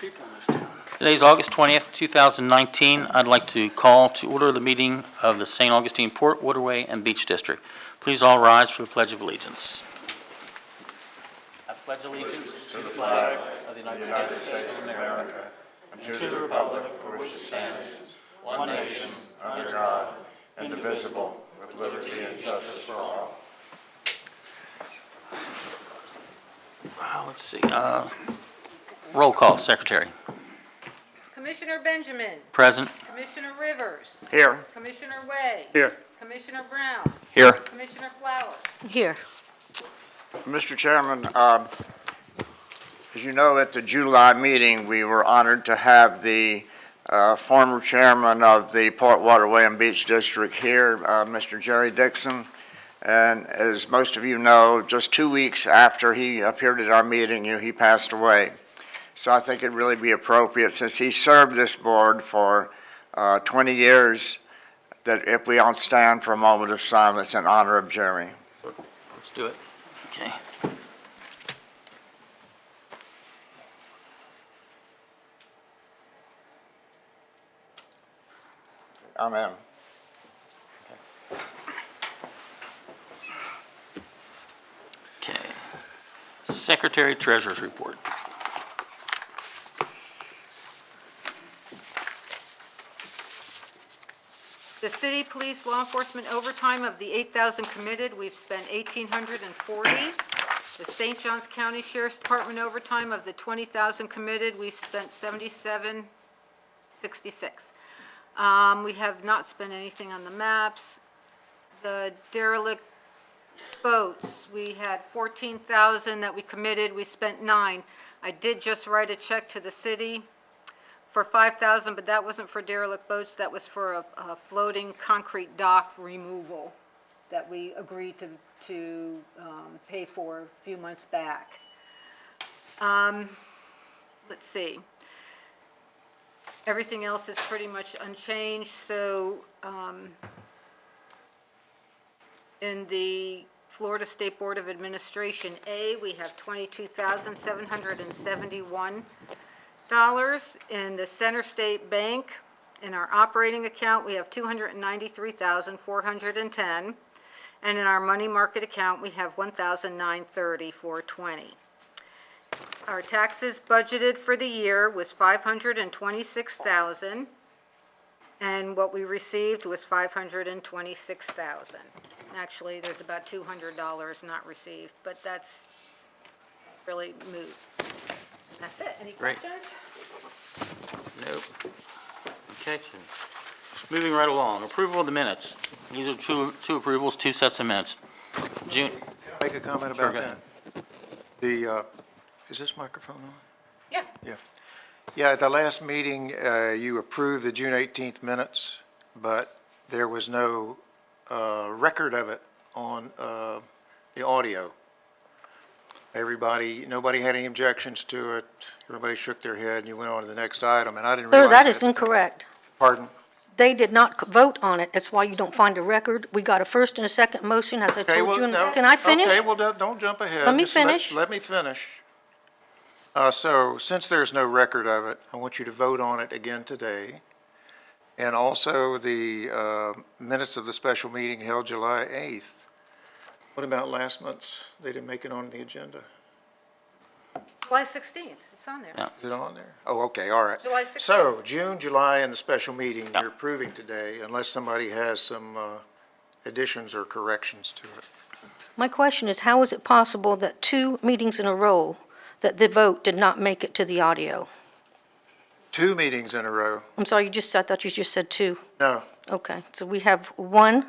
People in this town. Today is August 20th, 2019. I'd like to call to order the meeting of the St. Augustine Port, Waterway, and Beach District. Please all rise for the Pledge of Allegiance. I pledge allegiance to the flag of the United States of America and to the republic for which it stands, one nation, under God, indivisible, with liberty and justice for all. Let's see. Roll call, Secretary. Commissioner Benjamin. Present. Commissioner Rivers. Here. Commissioner Way. Here. Commissioner Brown. Here. Commissioner Flowers. Here. Mr. Chairman, as you know, at the July meeting, we were honored to have the former chairman of the Port, Waterway, and Beach District here, Mr. Jerry Dixon. And as most of you know, just 2 weeks after he appeared at our meeting, he passed away. So I think it'd really be appropriate, since he served this board for 20 years, that if we all stand for a moment of silence in honor of Jerry. Let's do it. Okay. Amen. Okay. Secretary Treasurer's Report. The city police law enforcement overtime of the 8,000 committed, we've spent 1,840. The St. Johns County Sheriff's Department overtime of the 20,000 committed, we've spent 7766. We have not spent anything on the maps. The derelict boats, we had 14,000 that we committed, we spent 9. I did just write a check to the city for 5,000, but that wasn't for derelict boats, that was for a floating concrete dock removal that we agreed to pay for a few months back. Let's see. Everything else is pretty much unchanged, so in the Florida State Board of Administration A, we have $22,771. In the Center State Bank, in our operating account, we have $293,410, and in our money market account, we have $1,930,420. Our taxes budgeted for the year was $526,000, and what we received was $526,000. Actually, there's about $200 not received, but that's really moot. That's it. Any Great. questions? Nope. Okay, so moving right along. Approval of the minutes. These are two approvals, 2 sets of minutes. June. Can I make a comment Sure, about go ahead. that? Is this microphone on? Yeah. Yeah, at the last meeting, you approved the June 18th minutes, but there was no record of it on the audio. Nobody had any objections to it. Everybody shook their head, and you went on to the next item, and I didn't realize Sir, that is incorrect. Pardon? They did not vote on it. That's why you don't find a record. We got a first and a second motion, as I Okay, told well, you. no. Can I finish? Okay, well, don't jump ahead. Let me Just finish. Let me finish. So, since there's no record of it, I want you to vote on it again today. And also the minutes of the special meeting held July 8th. What about last month's? They didn't make it on the agenda. July 16th, it's on there. Yeah. Is it on there? Oh, okay, all right. July 16th. So, June, July, and the special meeting Yeah. you're approving today, unless somebody has some additions or corrections to it. My question is, how is it possible that 2 meetings in a row that the vote did not make it to the audio? 2 meetings in a row. I'm sorry, I thought you just said 2. No, Okay, so we have 1,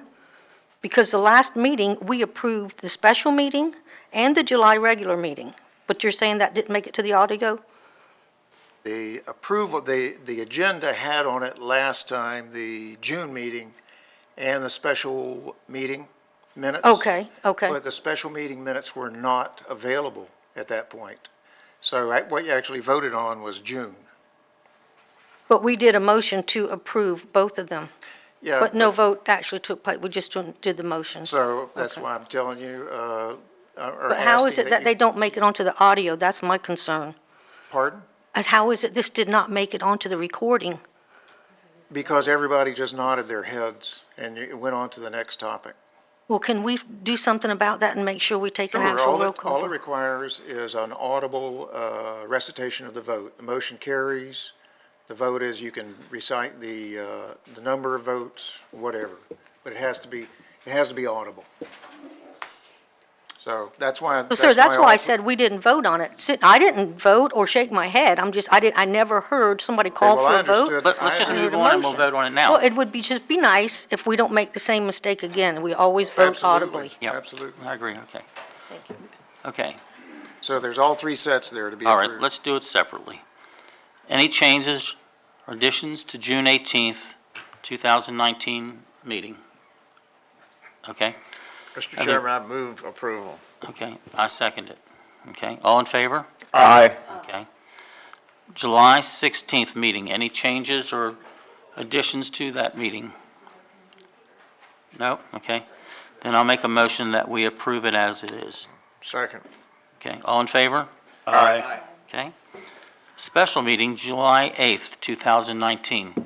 because the last meeting, we approved the special meeting and the July regular meeting. But you're saying that didn't make it to the audio? the approval, the agenda had on it last time the June meeting and the special meeting minutes. Okay. But the special meeting minutes were not available at that point. So what you actually voted on was June. But we did a motion to approve both of them. Yeah. But no vote actually took place. We just did the motion. So that's Okay. why I'm telling you, or But how is asking it that you- they don't make it onto the audio? That's my concern. Pardon? How is it this did not make it onto the recording? Because everybody just nodded their heads and it went on to the next topic. Well, can we do something about that and make sure we take an Sure, actual roll all call? it vote? requires is an audible recitation of the vote. The motion carries. The vote is, you can recite the number of votes, whatever, but it has to be audible. So that's why. So, sir, that's why I also- said we didn't vote on it. I didn't vote or shake my head. I never heard somebody call well, for I a vote. understood- Let's just I move heard a on and we'll motion. vote on it now. Well, it would just be nice if we don't make the same mistake again. We always vote Absolutely, audibly. Yep. absolutely. I agree, okay. Thank you. Okay, So there's all three sets there to be all approved. right, let's do it separately. Any changes or additions to June 18th, 2019 meeting? Okay, Mr. Chairman, I move approval. okay, I second it. Okay, all in favor? Aye. Okay. July 16th meeting, any changes or additions to that meeting? No? Okay. Then I'll make a motion that we approve it as it is. Second. Okay, all in favor? Aye. Okay. Special meeting, July 8th, 2019.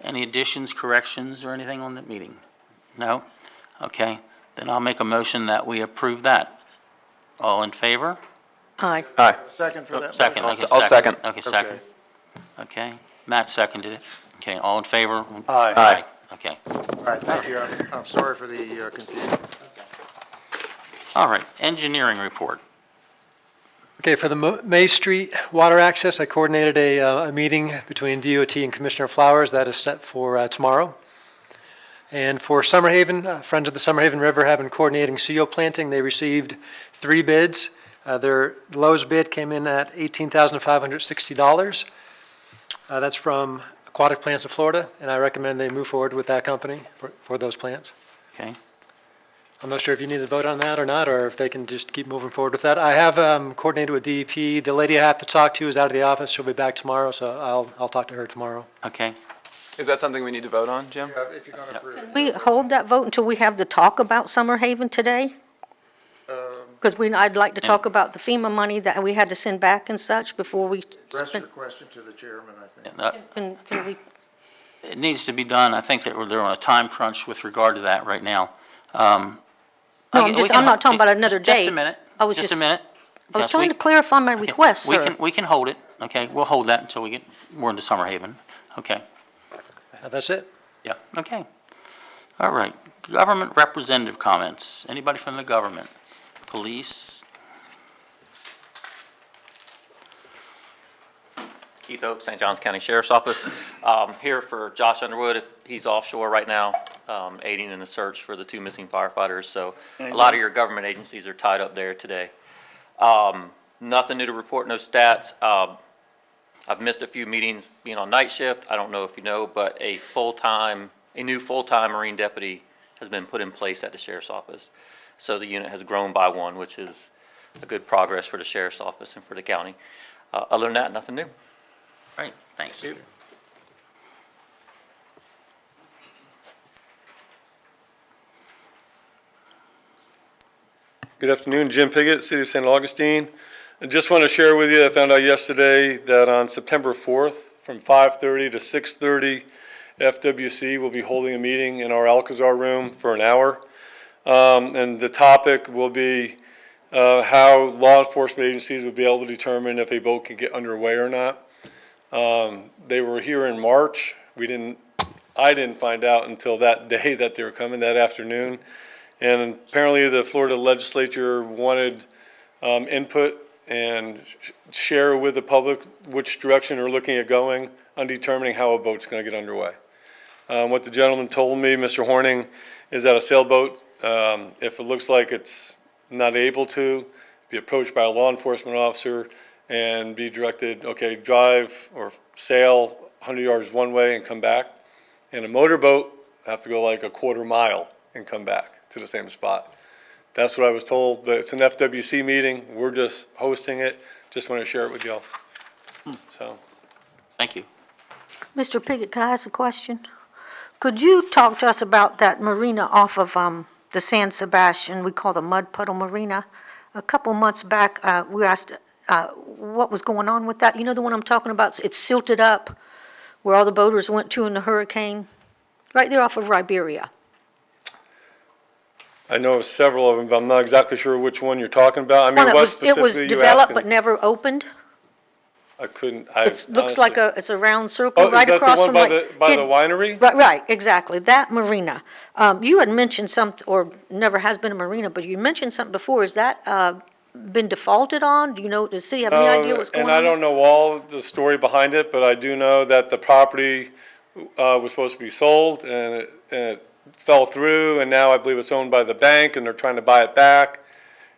Any additions, corrections, or anything on that meeting? No? Okay, then I'll make a motion that we approve that. All in favor? Aye. Aye. Second for that? Second. motion? okay, I'll second. Okay, second. Okay, Matt seconded it. Okay, all in favor? Aye. Okay, All right, thank you. I'm sorry for the confusion. all right, engineering report. Okay, for the May Street water access, I coordinated a meeting between DOT and Commissioner Flowers. That is set for tomorrow. And for Summerhaven, Friends of the Summerhaven River have been coordinating CO planting. They received 3 bids. Their lowest bid came in at $18,560. That's from Aquatic Plants of Florida, and I recommend they move forward with that company for those plants. Okay, I'm not sure if you need to vote on that or not, or if they can just keep moving forward with that. I have coordinated with DEP. The lady I have to talk to is out of the office. She'll be back tomorrow, so I'll talk to her tomorrow. okay. Is that something we need to vote on, Jim? Yeah, if you're going to approve it. We hold that vote until we have the talk about Summerhaven today? Because I'd like to talk about the FEMA money that we had to send back and such before we Rest spend. your question to the chairman, I think. Uh, Can we, It needs to be done. I think that they're on a time crunch with regard to that right now. No, I'm not talking about another Just a date. minute. I was Just a just- minute. I was Yes, trying to clarify my request, We sir. can, we can hold it, okay? We'll hold that until we get more into Summerhaven. Okay, That's it. yeah, okay. All right, government representative comments. Anybody from the government? Police? Keith Oak, St. Johns County Sheriff's Office. Here for Josh Underwood, if he's offshore right now, aiding in the search for the 2 missing firefighters. So a lot of your government agencies are tied up there today. Nothing new to report, no stats. I've missed a few meetings being on night shift. I don't know if you know, but a new full-time Marine deputy has been put in place at the Sheriff's Office. So the unit has grown by 1, which is a good progress for the Sheriff's Office and for the county. Other than that, nothing new. Great, thanks. Good afternoon, Jim Piggott, City of St. Augustine. I just want to share with you, I found out yesterday that on September 4th, from 5:30 to 6:30, FWC will be holding a meeting in our Alcazar room for an hour. And the topic will be how law enforcement agencies will be able to determine if a boat can get underway or not. They were here in March. I didn't find out until that day that they were coming, that afternoon. And apparently the Florida legislature wanted input and share with the public which direction they're looking at going on determining how a boat's going to get underway. What the gentleman told me, Mr. Horning, is that a sailboat, if it looks like it's not able to, be approached by a law enforcement officer and be directed, okay, drive or sail 100 yards one way and come back. And a motorboat have to go like a quarter mile and come back to the same spot. That's what I was told, but it's an FWC meeting. We're just hosting it. Just want to share it with y'all. So, Thank you. Mr. Piggott, can I ask a question? Could you talk to us about that marina off of the San Sebastian, we call the Mud Puddle Marina? A couple months back, we asked what was going on with that? You know the one I'm talking about? It's silted up where all the boaters went to in the hurricane? Right there off of Riberia. I know of several of them, but I'm not exactly sure which one you're talking about. I One mean, that what was, it was specifically you developed but asking? never opened. I couldn't, It looks like it's a round circle Oh, is right that the across one from by like. by the winery? Right, exactly, that marina. You had mentioned or never has been a marina, but you mentioned something before. Is that, been defaulted on? Do you know, does the city have any idea what's going on? And I don't know all the story behind it, but I do know that the property was supposed to be sold and it fell through, and now I believe it's owned by the bank and they're trying to buy it back.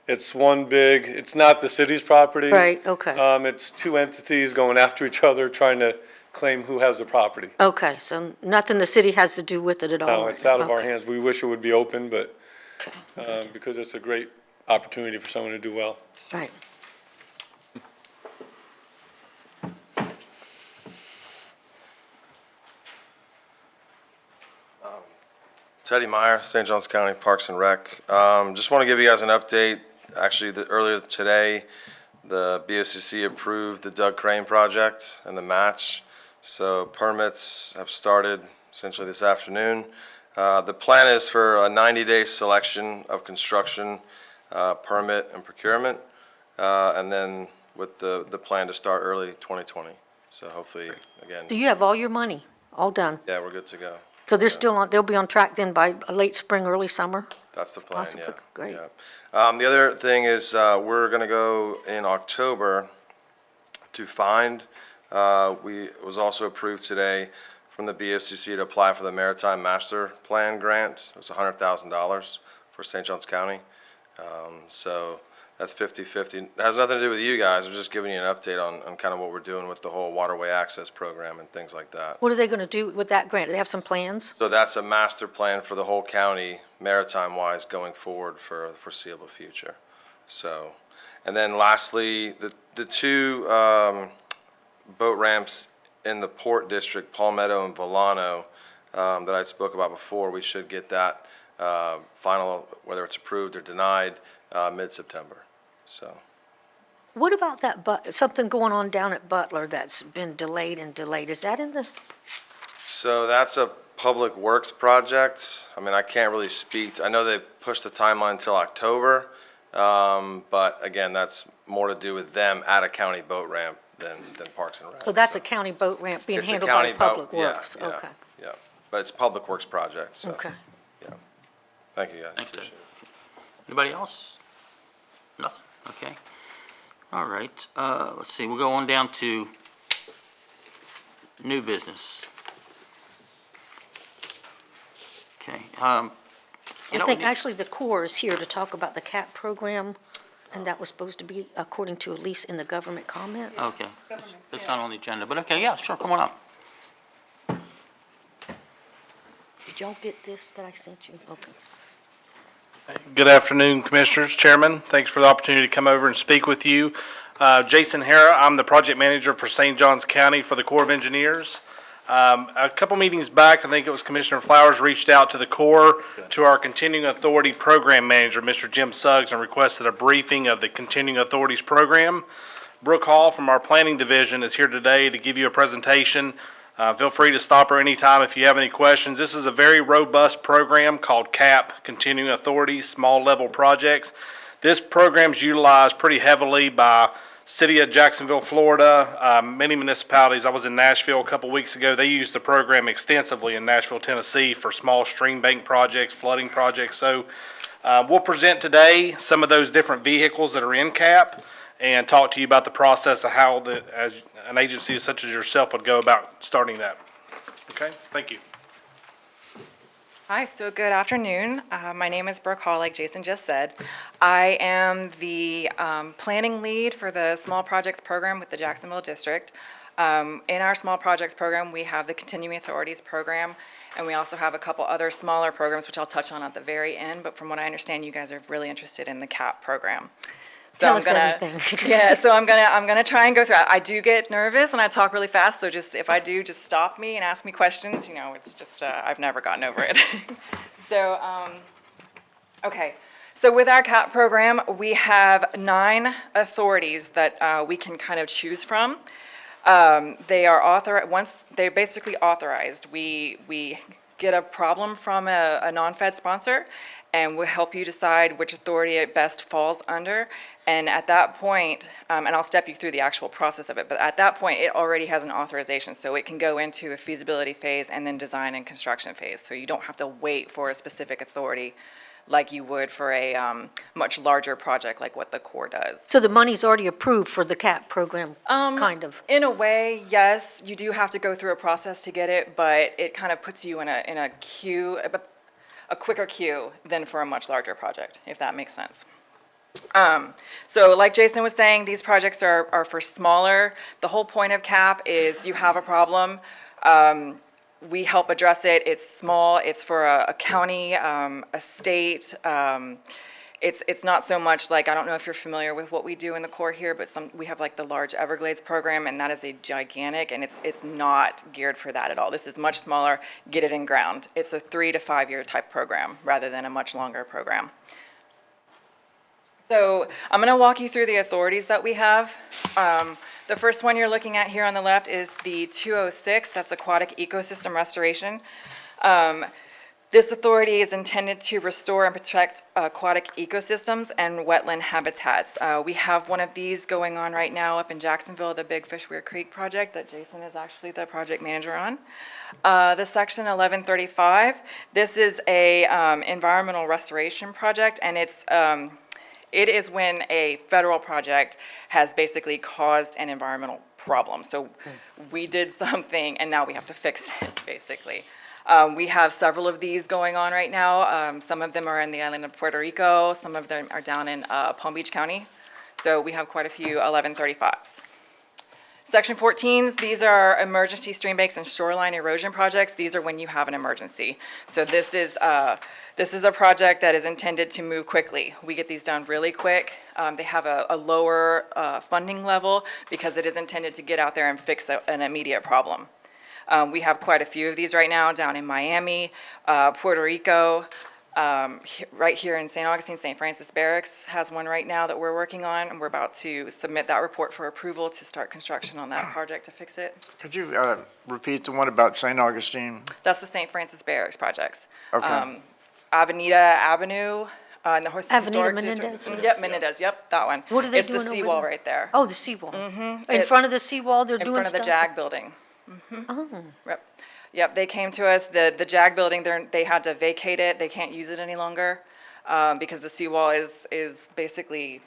It's it's not the city's property. Right, okay. It's two entities going after each other, trying to claim who has the property. Okay, so nothing the city has to do with it at all? No, right it's now. out of our Okay, hands. We wish it would be open, but, okay, because it's a great opportunity for someone to do well. right. Teddy Meyer, St. Johns County Parks and Rec. Just want to give you guys an update. Actually, earlier today, the BOCC approved the Doug Crane project and the match. So permits have started essentially this afternoon. The plan is for a 90-day selection of construction, permit and procurement, and then with the plan to start early 2020. So hopefully, again, So you have all your money, all done? yeah, we're good to go. So they're still on, they'll be on track then by late spring, early summer? That's the plan, Awesome, yeah. great. Yeah. The other thing is, we're gonna go in October to find. It was also approved today from the BOCC to apply for the Maritime Master Plan grant. It's $100,000 for St. Johns County. So that's 50/50. It has nothing to do with you guys. I'm just giving you an update on kind of what we're doing with the whole waterway access program and things like that. What are they gonna do with that grant? Do they have some plans? So that's a master plan for the whole county, maritime-wise, going forward for the foreseeable future. So, and then lastly, the two boat ramps in the Port District, Palmetto and Volano, that I spoke about before, we should get that final, whether it's approved or denied, mid-September. So. What about that, something going on down at Butler that's been delayed and delayed? Is that in the, So that's a public works project. I mean, I can't really speak, I know they've pushed the timeline until October, but again, that's more to do with them at a county boat ramp than Parks and Rec. so that's a county boat ramp being It's a handled by county boat, Public yeah, Works? yeah, Okay, yeah. But it's a public works project, so. okay. Yeah. Thank you, guys. Thanks, Ted. Appreciate it. Anybody else? Nothing, okay. All right, let's see, we'll go on down to new business. Okay, I think we need- actually the Corps is here to talk about the CAP program, and that was supposed to be according to at least in the government comments. Okay, it's not on the agenda, but okay, yeah, sure, come on up. Did y'all get this that I sent you? Okay. Good afternoon, Commissioners, Chairman. Thanks for the opportunity to come over and speak with you. Jason Hara, I'm the project manager for St. Johns County for the Corps of Engineers. A couple meetings back, I think it was Commissioner Flowers reached out to the Corps, to our Continuing Authority Program Manager, Mr. Jim Suggs, and requested a briefing of the Continuing Authorities Program. Brooke Hall from our Planning Division is here today to give you a presentation. Feel free to stop her anytime if you have any questions. This is a very robust program called CAP, Continuing Authorities, Small Level Projects. This program is utilized pretty heavily by City of Jacksonville, Florida, many municipalities. I was in Nashville a couple weeks ago. They use the program extensively in Nashville, Tennessee for small stream bank projects, flooding projects. So we'll present today some of those different vehicles that are in CAP and talk to you about the process of how as an agency such as yourself would go about starting that. Okay, thank you. Hi, so good afternoon. My name is Brooke Hall, like Jason just said. I am the planning lead for the Small Projects Program with the Jacksonville District. In our Small Projects Program, we have the Continuing Authorities Program, and we also have a couple other smaller programs, which I'll touch on at the very end, but from what I understand, you guys are really interested in the CAP program. So Tell I'm us gonna, everything. yeah, so I'm gonna try and go through it. I do get nervous and I talk really fast, so just, if I do, just stop me and ask me questions, it's just, I've never gotten over it. So, okay. So with our CAP program, we have 9 authorities that we can kind of choose from. They are once they're basically authorized, we get a problem from a non-fed sponsor, and we'll help you decide which authority it best falls under. And at that point, and I'll step you through the actual process of it, but at that point, it already has an authorization, so it can go into a feasibility phase and then design and construction phase. So you don't have to wait for a specific authority like you would for a much larger project like what the Corps does. So the money's already approved for the CAP program, kind of? In a way, yes, you do have to go through a process to get it, but it kind of puts you in a queue, a quicker queue than for a much larger project, if that makes sense. So like Jason was saying, these projects are for smaller. The whole point of CAP is you have a problem, we help address it. It's small, it's for a county, a state. It's not so much like, I don't know if you're familiar with what we do in the Corps here, but we have like the large Everglades program, and that is a gigantic, and it's not geared for that at all. This is much smaller, get it in ground. It's a 3 to 5 year type program rather than a much longer program. So I'm going to walk you through the authorities that we have. The first one you're looking at here on the left is the 206, that's aquatic ecosystem restoration. This authority is intended to restore and protect aquatic ecosystems and wetland habitats. We have one of these going on right now up in Jacksonville, the Big Fish Weir Creek project that Jason is actually the project manager on. The section 1135, this is a environmental restoration project, and it is when a federal project has basically caused an environmental problem. So we did something and now we have to fix it, basically. We have several of these going on right now. Some of them are in the island of Puerto Rico. Some of them are down in Palm Beach County. So we have quite a few 1135s. Section 14s, these are emergency stream banks and shoreline erosion projects. These are when you have an emergency. So this is a project that is intended to move quickly. We get these done really quick. They have a lower funding level because it is intended to get out there and fix an immediate problem. We have quite a few of these right now down in Miami, Puerto Rico, right here in St. Augustine. St. Francis Barracks has one right now that we're working on, and we're about to submit that report for approval to start construction on that project to fix it. Could you repeat the one about St. Augustine? That's the St. Francis Barracks projects. Okay. Avenida Avenue, in the Avenida Historic Menendez? District. Yep, Menendez, yep, that one. What are they It's doing the over seawall there? right there. Oh, the seawall. In It's front of the seawall, they're in doing front stuff? of the JAG building. Oh. Yep. Yep, they came to us, the JAG building, they had to vacate it, they can't use it any longer, because the seawall is basically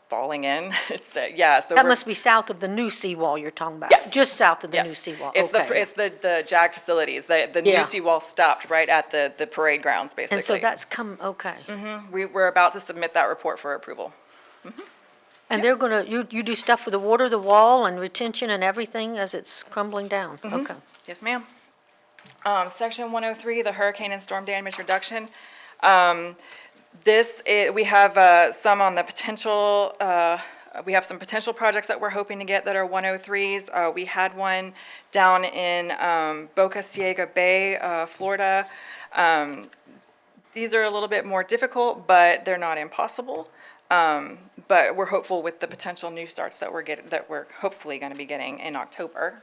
falling in. It's, yeah, so That we're- must be south of the new seawall you're talking about? Yes. Just south of the yes. new seawall? It's Okay. it's the JAG facilities, the Yeah. new seawall stopped right at the parade grounds, basically. And so that's okay. We're about to submit that report for approval. And they're gonna, you do stuff with the water, the wall, and retention and everything as it's crumbling down? Okay. Yes, ma'am. Section 103, the hurricane and storm damage reduction. We have some on the potential, we have some potential projects that we're hoping to get that are 103s. We had one down in Boca Ciega Bay, Florida. These are a little bit more difficult, but they're not impossible. But we're hopeful with the potential new starts that we're hopefully going to be getting in October.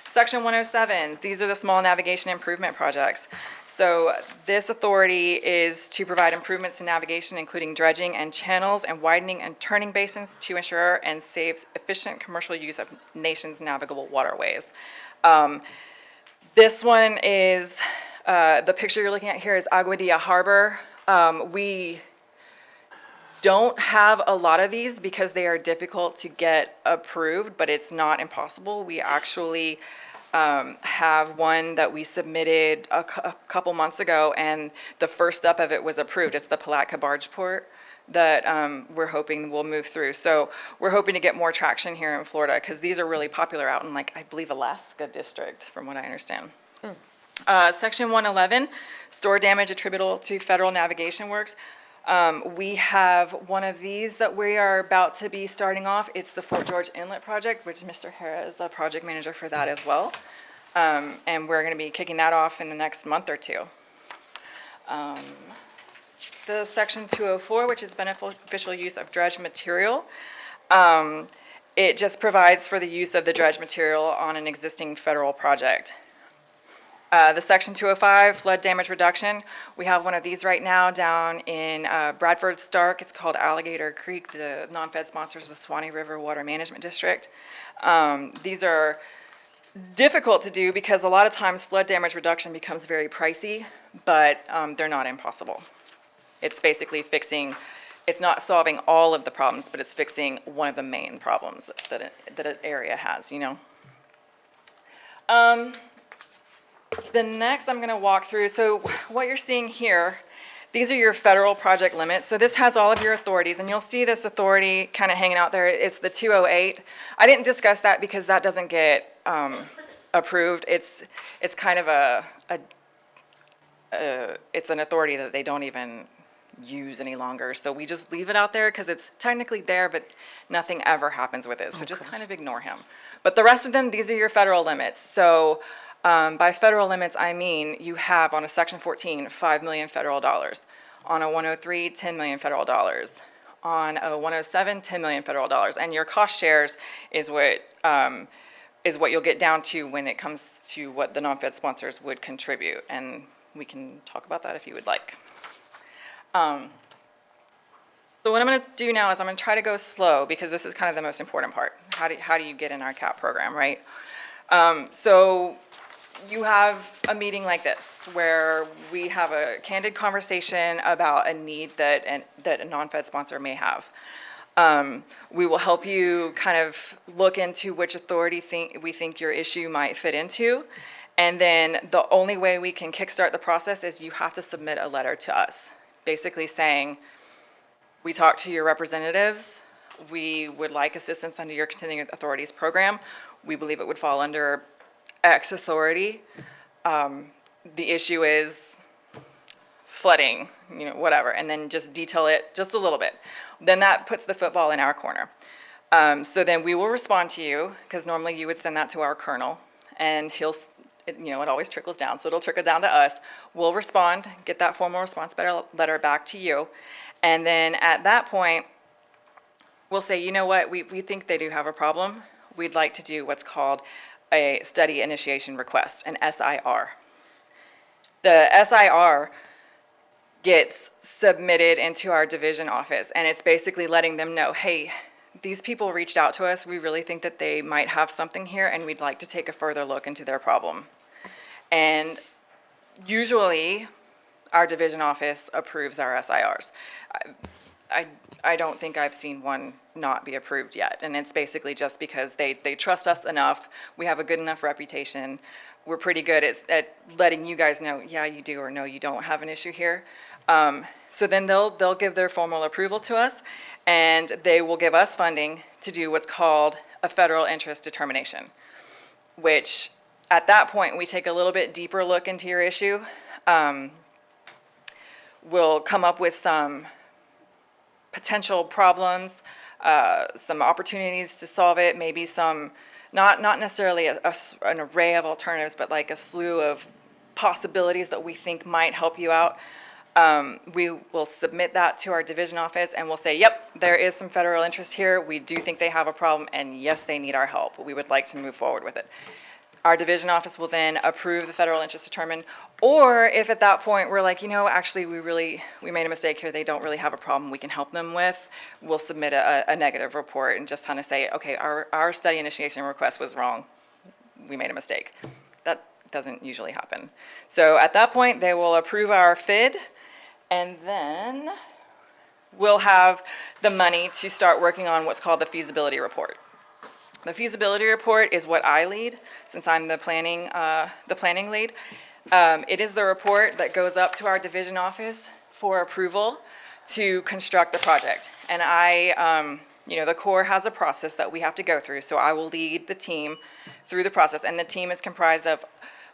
Section 107, these are the small navigation improvement projects. So this authority is to provide improvements to navigation, including dredging and channels and widening and turning basins to ensure and saves efficient commercial use of nation's navigable waterways. This one is, the picture you're looking at here is Aguadilla Harbor. We don't have a lot of these because they are difficult to get approved, but it's not impossible. We actually have one that we submitted a couple months ago, and the first step of it was approved. It's the Palatka Barge Port that we're hoping will move through. So we're hoping to get more traction here in Florida because these are really popular out in, like, I believe Alaska District, from what I understand. Section 111, store damage attributable to federal navigation works. We have one of these that we are about to be starting off. It's the Fort George Inlet project, which Mr. Hara is the project manager for that as well. And we're going to be kicking that off in the next month or two. the section 204, which is beneficial use of dredge material. It just provides for the use of the dredge material on an existing federal project. The section 205, flood damage reduction, we have one of these right now down in Bradford Stark. It's called Alligator Creek. The non-fed sponsors the Swanee River Water Management District. These are difficult to do because a lot of times flood damage reduction becomes very pricey, but they're not impossible. It's basically fixing, it's not solving all of the problems, but it's fixing one of the main problems that an area has, you know. The next I'm going to walk through, so what you're seeing here, these are your federal project limits. So this has all of your authorities, and you'll see this authority kind of hanging out there. It's the 208. I didn't discuss that because that doesn't get approved. It's kind of it's an authority that they don't even use any longer. So we just leave it out there because it's technically there, but nothing ever happens with it. So just kind of ignore him. But the rest of them, these are your federal limits. So by federal limits, I mean you have on a section 14, $5 million federal dollars. On a 103, $10 million federal dollars. On a 107, $10 million federal dollars. And your cost shares is what you'll get down to when it comes to what the non-fed sponsors would contribute. And we can talk about that if you would like. So what I'm going to do now is I'm going to try to go slow because this is kind of the most important part. How do you get in our CAP program, right? So you have a meeting like this where we have a candid conversation about a need that a non-fed sponsor may have. We will help you kind of look into which authority we think your issue might fit into. And then the only way we can kickstart the process is you have to submit a letter to us, basically saying, we talked to your representatives, we would like assistance under your continuing authorities program. We believe it would fall under X authority. The issue is flooding, you know, whatever, and then just detail it just a little bit. Then that puts the football in our corner. So then we will respond to you, because normally you would send that to our colonel, and you know, it always trickles down, so it'll trickle down to us. We'll respond, get that formal response letter back to you, and then at that point, we'll say, you know what, we think they do have a problem. We'd like to do what's called a study initiation request, an SIR. The SIR gets submitted into our division office, and it's basically letting them know, hey, these people reached out to us. We really think that they might have something here, and we'd like to take a further look into their problem. And usually, our division office approves our SIRs. I don't think I've seen one not be approved yet, and it's basically just because they trust us enough, we have a good enough reputation, we're pretty good at letting you guys know, yeah, you do, or no, you don't have an issue here. So then they'll give their formal approval to us, and they will give us funding to do what's called a federal interest determination, which at that point, we take a little bit deeper look into your issue. We'll come up with some potential problems, some opportunities to solve it, maybe some, not necessarily an array of alternatives, but like a slew of possibilities that we think might help you out. We will submit that to our division office and we'll say, yep, there is some federal interest here. We do think they have a problem, and yes, they need our help. We would like to move forward with it. Our division office will then approve the federal interest determined, or if at that point we're like, you know, actually we made a mistake here, they don't really have a problem we can help them with, we'll submit a negative report and just kind of say, okay, our study initiation request was wrong. We made a mistake. That doesn't usually happen. So at that point, they will approve our FID, and then we'll have the money to start working on what's called the feasibility report. The feasibility report is what I lead, since I'm the planning lead. It is the report that goes up to our division office for approval to construct the project. And you know, the Corps has a process that we have to go through, so I will lead the team through the process. And the team is comprised of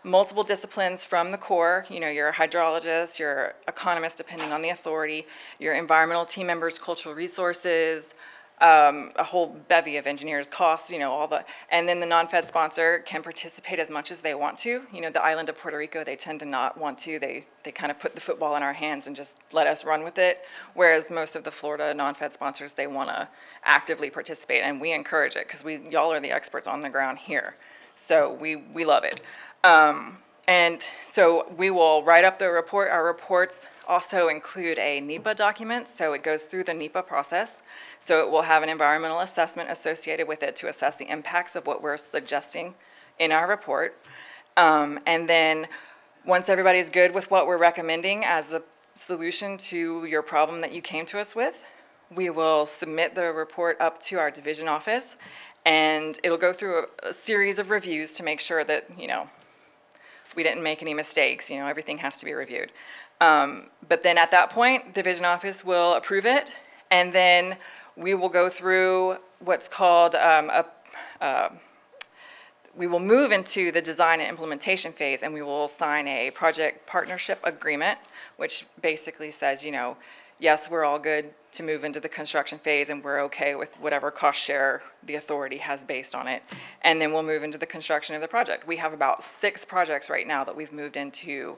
multiple disciplines from the Corps. You know, you're a hydrologist, you're economist, depending on the authority, your environmental team members, cultural resources, a whole bevy of engineers, costs, all the, and then the non-Fed sponsor can participate as much as they want to. The island of Puerto Rico, they tend to not want to. They kind of put the football in our hands and just let us run with it. Whereas most of the Florida non-Fed sponsors, they want to actively participate, and we encourage it because y'all are the experts on the ground here. So we love it. And so we will write up the report. Our reports also include a NEPA document, so it goes through the NEPA process. So it will have an environmental assessment associated with it to assess the impacts of what we're suggesting in our report. And then once everybody's good with what we're recommending as the solution to your problem that you came to us with, we will submit the report up to our division office, and it'll go through a series of reviews to make sure that, we didn't make any mistakes. Everything has to be reviewed. But then at that point, division office will approve it, and then we will go through what's called we will move into the design and implementation phase, and we will sign a project partnership agreement, which basically says, yes, we're all good to move into the construction phase, and we're okay with whatever cost share the authority has based on it. And then we'll move into the construction of the project. We have about 6 projects right now that we've moved into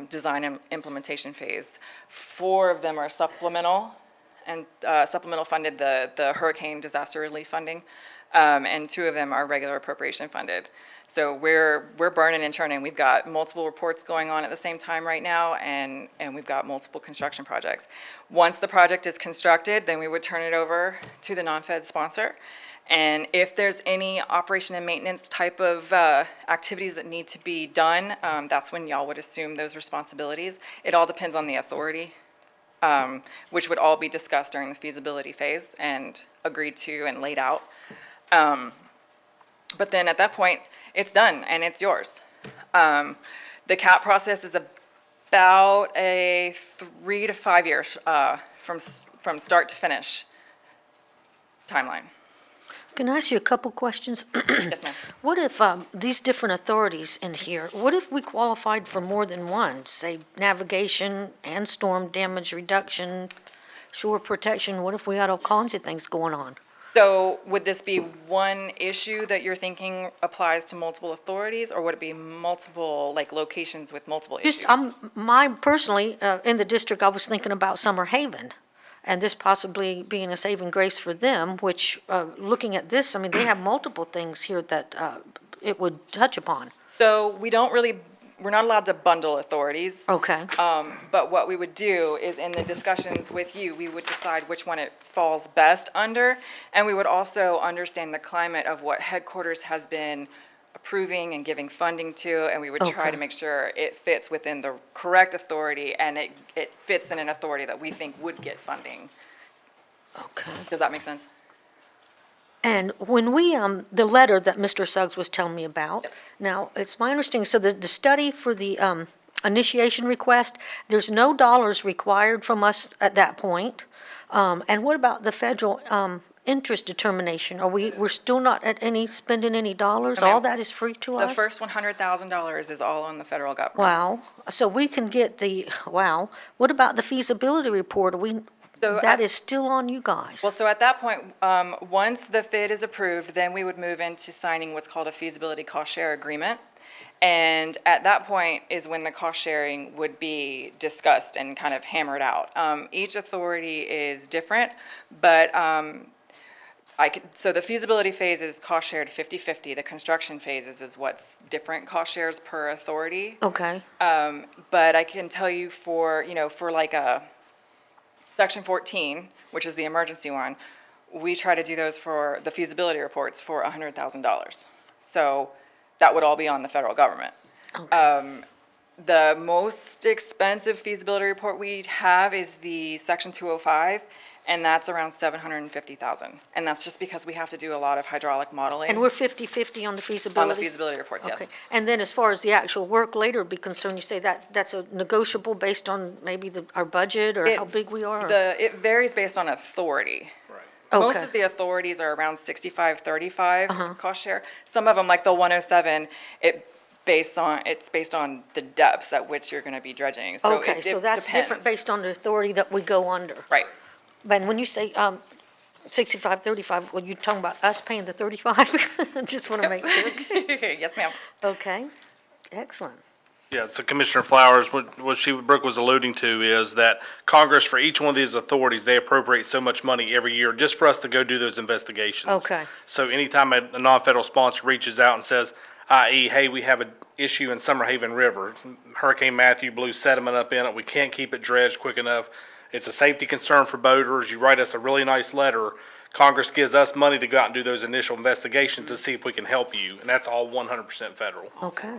design and implementation phase. 4 of them are supplemental, and supplemental funded, the hurricane disaster relief funding, and 2 of them are regular appropriation funded. So we're burning and churning. We've got multiple reports going on at the same time right now, and we've got multiple construction projects. Once the project is constructed, then we would turn it over to the non-Fed sponsor. And if there's any operation and maintenance type of activities that need to be done, that's when y'all would assume those responsibilities. It all depends on the authority, which would all be discussed during the feasibility phase and agreed to and laid out. But then at that point, it's done and it's yours. The CAP process is about a 3 to 5 years from start to finish timeline. Can I ask you a couple questions? Yes, ma'am. What if these different authorities in here, what if we qualified for more than one, say navigation and storm damage reduction, shore protection? What if we had all kinds of things going on? So would this be one issue that you're thinking applies to multiple authorities, or would it be multiple, locations with multiple issues? Personally, in the district, I was thinking about Summer Haven, and this possibly being a saving grace for them, which, looking at this, they have multiple things here that it would touch upon. So we're not allowed to bundle authorities. Okay. But what we would do is in the discussions with you, we would decide which one it falls best under. And we would also understand the climate of what headquarters has been approving and giving funding to. And we would try Okay. to make sure it fits within the correct authority, and it fits in an authority that we think would get funding. Okay. Does that make sense? And when we, the letter that Mr. Suggs was telling me about, Yes. now, it's my understanding, so the study for the initiation request, there's no dollars required from us at that point. And what about the federal interest determination? We're still not spending any dollars? No, ma'am. All that is free to us? The first $100,000 is all on the federal government. Wow. So we can get wow. What about the feasibility report? That is still on you guys? Well, so at that point, once the FID is approved, then we would move into signing what's called a feasibility cost share agreement. And at that point is when the cost sharing would be discussed and kind of hammered out. Each authority is different, but so the feasibility phase is cost shared 50-50. The construction phases is what's different cost shares per authority. Okay. But I can tell you for like a Section 14, which is the emergency one, we try to do those for the feasibility reports for $100,000. So that would all be on the federal government. Okay. The most expensive feasibility report we have is the Section 205, and that's around $750,000. And that's just because we have to do a lot of hydraulic modeling. And we're 50-50 on the feasibility? On the feasibility reports, yes. Okay. And then as far as the actual work later be concerned, you say that's a negotiable based on maybe our budget or how big we are? It varies based on authority. Most Okay. of the authorities are around 65-35 cost share. Some of them, like the 107, it's based on the depths at which you're going to be dredging. So Okay, it so that's different depends. based on the authority that we go under. Right. But when you say, 65, 35, well, you're talking about us paying the 35? Just want to make sure. Yes, ma'am. Okay, excellent. Yeah, so Commissioner Flowers, what Brooke was alluding to is that Congress, for each one of these authorities, they appropriate so much money every year just for us to go do those investigations. Okay. So anytime a non-federal sponsor reaches out and says, i.e., hey, we have an issue in Summerhaven River, Hurricane Matthew blew sediment up in it, we can't keep it dredged quick enough, it's a safety concern for boaters, you write us a really nice letter, Congress gives us money to go out and do those initial investigations to see if we can help you, and that's all 100% federal. Okay.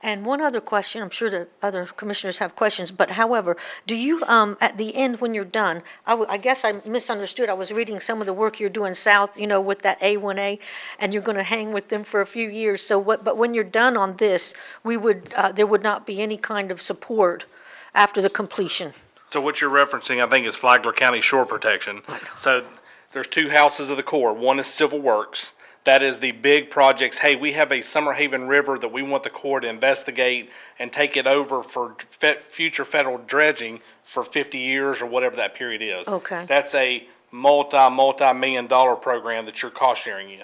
And one other question, I'm sure the other commissioners have questions, but however, do you, at the end when you're done, I guess I misunderstood, I was reading some of the work you're doing south, you know, with that A1A, and you're going to hang with them for a few years, so but when you're done on this, there would not be any kind of support after the completion? So what you're referencing, I think, is Flagler County Shore Protection. So there's two houses of the Corps. One is Civil Works. That is the big projects. Hey, we have a Summerhaven River that we want the Corps to investigate and take it over for future federal dredging for 50 years or whatever that period is. Okay. That's a multi-million-dollar program that you're cost sharing in.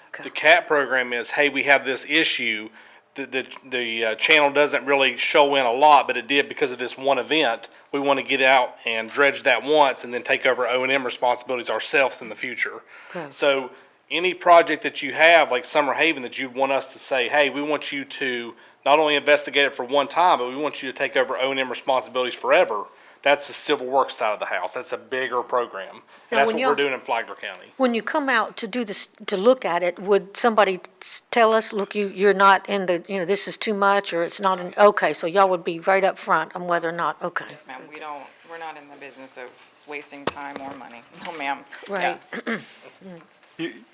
Okay. The CAT program is, hey, we have this issue. The channel doesn't really show in a lot, but it did because of this one event. We want to get out and dredge that once and then take over O&M responsibilities ourselves in the future. Okay. So any project that you have, like Summerhaven, that you want us to say, hey, we want you to not only investigate it for one time, but we want you to take over O&M responsibilities forever. That's the Civil Works side of the house. That's a bigger program. And Now, that's when what we're doing in Flagler County. When you come out to do this, to look at it, would somebody tell us, look, you're not in the, you know, this is too much, or it's not, okay, so y'all would be right up front on whether or not, okay. Ma'am, we're not in the business of wasting time or money. No, ma'am. Right. Yeah.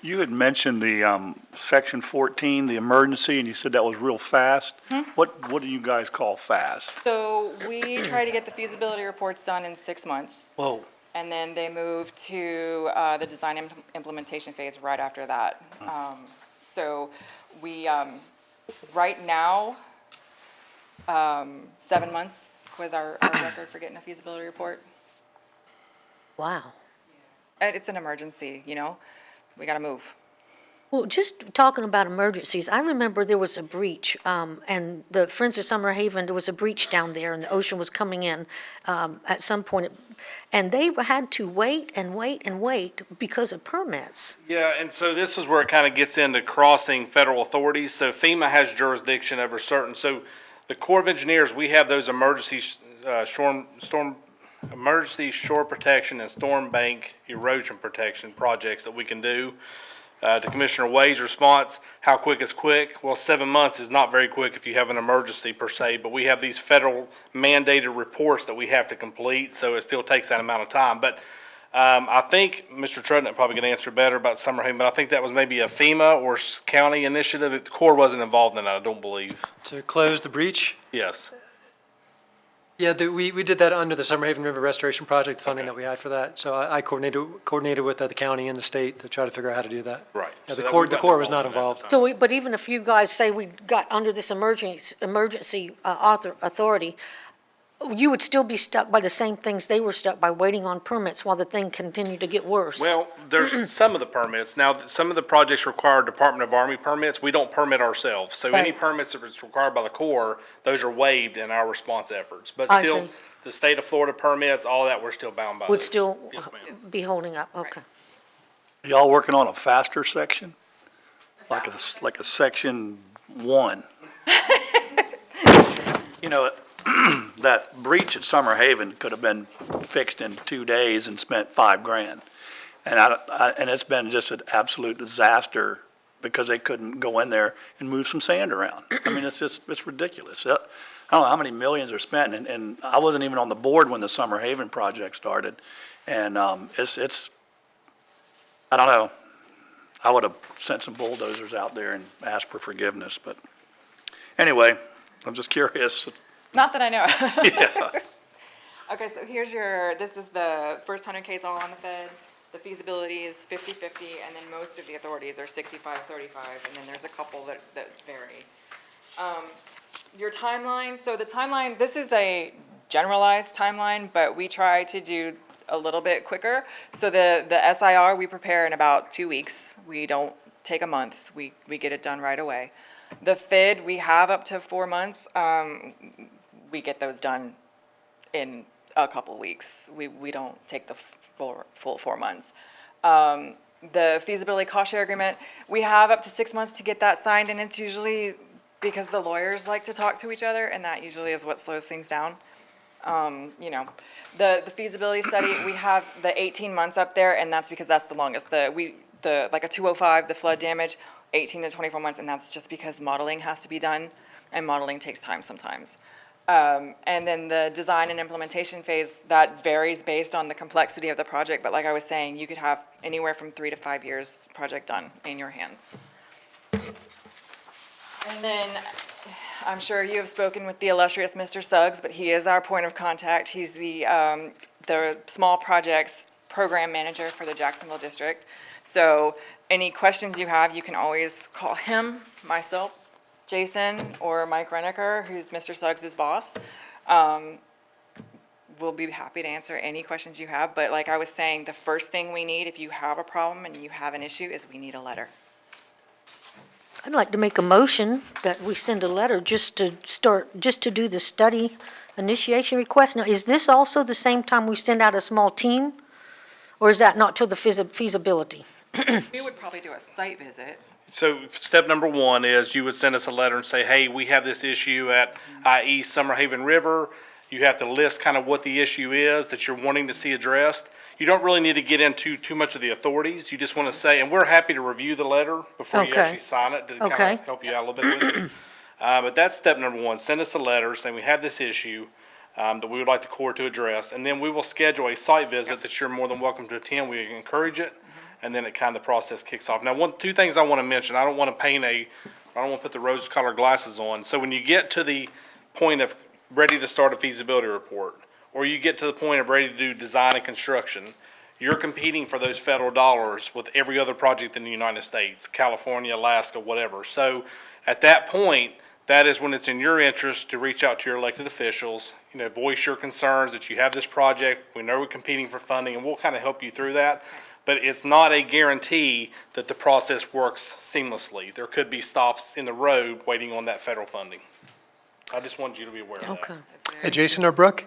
You had mentioned the section 14, the emergency, and you said that was real fast. What do you guys call fast? So we try to get the feasibility reports done in 6 months. Whoa. And then they move to the design implementation phase right after that. So we, right now, 7 months with our record for getting a feasibility report. Wow. And it's an emergency, you know? We gotta move. Well, just talking about emergencies, I remember there was a breach, and the Friends of Summerhaven, there was a breach down there, and the ocean was coming in at some point, and they had to wait and wait and wait because of permits. Yeah, and so this is where it kind of gets into crossing federal authorities. So FEMA has jurisdiction over certain, so the Corps of Engineers, we have those emergency emergency shore protection and storm bank erosion protection projects that we can do. To Commissioner Wade's response, how quick is quick? Well, 7 months is not very quick if you have an emergency per se, but we have these federal mandated reports that we have to complete, so it still takes that amount of time. But I think Mr. Trudnick probably can answer better about Summerhaven, but I think that was maybe a FEMA or county initiative. The Corps wasn't involved in that, I don't believe. To close the breach? Yes. Yeah, we did that under the Summerhaven River Restoration Project, the funding that we had for that. So I coordinated with the county and the state to try to figure out how to do that. Right. Yeah, So the that Corps, we the weren't Corps was not involved in that. involved. So, but even if you guys say we got under this emergency authority, you would still be stuck by the same things they were stuck by, waiting on permits while the thing continued to get worse. Well, there's some of the permits. Now, some of the projects require Department of Army permits. We don't permit ourselves. So any Right. permits that is required by the Corps, those are waived in our response efforts. But I still, see. the state of Florida permits, all that, we're still bound by Would those. still Yes, ma'am. be holding up, okay. Y'all working on a faster section? Like a section 1? You know, that breach at Summerhaven could have been fixed in 2 days and spent $5,000. And it's been just an absolute disaster because they couldn't go in there and move some sand around. I mean, it's ridiculous. I don't know how many millions are spent, and I wasn't even on the board when the Summerhaven project started. And it's I don't know. I would have sent some bulldozers out there and asked for forgiveness, but anyway, I'm just curious. Not that I know. Yeah. Okay, so this is the first 100Ks all on the Fed. The feasibility is 50/50, and then most of the authorities are 65/35, and then there's a couple that vary. Your timeline, so the timeline, this is a generalized timeline, but we try to do a little bit quicker. So the SIR, we prepare in about 2 weeks. We don't take a month. We get it done right away. The FID, we have up to 4 months. We get those done in a couple weeks. We don't take the full 4 months. The feasibility cost share agreement, we have up to 6 months to get that signed, and it's usually because the lawyers like to talk to each other, and that usually is what slows things down. You know, the feasibility study, we have the 18 months up there, and that's because that's the longest. Like a 205, the flood damage, 18 to 24 months, and that's just because modeling has to be done, and modeling takes time sometimes. And then the design and implementation phase, that varies based on the complexity of the project, but like I was saying, you could have anywhere from 3 to 5 years project done in your hands. And then, I'm sure you have spoken with the illustrious Mr. Suggs, but he is our point of contact. He's the small projects program manager for the Jacksonville district. So any questions you have, you can always call him, myself, Jason, or Mike Reneker, who's Mr. Suggs' boss. We'll be happy to answer any questions you have, but like I was saying, the first thing we need if you have a problem and you have an issue is we need a letter. I'd like to make a motion that we send a letter just to do the study initiation request. Now, is this also the same time we send out a small team? Or is that not till the feasibility? We would probably do a site visit. So step number one is you would send us a letter and say, hey, we have this issue at i.e. Summerhaven River. You have to list kind of what the issue is that you're wanting to see addressed. You don't really need to get into too much of the authorities. You just want to say, and we're happy to review the letter before you Okay. actually sign it to kind Okay. of help you out a little bit with it. But that's step number one. Send us a letter saying we have this issue that we would like the Corps to address, and then we will schedule a site visit that you're more than welcome to attend. We encourage it, and then it kind of the process kicks off. Now, two things I want to mention. I don't want to put the rose-colored glasses on. So when you get to the point of ready to start a feasibility report, or you get to the point of ready to do design and construction, you're competing for those federal dollars with every other project in the United States, California, Alaska, whatever. So at that point, that is when it's in your interest to reach out to your elected officials, voice your concerns that you have this project. We know we're competing for funding, and we'll kind of help you through that. But it's not a guarantee that the process works seamlessly. There could be stops in the road waiting on that federal funding. I just wanted you to be aware of that. Okay. Hey, Jason or Brooke,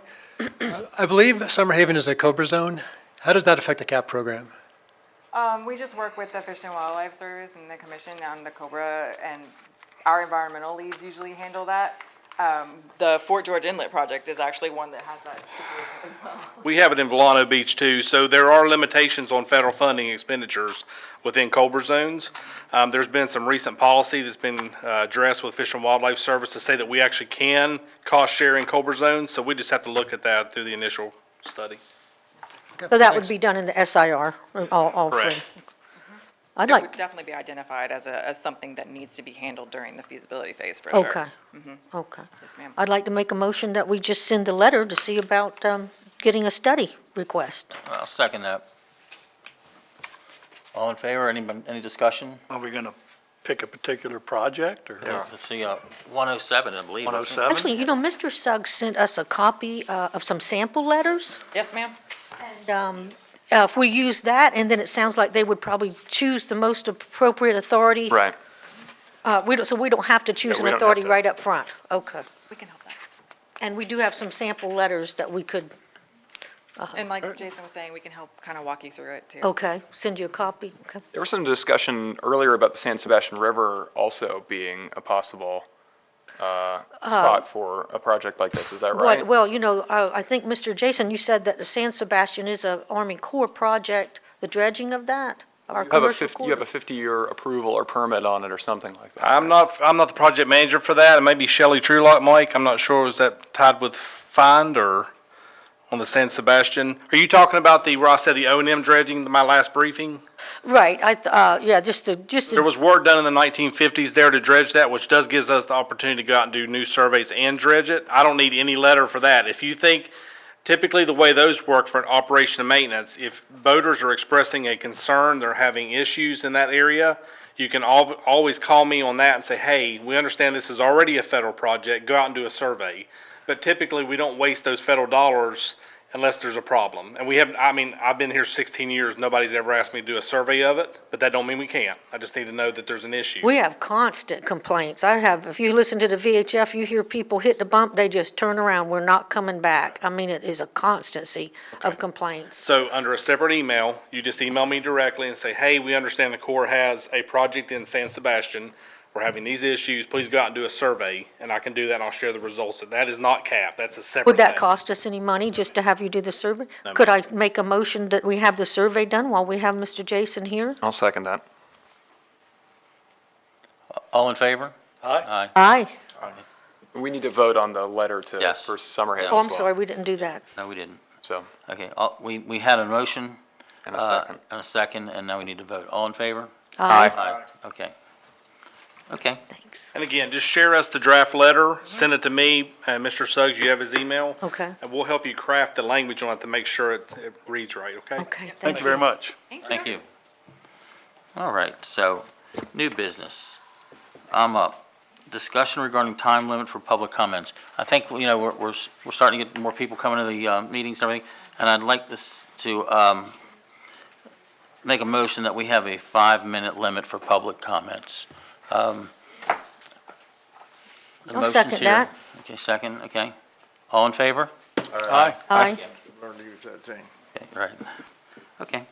I believe Summerhaven is a COBRA zone. How does that affect the CAP program? We just work with the Fish and Wildlife Service and the Commission on the COBRA, and our environmental leads usually handle that. The Fort George Inlet project is actually one that has that situation as well. We have it in Volcano Beach too, so there are limitations on federal funding expenditures within COBRA zones. There's been some recent policy that's been addressed with Fish and Wildlife Service to say that we actually can cost share in COBRA zones, so we just have to look at that through the initial study. So that would be done in the SIR, all three? Correct. I'd It like, would definitely be identified as something that needs to be handled during the feasibility phase for sure. okay, okay. Yes, ma'am. I'd like to make a motion that we just send a letter to see about getting a study request. I'll second that. All in favor? Any discussion? Are we going to pick a particular project or? Let's see, 107, I believe. isn't it? 107? Actually, Mr. Suggs sent us a copy of some sample letters. Yes, ma'am. And if we use that, and then it sounds like they would probably choose the most appropriate authority. Right. So we don't have to choose Yeah, an we don't have authority to. right up front. Okay. We can help that. And we do have some sample letters that we could, And like Jason was saying, we can help kind of walk you through it too. okay, send you a copy. Okay. There was some discussion earlier about the San Sebastian River also being a possible spot for a project like this. Is that right? Well, I think, Mr. Jason, you said that the San Sebastian is a Army Corps project, the dredging of that? Our commercial You have a corps? 50-year approval or permit on it or something like that. I'm not the project manager for that. It may be Shelley Trulock, Mike. I'm not sure. Is that tied with Find or on the San Sebastian? Are you talking about where I said the O&M dredging, my last briefing? Right, yeah, just to. There was work done in the 1950s there to dredge that, which does gives us the opportunity to go out and do new surveys and dredge it. I don't need any letter for that. If you think, typically the way those work for an operation and maintenance, if boaters are expressing a concern, they're having issues in that area, you can always call me on that and say, hey, we understand this is already a federal project, go out and do a survey. But typically, we don't waste those federal dollars unless there's a problem. And we haven't, I mean, I've been here 16 years, nobody's ever asked me to do a survey of it, but that don't mean we can't. I just need to know that there's an issue. We have constant complaints. if you listen to the VHF, you hear people hit the bump, they just turn around, we're not coming back. I mean, it is a constancy of complaints. So under a separate email, you just email me directly and say, hey, we understand the Corps has a project in San Sebastian. We're having these issues. Please go out and do a survey, and I can do that, and I'll share the results. That is not cap. That's a separate Would that thing. cost us any money just to have you do the survey? No, Could I make a motion that we have the survey done while we have Mr. Jason here? I'll second that. All in favor? Aye. Aye. Aye. We need to vote on the letter to, Yes. for Summerhaven Oh, as I'm well. sorry, we didn't do that. No, we didn't. So, Okay, we had a motion. and a second. And a second, and now we need to vote. All in favor? Aye. Okay. Okay. Thanks. And again, just share us the draft letter, send it to me, and Mr. Suggs, you have his email. Okay. And we'll help you craft the language on it to make sure it reads right, okay? Okay, Thank you very much. Thank you. All right, so, new business. I'm up. Discussion regarding time limit for public comments. I think, you know, we're starting to get more people coming to the meetings and everything, and I'd like this to make a motion that we have a 5-minute limit for public comments. The I'll motion's second here. that. Okay, second, okay. All in favor? Aye. Aye. Learn to use that thing. Okay, right. Okay.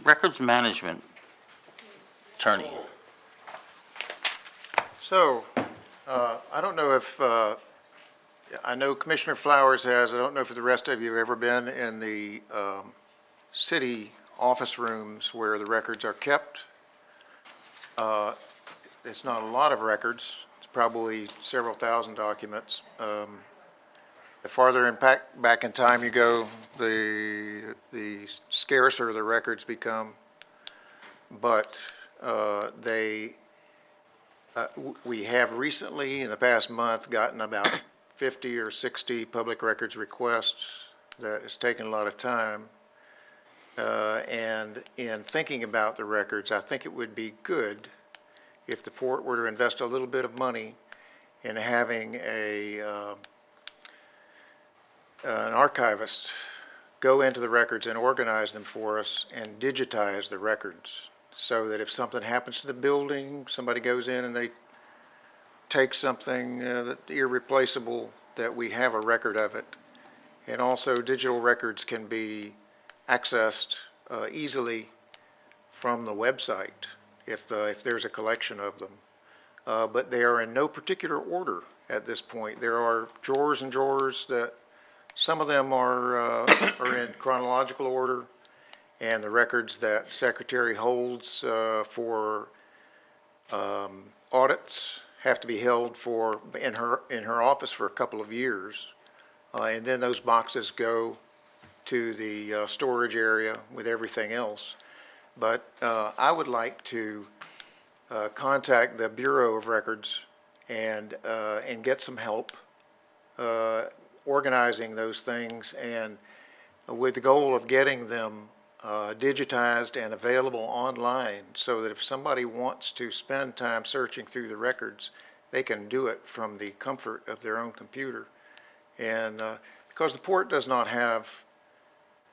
Records management, attorney. So, I don't know if, I know Commissioner Flowers has, I don't know if the rest of you have ever been in the city office rooms where the records are kept. It's not a lot of records. It's probably several thousand documents. The farther back in time you go, the scarcer the records become. But we have recently, in the past month, gotten about 50 or 60 public records requests. That has taken a lot of time. And in thinking about the records, I think it would be good if the port were to invest a little bit of money in having an archivist go into the records and organize them for us and digitize the records, so that if something happens to the building, somebody goes in and they take something that's irreplaceable, that we have a record of it. And also, digital records can be accessed easily from the website if there's a collection of them. But they are in no particular order at this point. There are drawers and drawers that, some of them are in chronological order, and the records that Secretary holds for audits have to be held in her office for a couple of years. And then those boxes go to the storage area with everything else. But I would like to contact the Bureau of Records and get some help organizing those things, and with the goal of getting them digitized and available online, so that if somebody wants to spend time searching through the records, they can do it from the comfort of their own computer. And because the port does not have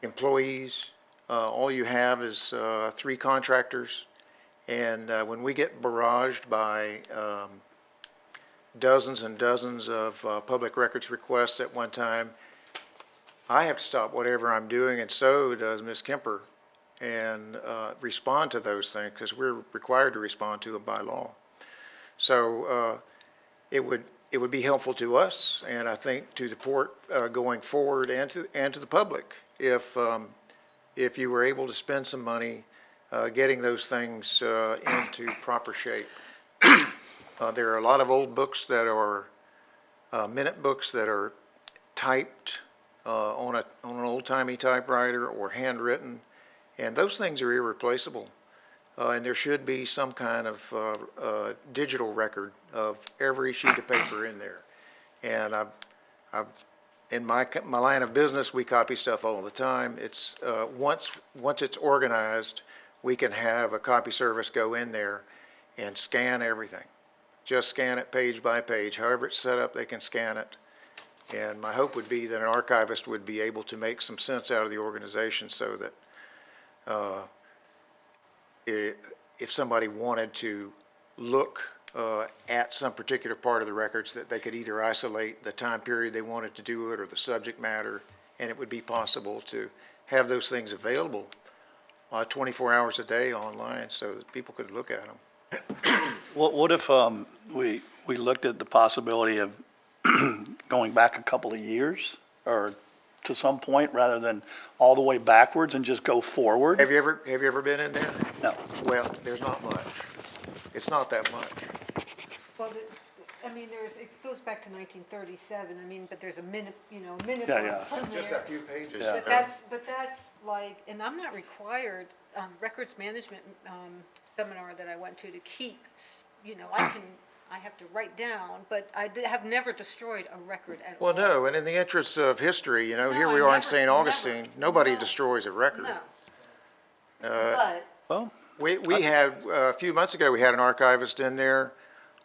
employees, all you have is 3 contractors, and when we get barraged by dozens and dozens of public records requests at one time, I have to stop whatever I'm doing, and so does Ms. Kemper, and respond to those things, because we're required to respond to it by law. So it would be helpful to us, and I think to the port going forward, and to the public, if you were able to spend some money getting those things into proper shape. There are a lot of old books that are minute books that are typed on an old-timey typewriter or handwritten, and those things are irreplaceable. And there should be some kind of digital record of every sheet of paper in there. And in my line of business, we copy stuff all the time. It's once it's organized, we can have a copy service go in there and scan everything. Just scan it page by page. However it's set up, they can scan it. And my hope would be that an archivist would be able to make some sense out of the organization so that if somebody wanted to look at some particular part of the records, that they could either isolate the time period they wanted to do it or the subject matter, and it would be possible to have those things available 24 hours a day online so that people could look at them. What if we looked at the possibility of going back a couple of years or to some point rather than all the way backwards and just go forward? Have you ever been in there? No. Well, there's not much. It's not that much. Well, I mean, it goes back to 1937, I mean, but there's a minute, minute Yeah, yeah. from there. Just a few pages. Yeah. But that's like, and I'm not required, records management seminar that I went to keep, I have to write down, but I have never destroyed a record at all. Well, no, and in the interests of history, here No, we I are in never- St. Augustine, never, nobody no. destroys a record. No. But, Well, We had, a few months ago, we had an archivist in there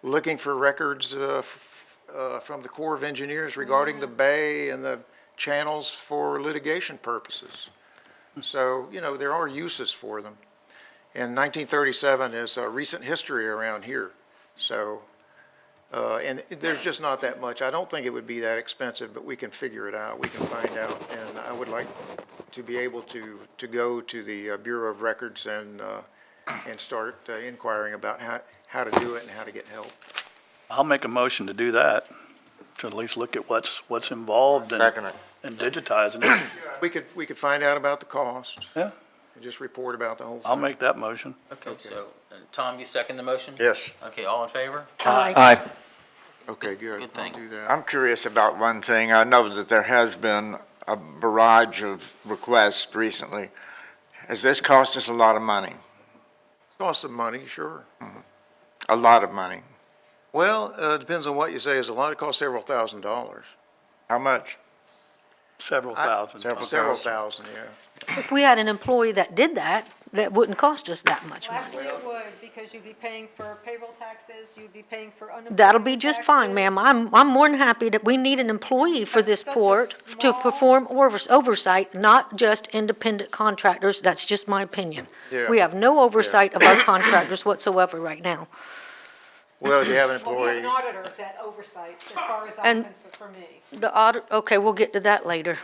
looking for records from the Corps of Engineers regarding the bay and the channels for litigation purposes. So, there are uses for them. And 1937 is a recent history around here. So, and there's just not that much. I don't think it would be that expensive, but we can figure it out. We can find out. And I would like to be able to go to the Bureau of Records and start inquiring about how to do it and how to get help. I'll make a motion to do that, to at least look at what's involved Second it. and digitizing it. We could find out about the cost Yeah, and just report about the whole thing. I'll make that motion. Okay, so, Tom, you second the motion? Yes. Okay, all in favor? Aye. Okay, good. Good thing. I'll do that. I'm curious about one thing. I know that there has been a barrage of requests recently. Has this cost us a lot of money? Cost some money, sure. A lot of money. Well, it depends on what you say. Is a lot. It costs several $1,000s. How much? Several thousand. Several thousand, yeah. If we had an employee that did that, that wouldn't cost us that much well, money. actually it would, because you'd be paying for payroll taxes, you'd be paying for unemployment That'll be just fine, taxes. ma'am. I'm more than happy that we need an employee for this Such a port to small- perform oversight, not just independent contractors. That's just my opinion. Yeah. We have no oversight of our contractors whatsoever right now. Well, you have an Well, we have employee. an auditor that oversights, as far as I'm And- concerned, for me. The audit, okay, we'll get to that later.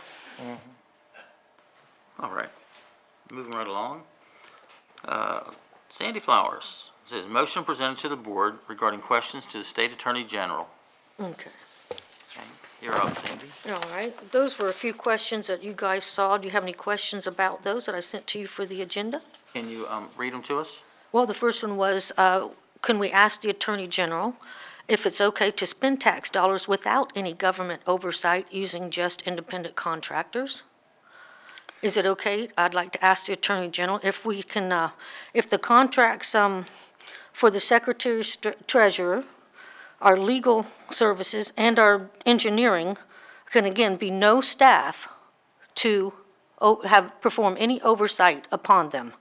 All right, moving right along. Sandy Flowers says, motion presented to the board regarding questions to the State Attorney General. Okay. Okay, you're up, Sandy. All right, those were a few questions that you guys saw. Do you have any questions about those that I sent to you for the agenda? Can you read them to us? Well, the first one was, can we ask the Attorney General if it's okay to spend tax dollars without any government oversight using just independent contractors? Is it okay? I'd like to ask the Attorney General if we can, if the contracts for the Secretary Treasurer, our legal services, and our engineering can again be no staff to perform any oversight upon them.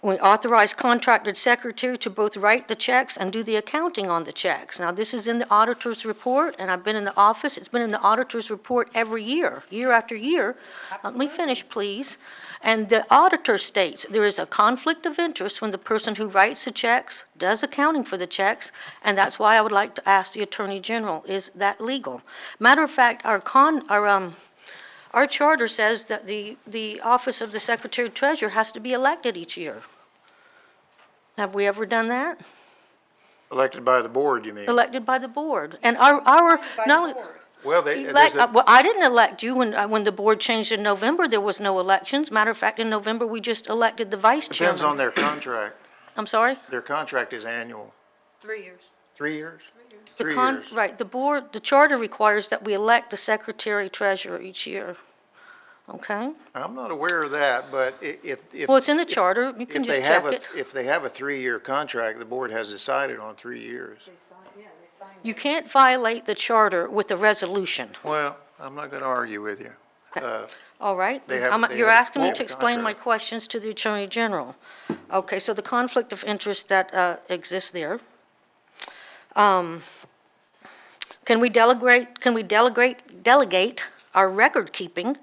We authorize contracted secretary to both write the checks and do the accounting on the checks. Now, this is in the auditor's report, and I've been in the office. It's been in the auditor's report every year, year after year. Let me finish, please. And the auditor states there is a conflict of interest when the person who writes the checks does accounting for the checks, and that's why I would like to ask the Attorney General, is that legal? Matter of fact, our charter says that the office of the Secretary Treasurer has to be elected each year. Have we ever done that? Elected by the board, you mean? Elected by the board. And our, By not the board. Well, well, I didn't elect you when the board changed in November. There was no elections. Matter of fact, in November, we just elected the vice chairman. depends on their contract. I'm sorry? Their contract is annual. 3 years. 3 years? The 3 years. Right, the charter requires that we elect the Secretary Treasurer each year. Okay? I'm not aware of that, but if. Well, it's in the charter. You can if they just have check a- it. If they have a 3-year contract, the board has decided on 3 years. They signed You can't violate the charter with a resolution. Well, I'm not going to argue with you. All right? They have- You're asking me they to have a explain my contract. questions to the Attorney General. Okay, so the conflict of interest that exists there. Can Can we delegate our record keeping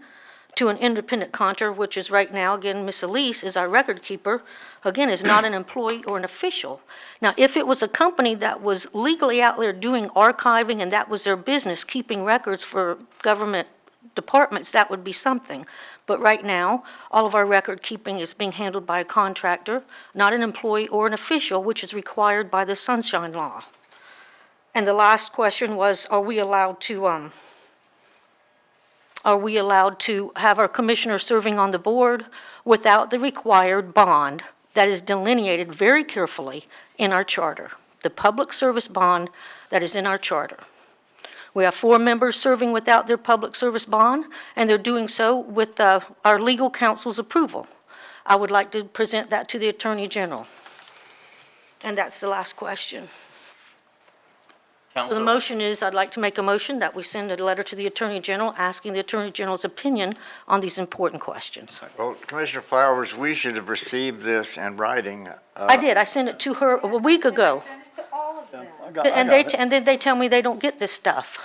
to an independent contractor, which is right now, again, Ms. Elise is our record keeper, again, is not an employee or an official. Now, if it was a company that was legally out there doing archiving and that was their business, keeping records for government departments, that would be something. But right now, all of our record keeping is being handled by a contractor, not an employee or an official, which is required by the Sunshine Law. And the last question was, are we allowed to have our commissioner serving on the board without the required bond that is delineated very carefully in our charter, the public service bond that is in our charter? We have 4 members serving without their public service bond, and they're doing so with our legal counsel's approval. I would like to present that to the Attorney General. And that's the last question. So the Counselor? motion is, I'd like to make a motion that we send a letter to the Attorney General asking the Attorney General's opinion on these important questions. Well, Commissioner Flowers, we should have received this in writing. I did. I sent it to her a week ago. Send it to all of them. And then they tell me they don't get this stuff.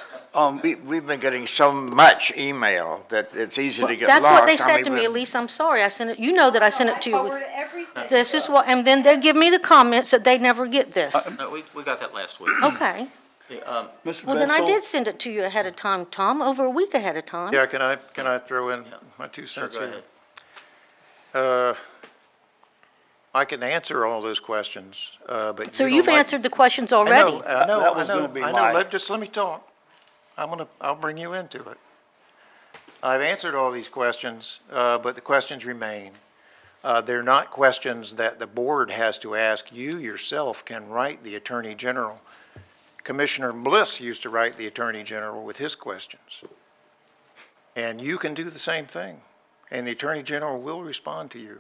We've been getting so much email that it's easy to get lost. That's what they I said mean, to me, we- Elise. I'm sorry. I sent it, you know that I sent it to you. Forward everything. This is what, and then they give me the comments that they never get this. No, we got that last week. Okay. Mr. Well, then I Betzel? did send it to you ahead of time, Tom, over a week ahead of time. Yeah, can I throw in my 2 Sure, cents go here? ahead. I can answer all those questions, but So you don't you've like- answered the questions I already. know, I know, That was I know, gonna be I know. my- Just let me talk. I'll bring you into it. I've answered all these questions, but the questions remain. They're not questions that the board has to ask. You yourself can write the Attorney General. Commissioner Bliss used to write the Attorney General with his questions. And you can do the same thing, and the Attorney General will respond to you.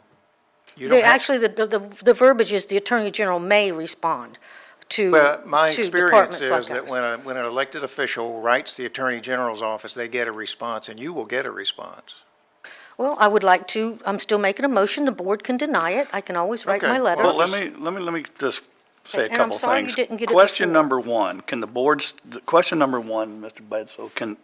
You don't have- Actually, the verbiage is the Attorney General may respond to Well, my experience departments like is that ours. when an elected official writes the Attorney General's office, they get a response, and you will get a response. Well, I would like to, I'm still making a motion. The board can deny it. I can always write Okay, my letter. Well, let me just say a And I'm couple sorry you things. didn't get it Question before. number one, question number one, Mr. Bedsole,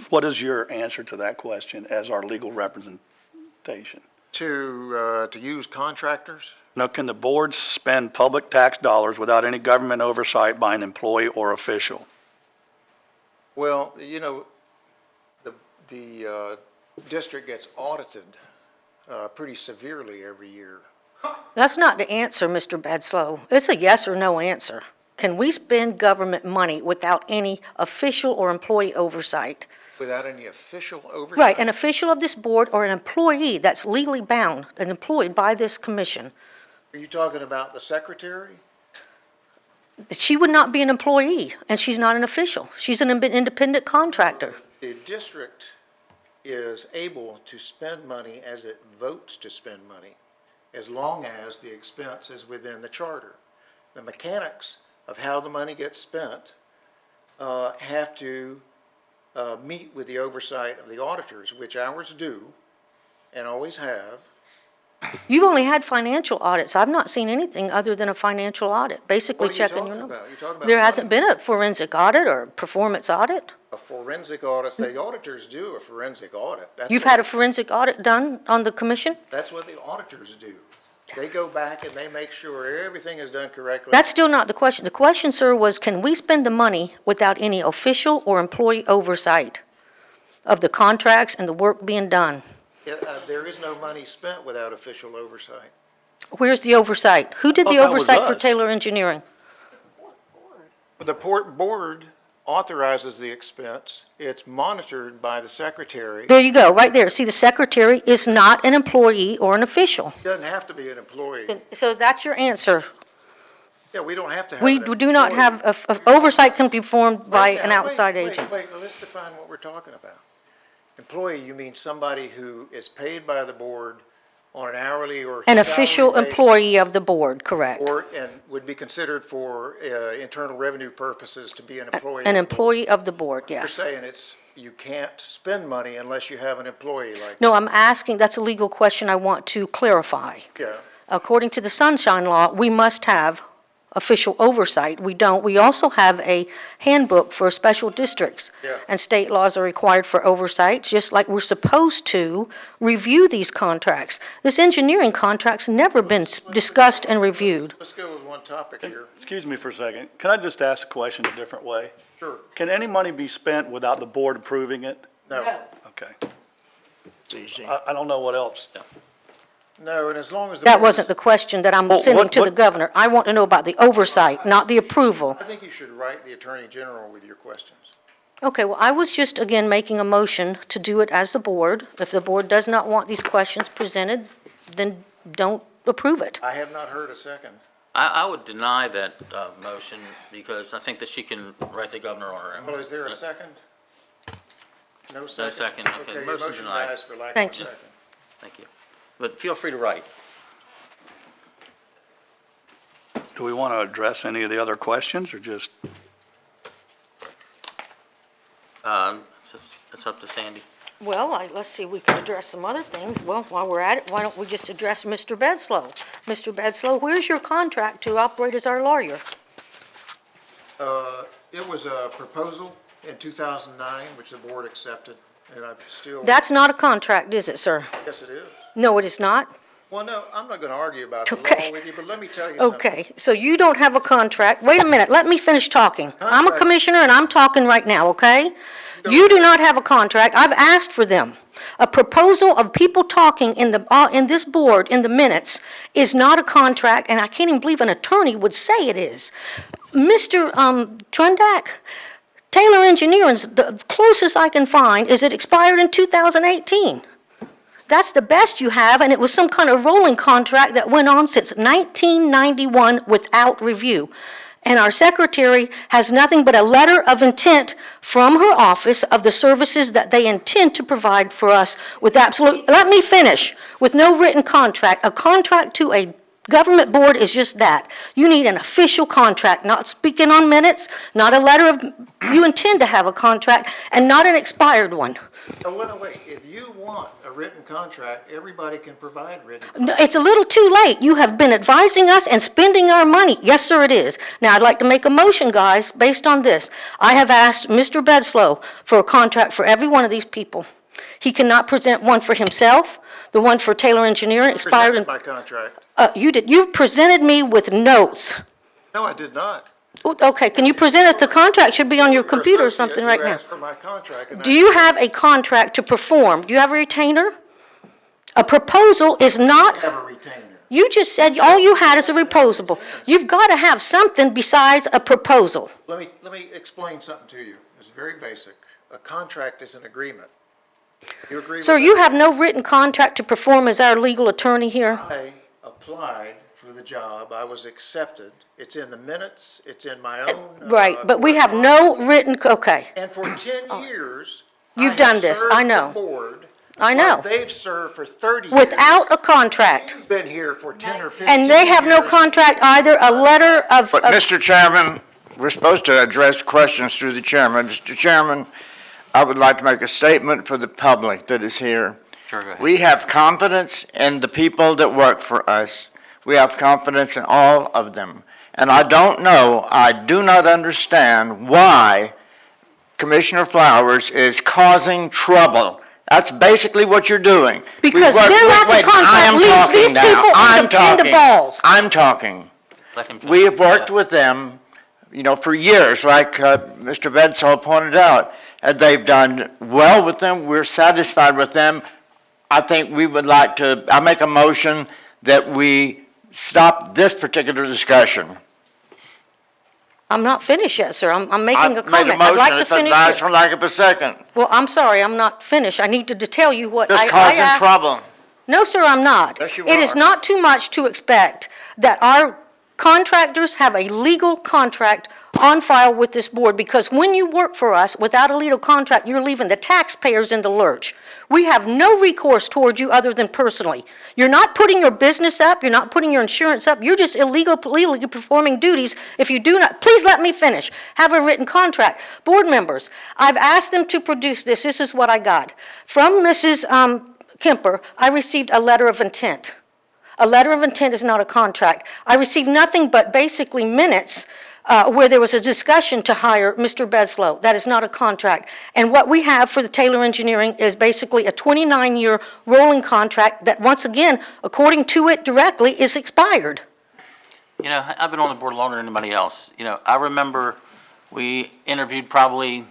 what is your answer to that question as our legal representation? To use contractors? Now, can the board spend public tax dollars without any government oversight by an employee or official? Well, the district gets audited pretty severely every year. That's not the answer, Mr. Bedslow. It's a yes or no answer. Can we spend government money without any official or employee oversight? Without any official oversight? Right, an official of this board or an employee that's legally bound and employed by this commission. Are you talking about the secretary? She would not be an employee, and she's not an official. She's an independent contractor. The district is able to spend money as it votes to spend money, as long as the expense is within the charter. The mechanics of how the money gets spent have to meet with the oversight of the auditors, which ours do and always have. You've only had financial audits. I've not seen anything other than a financial audit, basically What are you checking talking your numbers. about? You're talking about There hasn't money. been a forensic audit or performance audit? A forensic audit, the auditors do a forensic audit. That's You've what- had a forensic audit done on the commission? That's what the auditors do. They go back and they make sure everything is done correctly. That's still not the question. The question, sir, was can we spend the money without any official or employee oversight of the contracts and the work being done? There is no money spent without official oversight. Where's the oversight? Who did the thought that was oversight for us. Taylor Engineering? The port board authorizes the expense. It's monitored by the secretary. There you go, right there. See, the secretary is not an employee or an official. Doesn't have to be an employee. So that's your answer. Yeah, we don't have to have We an do not employee. have, oversight can be performed by Wait an now, outside wait, agent. Wait, let's define what we're talking about. Employee, you mean somebody who is paid by the board on an hourly or An salary official basis, employee of the board, correct. and would be considered for internal revenue purposes to be an employee. An of the board. employee of the board, You're yes. saying you can't spend money unless you have an employee like. No, I'm asking, that's a legal question I want to clarify. Yeah. According to the Sunshine Law, we must have official oversight. We don't. We also have a handbook for special districts. Yeah. And state laws are required for oversight, just like we're supposed to review these contracts. This engineering contract's never been discussed and reviewed. Let's go with one topic here. Excuse me for a second. Can I just ask a question a different way? Sure. Can any money be spent without the board approving it? No, Okay. It's easy. I don't know what else. no, and as long as. That wasn't the question that I'm sending to the governor. I want to know about the oversight, not the approval. I think you should write the Attorney General with your questions. Okay, well, I was just, again, making a motion to do it as the board. If the board does not want these questions presented, then don't approve it. I have not heard a second. I would deny that motion because I think that she can write the governor on her own. Well, is there a second? No second? No second, okay, your motion motion denied. dies for lack of a Thank you. second. Thank you. But feel free to write. Do we want to address any of the other questions or just? It's up to Sandy. Well, let's see, we can address some other things. Well, while we're at it, why don't we just address Mr. Bedslow? Mr. Bedslow, where's your contract to operate as our lawyer? It was a proposal in 2009, which the board accepted, and I'm still. That's not a contract, is it, sir? Yes, it is. No, it is not? Well, no, I'm not going to argue about the Okay. law with you, but let me tell you something. Okay, so you don't have a contract. Wait a minute, let me finish talking. I'm a Contract. commissioner and I'm talking right now, okay? You do not have a contract. I've asked for them. A proposal of people talking in this board, in the minutes, is not a contract, and I can't even believe an attorney would say it is. Mr. Trundak, Taylor Engineering's, the closest I can find is it expired in 2018. That's the best you have, and it was some kind of rolling contract that went on since 1991 without review. And our secretary has nothing but a letter of intent from her office of the services that they intend to provide for us with let me finish, with no written contract. A contract to a government board is just that. You need an official contract, not speaking on minutes, not a letter of, you intend to have a contract, and not an expired one. Oh, wait, if you want a written contract, everybody can provide written. No, it's a little too late. You have been advising us and spending our money. Yes, sir, it is. Now, I'd like to make a motion, guys, based on this. I have asked Mr. Bedslow for a contract for every one of these people. He cannot present one for himself. The one for Taylor Engineering expired in... My contract. You did. You presented me with notes. No, I did not. Okay, can you present us the contract? Should be on your computer or something right You now. asked for my contract, and Do you have a contract to perform? Do you have a retainer? A proposal is not... I have a retainer. You just said all you had is a proposal. You've got to have something besides a proposal. Let me explain something to you. It's very basic. A contract is an agreement. You agree with Sir, that? you have no written contract to perform as our legal attorney here? I applied for the job. I was accepted. It's in the minutes. It's in my own. Right, but we have no written, okay. And for 10 years. You've I done have this. served I know. the board I know. while they've served for 30 years. Without a contract. You've been here for 10 or 15 And they have no years. contract either, a letter of... But, Mr. Chairman, we're supposed to address questions through the chairman. Mr. Chairman, I would like to make a statement for the public that is here. Sure, go ahead. We have confidence in the people that work for us. We have confidence in all of them. And I do not understand why Commissioner Flowers is causing trouble. That's basically what you're doing. Because We've worked- their lack of wait, contract I am leaves talking these now. people I'm in the talking. balls. I'm talking. Let him finish. We have worked with them, for years, like Mr. Bedsall pointed out. And they've done well with them. We're satisfied with them. I think we would like to, I make a motion that we stop this particular discussion. I'm not finished yet, sir. I'm making a I made a comment. I'd like motion, to it finish dies it. for lack of a second. Well, I'm sorry, I'm not finished. I need to tell you what Just I causing asked. trouble. No, sir, I'm not. Yes, you It is are. not too much to expect that our contractors have a legal contract on file with this board, because when you work for us without a legal contract, you're leaving the taxpayers in the lurch. We have no recourse toward you other than personally. You're not putting your business up, you're not putting your insurance up, you're just illegally performing duties if you do not, please let me finish, have a written contract. Board members, I've asked them to produce this. This is what I got. From Mrs. Kemper, I received a letter of intent. A letter of intent is not a contract. I received nothing but basically minutes where there was a discussion to hire Mr. Bedslow. That is not a contract. And what we have for the Taylor Engineering is basically a 29-year rolling contract that, once again, according to it directly, is expired. You know, I've been on the board longer than anybody else. You know, I remember we interviewed probably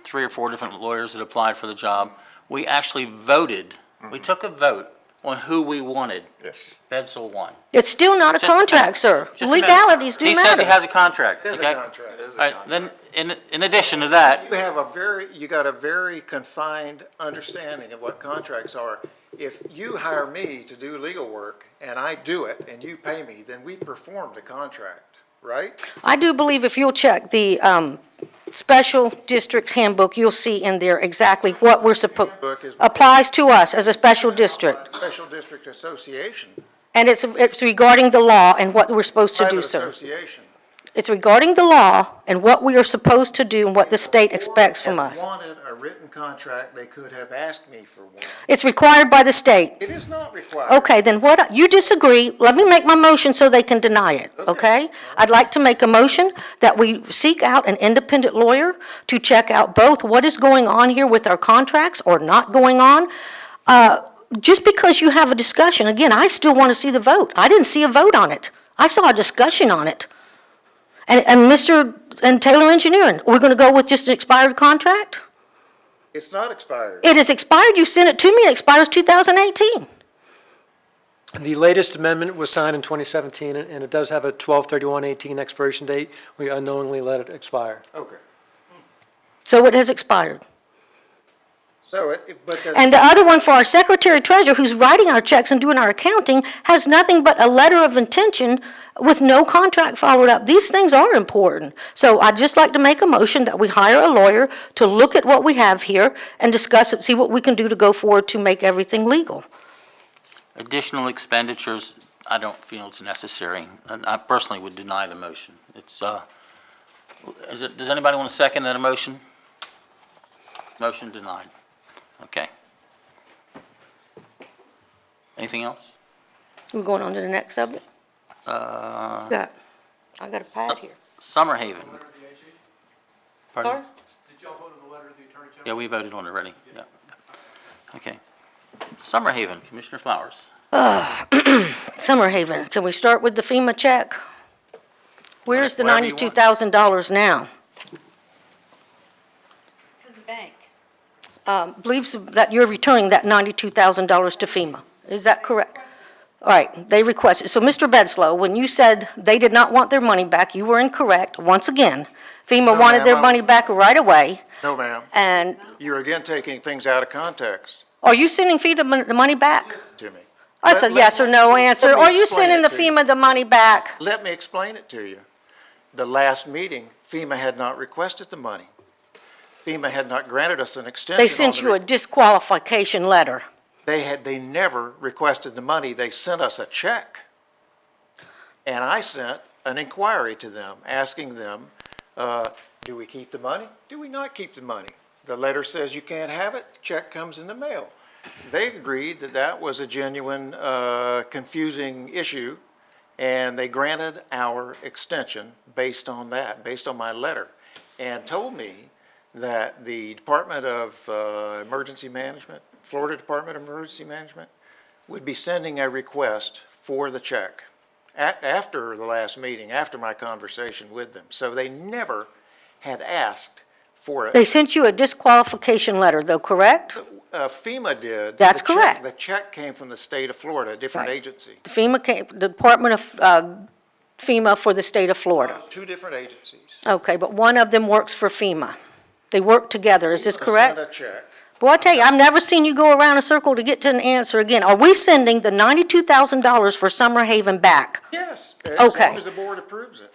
3 or 4 different lawyers that applied for the job. We actually voted, we took a vote on who we wanted. Yes. Bedslow won. It's still not a Just a minute. contract, sir. Just a minute. Legalities do He matter. says he has a contract, It is a okay? contract. All right, then, in addition to that, You got a very confined understanding of what contracts are. If you hire me to do legal work and I do it and you pay me, then we performed the contract, right? I do believe if you'll check the special districts handbook, you'll see in there exactly what we're supposed, applies to us as a special district. Special District Association, And it's regarding the law and what we're supposed to do, private sir. association. It's regarding the law and what we are supposed to do and what the state expects from If us. they wanted a written contract, they could have asked me for one. It's required by the state. It is not required. Okay, then what, you disagree, let me make my motion so they can deny it, okay? I'd like to make a motion that we seek out an independent lawyer to check out both what is going on here with our contracts or not going on. Just because you have a discussion, again, I still want to see the vote. I didn't see a vote on it. I saw a discussion on it. And Taylor Engineering, we're going to go with just an expired contract? It's not expired. It is expired, you sent it to me, it expires 2018. The latest amendment was signed in 2017, and it does have a 12/31/18 expiration date. We unknowingly let it expire. Okay. So it has expired. So but there's. And the other one for our secretary treasurer, who's writing our checks and doing our accounting, has nothing but a letter of intention with no contract followed up. These things are important. So I'd just like to make a motion that we hire a lawyer to look at what we have here and discuss it, see what we can do to go forward to make everything legal. additional expenditures, I don't feel it's necessary. And I personally would deny the motion. It's, does anybody want to second that motion? Motion denied. Okay. Anything else? We're going on to the next subject? Uh, Yeah. I got a pad here. Summer Haven. Pardon? Sorry? Yeah, we voted on it already. Yeah. Okay. Summer Haven, Commissioner Flowers. Summer Haven, can we start with the FEMA check? Where's the Whatever you want. $92,000 now? To the bank. Believes that you're returning that $92,000 to FEMA. Is that correct? All right, they requested. So, Mr. Bedslow, when you said they did not want their money back, you were incorrect. Once again, FEMA No, wanted their ma'am, money back right away. No, ma'am. And You're again taking things out of context are you sending FEMA the money back? to me. That's a Let- yes or no answer. let me Are you explain sending it the to you. FEMA the money back? Let me explain it to you. The last meeting, FEMA had not requested the money. FEMA had not granted us an extension. They sent you a disqualification letter. They never requested the money. They sent us a check. And I sent an inquiry to them, asking them, do we keep the money? Do we not keep the money? The letter says you can't have it, the check comes in the mail. They agreed that that was a genuine, confusing issue, and they granted our extension based on that, based on my letter, and told me that the Department of Emergency Management, Florida Department of Emergency Management, would be sending a request for the check after the last meeting, after my conversation with them. So they never had asked for it. They sent you a disqualification letter, though, correct? FEMA did. That's The check- correct. The check came from the state of Florida, a different Right. agency. The Department of FEMA for the state of Florida. Two different agencies. Okay, but one of them works for FEMA. They work together, is this FEMA correct? sent a check. Boy, I tell you, I've never seen you go around a circle to get to an answer again. Are we sending the $92,000 for Summer Haven back? Yes, as Okay. long as the board approves it.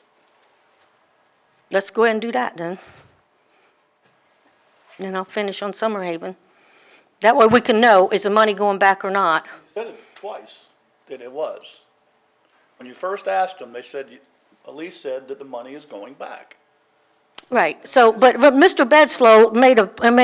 Let's go ahead and do that then. And I'll finish on Summer Haven. That way we can know, is the money going back or not? Said it twice, that it was. When you first asked them, they said, Elise said that the money is going back. Right, so, but Mr. Bedslow made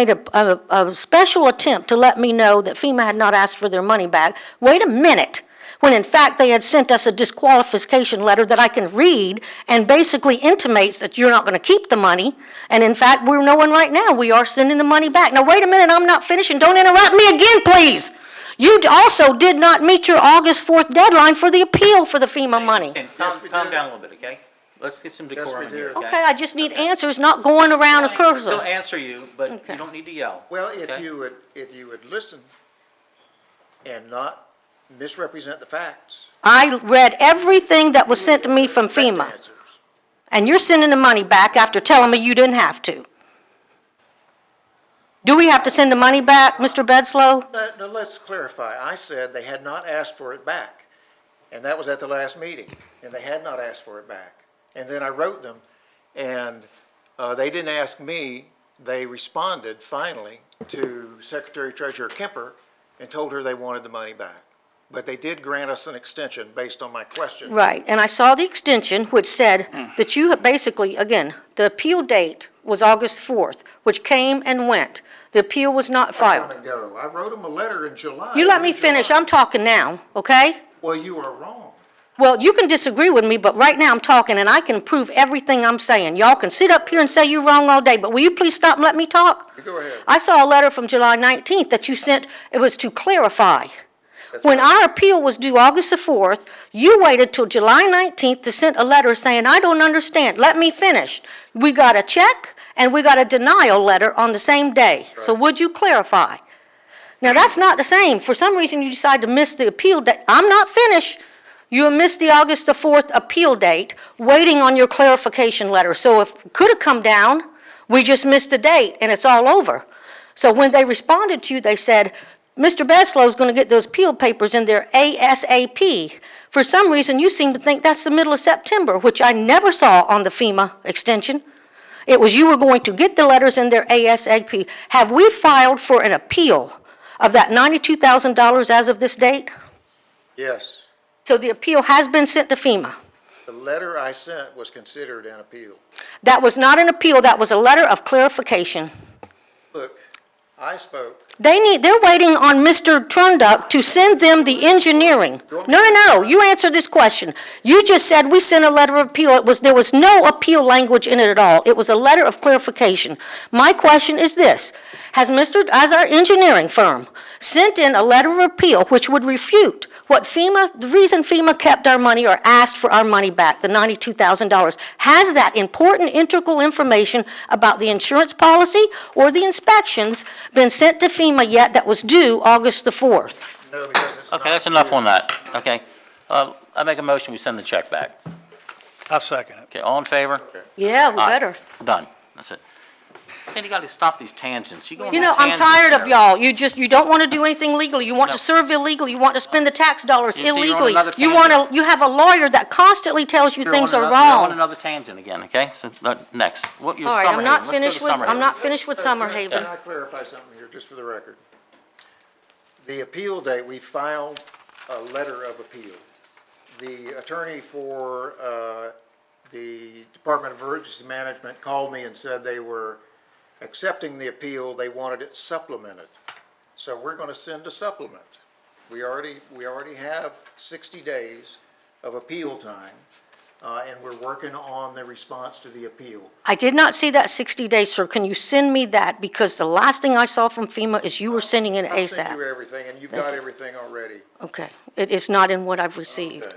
a special attempt to let me know that FEMA had not asked for their money back. Wait a minute. when in fact they had sent us a disqualification letter that I can read and basically intimates that you're not going to keep the money. And in fact, we're knowing right now we are sending the money back. Now, wait a minute, I'm not finishing. Don't interrupt me again, please. You also did not meet your August 4th deadline for the appeal for the FEMA money. Calm down a little bit, okay? Let's get some decorum here, okay? Okay, I just need answers, not going around a We'll cursor. answer you, but Okay. you don't need to yell. Well, okay? if you would listen and not misrepresent the facts. I read everything that was sent to me from correct FEMA. answers. And you're sending the money back after telling me you didn't have to. Do we have to send the money back, Mr. Bedslow? No, let's clarify. I said they had not asked for it back, and that was at the last meeting, and they had not asked for it back. And then I wrote them, and they didn't ask me. They responded finally to Secretary Treasurer Kemper and told her they wanted the money back. But they did grant us an extension based on my question. Right, and I saw the extension which said that you have basically, again, the appeal date was August 4th, which came and went. The appeal was not filed. Time ago. I wrote them a letter in July. You let me finish, I'm talking now, okay? Well, you are wrong. Well, you can disagree with me, but right now I'm talking and I can prove everything I'm saying. Y'all can sit up here and say you're wrong all day, but will you please stop and let me talk? You go ahead. I saw a letter from July 19th that you sent, it was to clarify. When our appeal was due August the 4th, you waited till July 19th to send a letter saying, I don't understand, let me finish. We got a check and we got a denial letter on the same day. So would you clarify? Now, that's not the same. For some reason, you decided to miss the appeal date. I'm not finished. You missed the August the 4th appeal date, waiting on your clarification letter. So if it could have come down, we just missed the date and it's all over. So when they responded to you, they said, Mr. Bedslow is going to get those appeal papers in there ASAP. For some reason, you seem to think that's the middle of September, which I never saw on the FEMA extension. It was you were going to get the letters in there ASAP. Have we filed for an appeal of that $92,000 as of this date? Yes. So the appeal has been sent to FEMA. The letter I sent was considered an appeal. That was not an appeal, that was a letter of clarification. Look, I spoke. They're waiting on Mr. Trunduck to send them the engineering. No, you answered this question. You just said we sent a letter of appeal. There was no appeal language in it at all. It was a letter of clarification. My question is this. Has our engineering firm sent in a letter of appeal which would refute the reason FEMA kept our money or asked for our money back, the $92,000? Has that important integral information about the insurance policy or the inspections been sent to FEMA yet that was due August the 4th? No, because it's Okay, that's enough on that, okay? I make a motion, we send the check back. I second it. Okay, all in favor? Yeah, we better. Done, that's it. Sandy, you gotta stop these tangents. You go on You these know, I'm tangents tired of there. y'all. You don't want to do anything legally. You want No. to serve illegally. You want to spend the tax dollars You see, you're on illegally. another You have a lawyer that constantly tells you You're things on are another- You're on wrong. another tangent again, okay? So, next. What, your All right, Summerhaven. I'm not Let's go to finished with, I'm Summerhaven. not finished with Can Summerhaven. I clarify something here, just for the record? The appeal date, we filed a letter of appeal. The attorney for the Department of Emergency Management called me and said they were accepting the appeal, they wanted it supplemented. So we're going to send a supplement. We already have 60 days of appeal time, and we're working on the response to the appeal. I did not see that 60 days, sir. Can you send me that? Because the last thing I saw from FEMA is you were sending it I'll send you ASAP. everything, and you've got everything already. Okay. It is not in what I've received. Okay.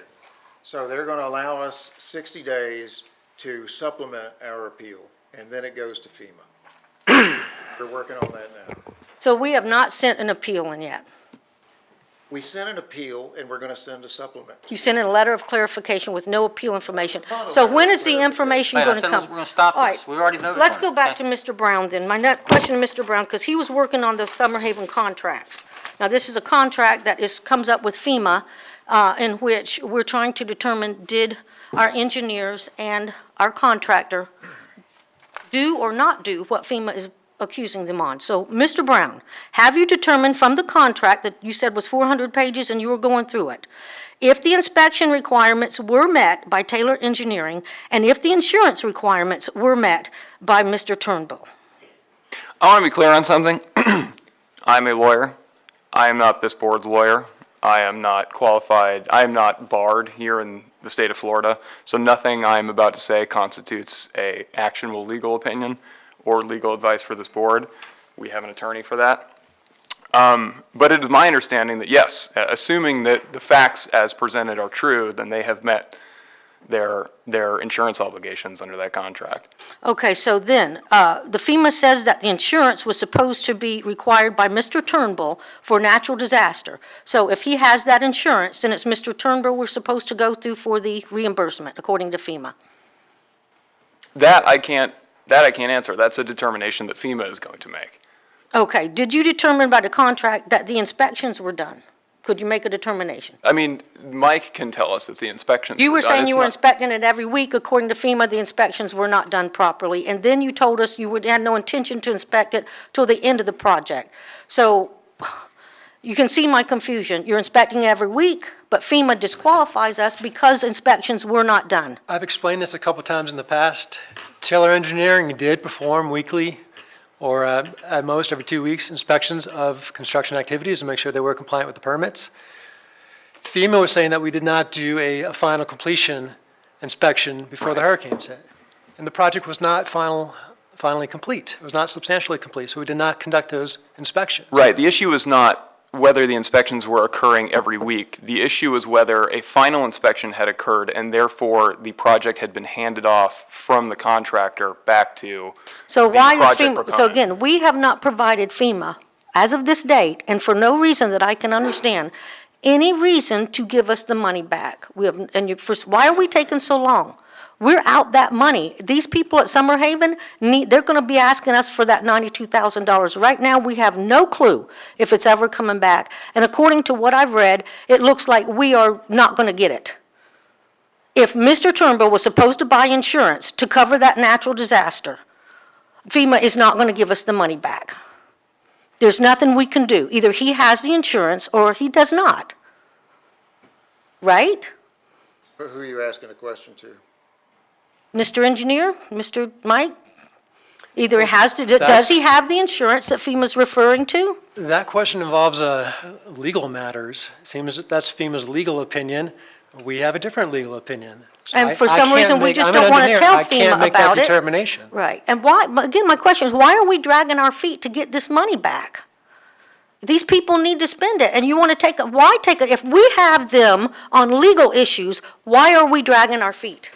So they're going to allow us 60 days to supplement our appeal, and then it goes to FEMA. We're working on that now. So we have not sent an appeal in yet. We sent an appeal, and we're going to send a supplement. You sent in a letter of clarification with no appeal information. So when is the information Wait, I going to said come? we're gonna stop All this. right. We already voted Let's on go it, back to okay? Mr. Brown then. My next question to Mr. Brown, because he was working on the Summerhaven contracts. Now, this is a contract that comes up with FEMA, in which we're trying to determine, did our engineers and our contractor do or not do what FEMA is accusing them on? So, Mr. Brown, have you determined from the contract that you said was 400 pages and you were going through it, if the inspection requirements were met by Taylor Engineering and if the insurance requirements were met by Mr. Turnbull? I want to be clear on something. I'm a lawyer. I am not this board's lawyer. I am not qualified, I am not barred here in the state of Florida, so nothing I'm about to say constitutes a actionable legal opinion or legal advice for this board. We have an attorney for that. But it is my understanding that, yes, assuming that the facts as presented are true, then they have met their insurance obligations under that contract. Okay, so then, the FEMA says that the insurance was supposed to be required by Mr. Turnbull for natural disaster. So if he has that insurance, then it's Mr. Turnbull we're supposed to go through for the reimbursement, according to FEMA. That I can't answer. That's a determination that FEMA is going to make. Okay, did you determine by the contract that the inspections were done? Could you make a determination? I mean, Mike can tell us if the inspections You were done. saying It's you were not- inspecting it every week. According to FEMA, the inspections were not done properly. And then you told us you had no intention to inspect it till the end of the project. So you can see my confusion. You're inspecting every week, but FEMA disqualifies us because inspections were not done. I've explained this a couple times in the past. Taylor Engineering did perform weekly or at most every 2 weeks inspections of construction activities to make sure they were compliant with the permits. FEMA was saying that we did not do a final completion inspection before the hurricanes hit. And the project was not finally complete. It was not substantially complete, so we did not conduct those inspections. Right. The issue is not whether the inspections were occurring every week. The issue is whether a final inspection had occurred and therefore the project had been handed off from the contractor back to So the why is project FEMA, so proponent. again, we have not provided FEMA, as of this date, and for no reason that I can understand, any reason to give us the money back. We have, and you, first, why are we taking so long? We're out that money. These people at Summer Haven they're gonna be asking us for that $92,000. Right now, we have no clue if it's ever coming back. And according to what I've read, it looks like we are not gonna get it. If Mr. Turnbull was supposed to buy insurance to cover that natural disaster, FEMA is not gonna give us the money back. There's nothing we can do. Either he has the insurance or he does not. Right? Who are you asking a question to? Mr. Engineer, Mr. Mike? Either does he have the insurance that FEMA's referring to? That question involves legal matters. Seems that that's FEMA's legal opinion. We have a different legal opinion. So And I for some can't reason, we make- just I'm an don't want to engineer. tell I can't FEMA make that about it. determination. Right. And why, but again, my question is, why are we dragging our feet to get this money back? These people need to spend it, and you want to take it, why take it? If we have them on legal issues, why are we dragging our feet?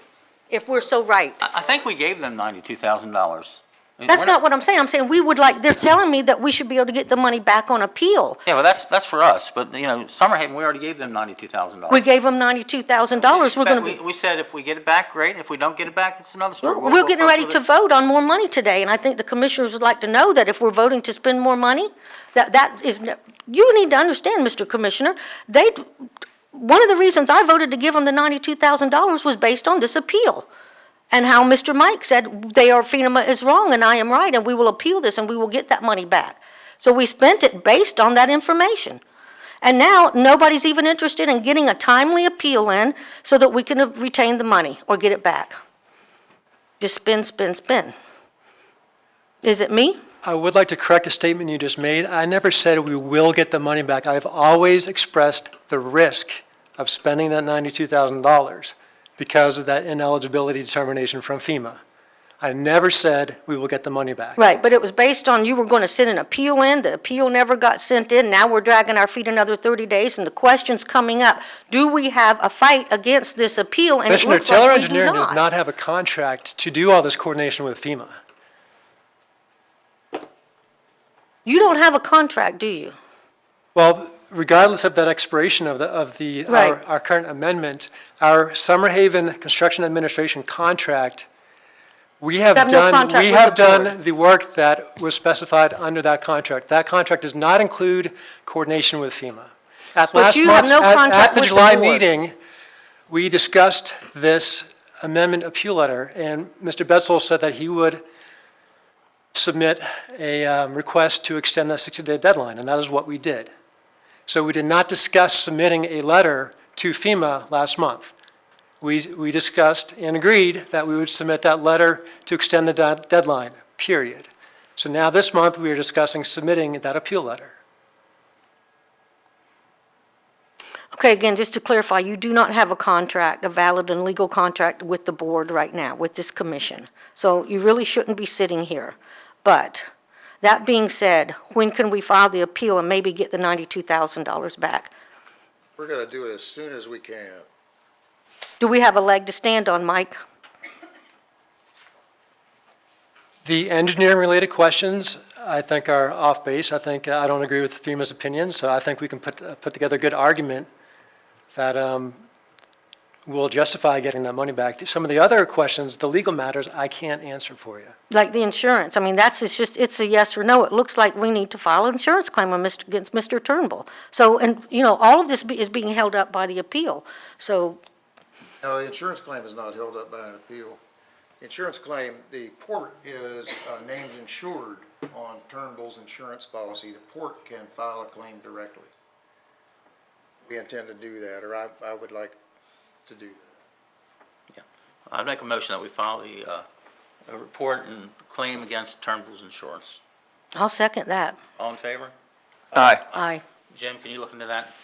If we're so right? I think we gave them $92,000. That's not what I'm saying. I'm saying we would like, they're telling me that we should be able to get the money back on appeal. Yeah, well, that's for us, but, you know, Summer Haven, we already gave them $92,000. We gave them $92,000. We're going to be. We said if we get it back, great. If we don't get it back, it's another story. We're getting ready to vote on more money today, and I think the commissioners would like to know that if we're voting to spend more money, that is, you need to understand, Mr. Commissioner, one of the reasons I voted to give them the $92,000 was based on this appeal. And how Mr. Mike said, FEMA is wrong and I am right, and we will appeal this and we will get that money back. So we spent it based on that information. And now, nobody's even interested in getting a timely appeal in so that we can retain the money or get it back. Just spin, spin, spin. Is it me? I would like to correct a statement you just made. I never said we will get the money back. I've always expressed the risk of spending that $92,000 because of that ineligibility determination from FEMA. I never said we will get the money back. Right, but it was based on you were going to send an appeal in. The appeal never got sent in. Now we're dragging our feet another 30 days, and the question's coming up. Do we have a fight against this appeal? And it Commissioner, looks Taylor like we do Engineering does not. not have a contract to do all this coordination with FEMA. You don't have a contract, do you? Well, regardless of that expiration of Right. our current amendment, our Summer Haven Construction Administration contract, we have have no contract with the done board. the work that was specified under that contract. That contract does not include coordination with FEMA. At But last you have month's, no contract at the with the July board. meeting, we discussed this amendment appeal letter, and Mr. Betzel said that he would submit a request to extend that 60-day deadline, and that is what we did. So we did not discuss submitting a letter to FEMA last month. We discussed and agreed that we would submit that letter to extend the deadline, period. So now this month, we are discussing submitting that appeal letter. Okay, again, just to clarify, you do not have a contract, a valid and legal contract with the board right now, with this commission. So you really shouldn't be sitting here. But that being said, when can we file the appeal and maybe get the $92,000 back? We're gonna do it as soon as we can. Do we have a leg to stand on, Mike? The engineering-related questions, I think, are off base. I think, I don't agree with FEMA's opinion, so I think we can put together a good argument that will justify getting that money back. Some of the other questions, the legal matters, I can't answer for you. Like the insurance, I mean, it's a yes or no. It looks like we need to file an insurance claim against Mr. Turnbull. So, and, you know, all of this is being held up by the appeal. So, No, the insurance claim is not held up by an appeal. The insurance claim, the port is named insured on Turnbull's insurance policy. The port can file a claim directly. We intend to do that, or I would like to do that. I'd make a motion that we file the report and claim against Turnbull's Insurance. I'll second that. All in favor? Aye. Aye. Jim, can you look into that?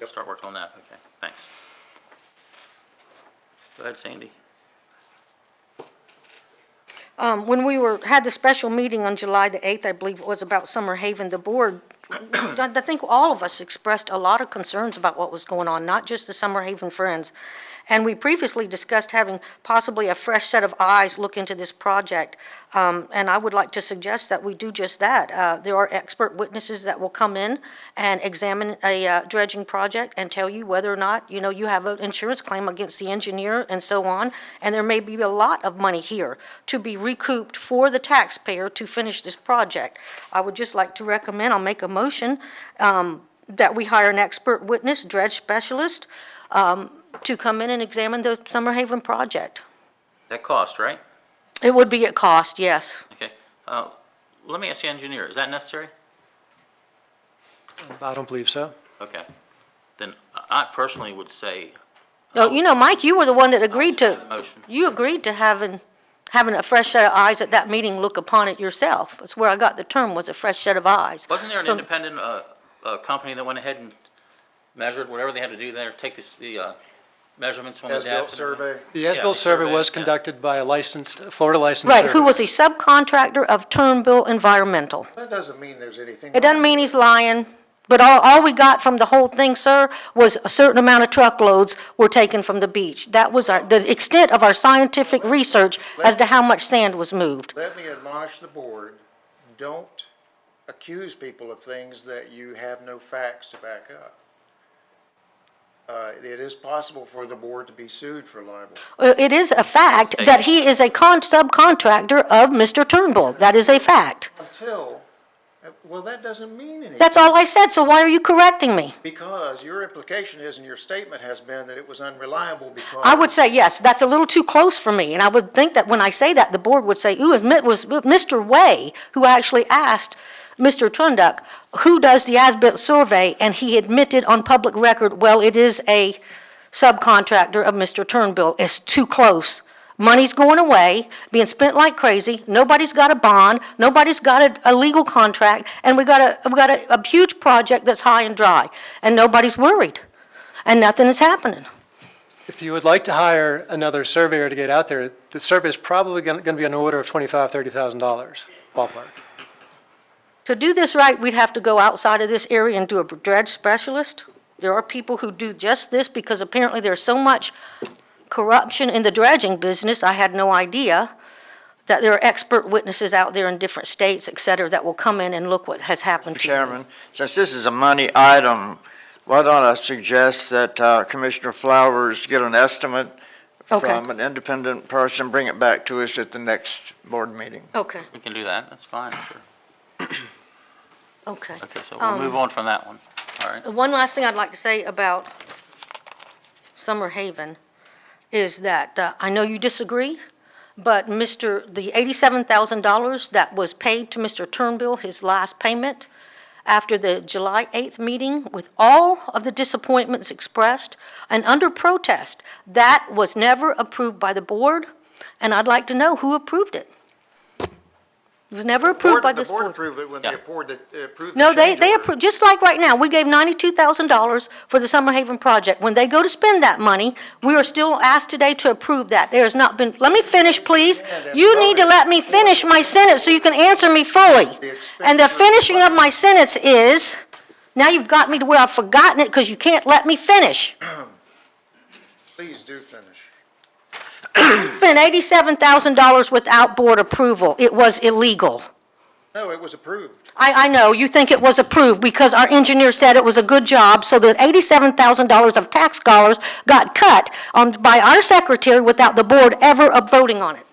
Start working on that, okay, thanks. Go ahead, Sandy. When we had the special meeting on July the 8th, I believe it was about Summer Haven, the board, I think all of us expressed a lot of concerns about what was going on, not just the Summer Haven Friends. And we previously discussed having possibly a fresh set of eyes look into this project. And I would like to suggest that we do just that. There are expert witnesses that will come in and examine a dredging project and tell you whether or not, you know, you have an insurance claim against the engineer and so on. And there may be a lot of money here to be recouped for the taxpayer to finish this project. I would just like to recommend, I'll make a motion that we hire an expert witness, dredge specialist, to come in and examine the Summer Haven project. That cost, right? It would be at cost, yes. Okay. Let me ask the engineer, is that necessary? I don't believe so. Okay. Then I personally would say. No, you know, Mike, you were the one that agreed to, Motion. you agreed to having a fresh set of eyes at that meeting look upon it yourself. That's where I got the term, was a fresh set of eyes. Wasn't there an So- independent company that went ahead and measured whatever they had to do there, take the measurements from the As-built depth? survey. The as-built survey was conducted by a licensed, Florida licensed Right, surveyor. who was a subcontractor of Turnbull Environmental. That doesn't mean there's anything. It doesn't wrong mean with he's lying, but all we got from the whole thing, sir, was a certain amount of truckloads were taken from the beach. That was the extent of our scientific research as to how much sand was moved. Let me admonish the board, don't accuse people of things that you have no facts to back up. It is possible for the board to be sued for libel. It is a fact that he is a subcontractor of Mr. Turnbull. That is a fact. Until, well, that doesn't mean anything. That's all I said, so why are you correcting me? Because your implication is, and your statement has been, that it was unreliable because. I would say, yes, that's a little too close for me, and I would think that when I say that, the board would say, ooh, it was Mr. Way who actually asked Mr. Trunduck, who does the as-built survey, and he admitted on public record, well, it is a subcontractor of Mr. Turnbull. It's too close. Money's going away, being spent like crazy. Nobody's got a bond. Nobody's got a legal contract, and we got a huge project that's high and dry, and nobody's worried, and nothing is happening. If you would like to hire another surveyor to get out there, the survey is probably going to be on the order of $25,000, $30,000 ballpark. To do this right, we'd have to go outside of this area and do a dredge specialist. There are people who do just this because apparently there's so much corruption in the dredging business, I had no idea, that there are expert witnesses out there in different states, et cetera, that will come in and look what has happened to you. Chairman, since this is a money item, why don't I suggest that Commissioner Flowers get an estimate Okay. from an independent person, bring it back to us at the next board meeting. Okay, We can do that, that's fine, sure. okay. Okay, so we'll move on from that one. All right. One last thing I'd like to say about Summer Haven is that I know you disagree, but the $87,000 that was paid to Mr. Turnbull, his last payment, after the July 8th meeting, with all of the disappointments expressed and under protest, that was never approved by the board, and I'd like to know who approved it. It was never approved by this The board board. approved it when they approved the No, change they order. approved, just like right now, we gave $92,000 for the Summer Haven project. When they go to spend that money, we are still asked today to approve that. There has not been, let me finish, please. You need to let me finish my sentence so you can answer me fully. And the finishing of my sentence is, now you've got me to where I've forgotten it because you can't let me finish. Please do finish. Spent $87,000 without board approval. It was illegal. No, it was approved. I know, you think it was approved because our engineer said it was a good job, so that $87,000 of tax dollars got cut by our secretary without the board ever voting on it.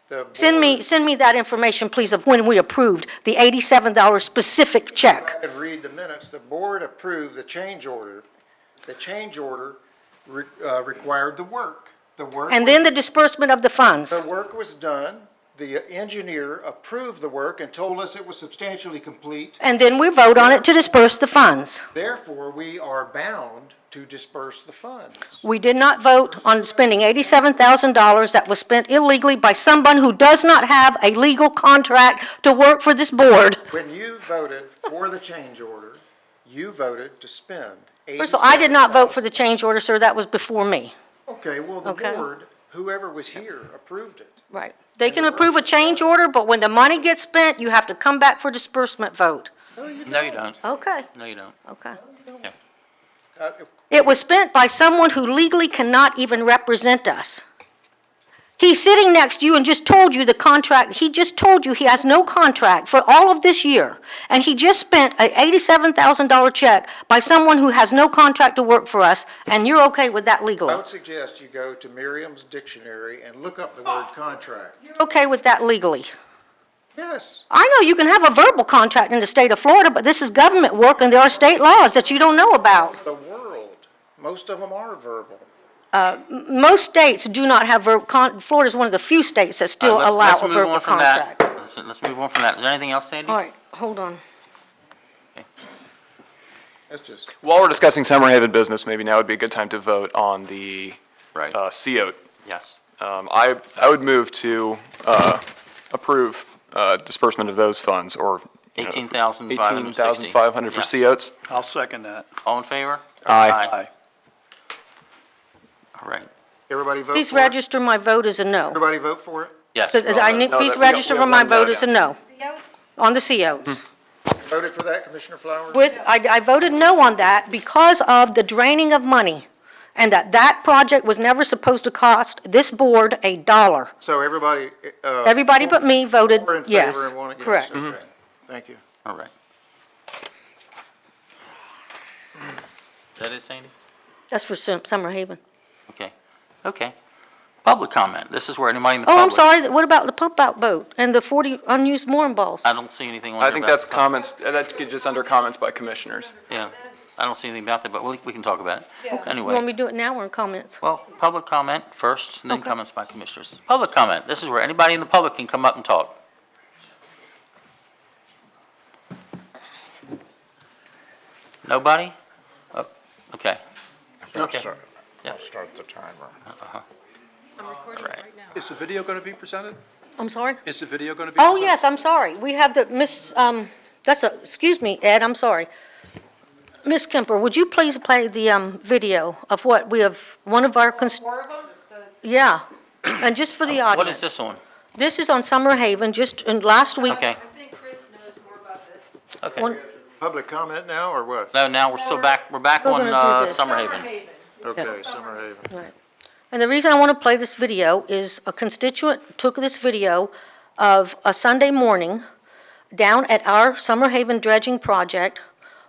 The Send me that information, please, of when we approved the $87 specific check. I can read the minutes. The board approved the change order. The change order required the work. And then the disbursement of the funds. The work was done. The engineer approved the work and told us it was substantially complete. And then we vote on it to disperse the funds. Therefore, we are bound to disperse the funds. We did not vote on spending $87,000 that was spent illegally by someone who does not have a legal contract to work for this board. When you voted for the change order, you voted to spend $87,000. First of all, I did not vote for the change order, sir. That was before me. Okay, well, the Okay. board, whoever was here, approved it. Right. They can approve a change order, but when the money gets spent, you have to come back for disbursement vote. No, you don't. Okay, No, you don't. okay. Uh, It was spent by someone who legally cannot even represent us. He's sitting next to you and just told you the contract, he just told you he has no contract for all of this year. And he just spent an $87,000 check by someone who has no contract to work for us, and you're okay with that I legally? would suggest you go to Merriam's dictionary and look up the word contract. You're okay with that legally? Yes. I know you can have a verbal contract in the state of Florida, but this is government work and there are state laws that you don't know about. The world, most of them are verbal. Most states do not have Florida is one of the few states that still All right, allow let's a move verbal on from that. contract. Let's move on from that. Is there anything else, Sandy? All right, hold on. That's just, While we're discussing Summer Haven business, maybe now would be a good time to vote on the Right. COAT. Yes. I would move to approve disbursement of those funds, or $18,560. $18,500 for Yes. COATs. I'll second that. All in favor? Aye. Aye. All right. everybody vote Please for it? register my vote as a no. Everybody vote for it? Yes. Please register for my vote as a no. On the COs. Voted for that, Commissioner Flowers? I voted no on that because of the draining of money, and that project was never supposed to cost this board a dollar. So everybody, Everybody but me voted four in yes. favor and one against? Correct. Okay. Thank you. All right. Is that it, Sandy? That's for Summer Haven. Okay. Okay. Public comment. This is where anybody in the Oh, public. I'm sorry, what about the pump-out boat and the 40 unused mooring balls? I don't see anything on I there think about that's the public. comments, that's just under comments by commissioners. Yeah. I don't see anything about that, but we can talk about it. You want me Anyway, to do it now or in comments? well, public comment first, and then Okay. comments by commissioners. Public comment. This is where anybody in the public can come up and talk. Nobody? Oh, okay. Okay. Yeah. Start the timer. All right. Is the video going to be presented? I'm sorry? Is the video going to be Oh, presented? yes, I'm sorry. We have the, excuse me, Ed, I'm sorry. Miss Kemper, would you please play the video of what we have, one of our, Four of them? yeah, and just for the audience. What is this on? This is on Summer Haven, just in last week. Okay. I think Chris knows more about this. Okay. One- Public comment now, or what? No, now we're still back, we're back We're on gonna do this. Summer Haven. Okay, Summer Haven. Right. And the reason I want to play this video is a constituent took this video of a Sunday morning down at our Summer Haven dredging project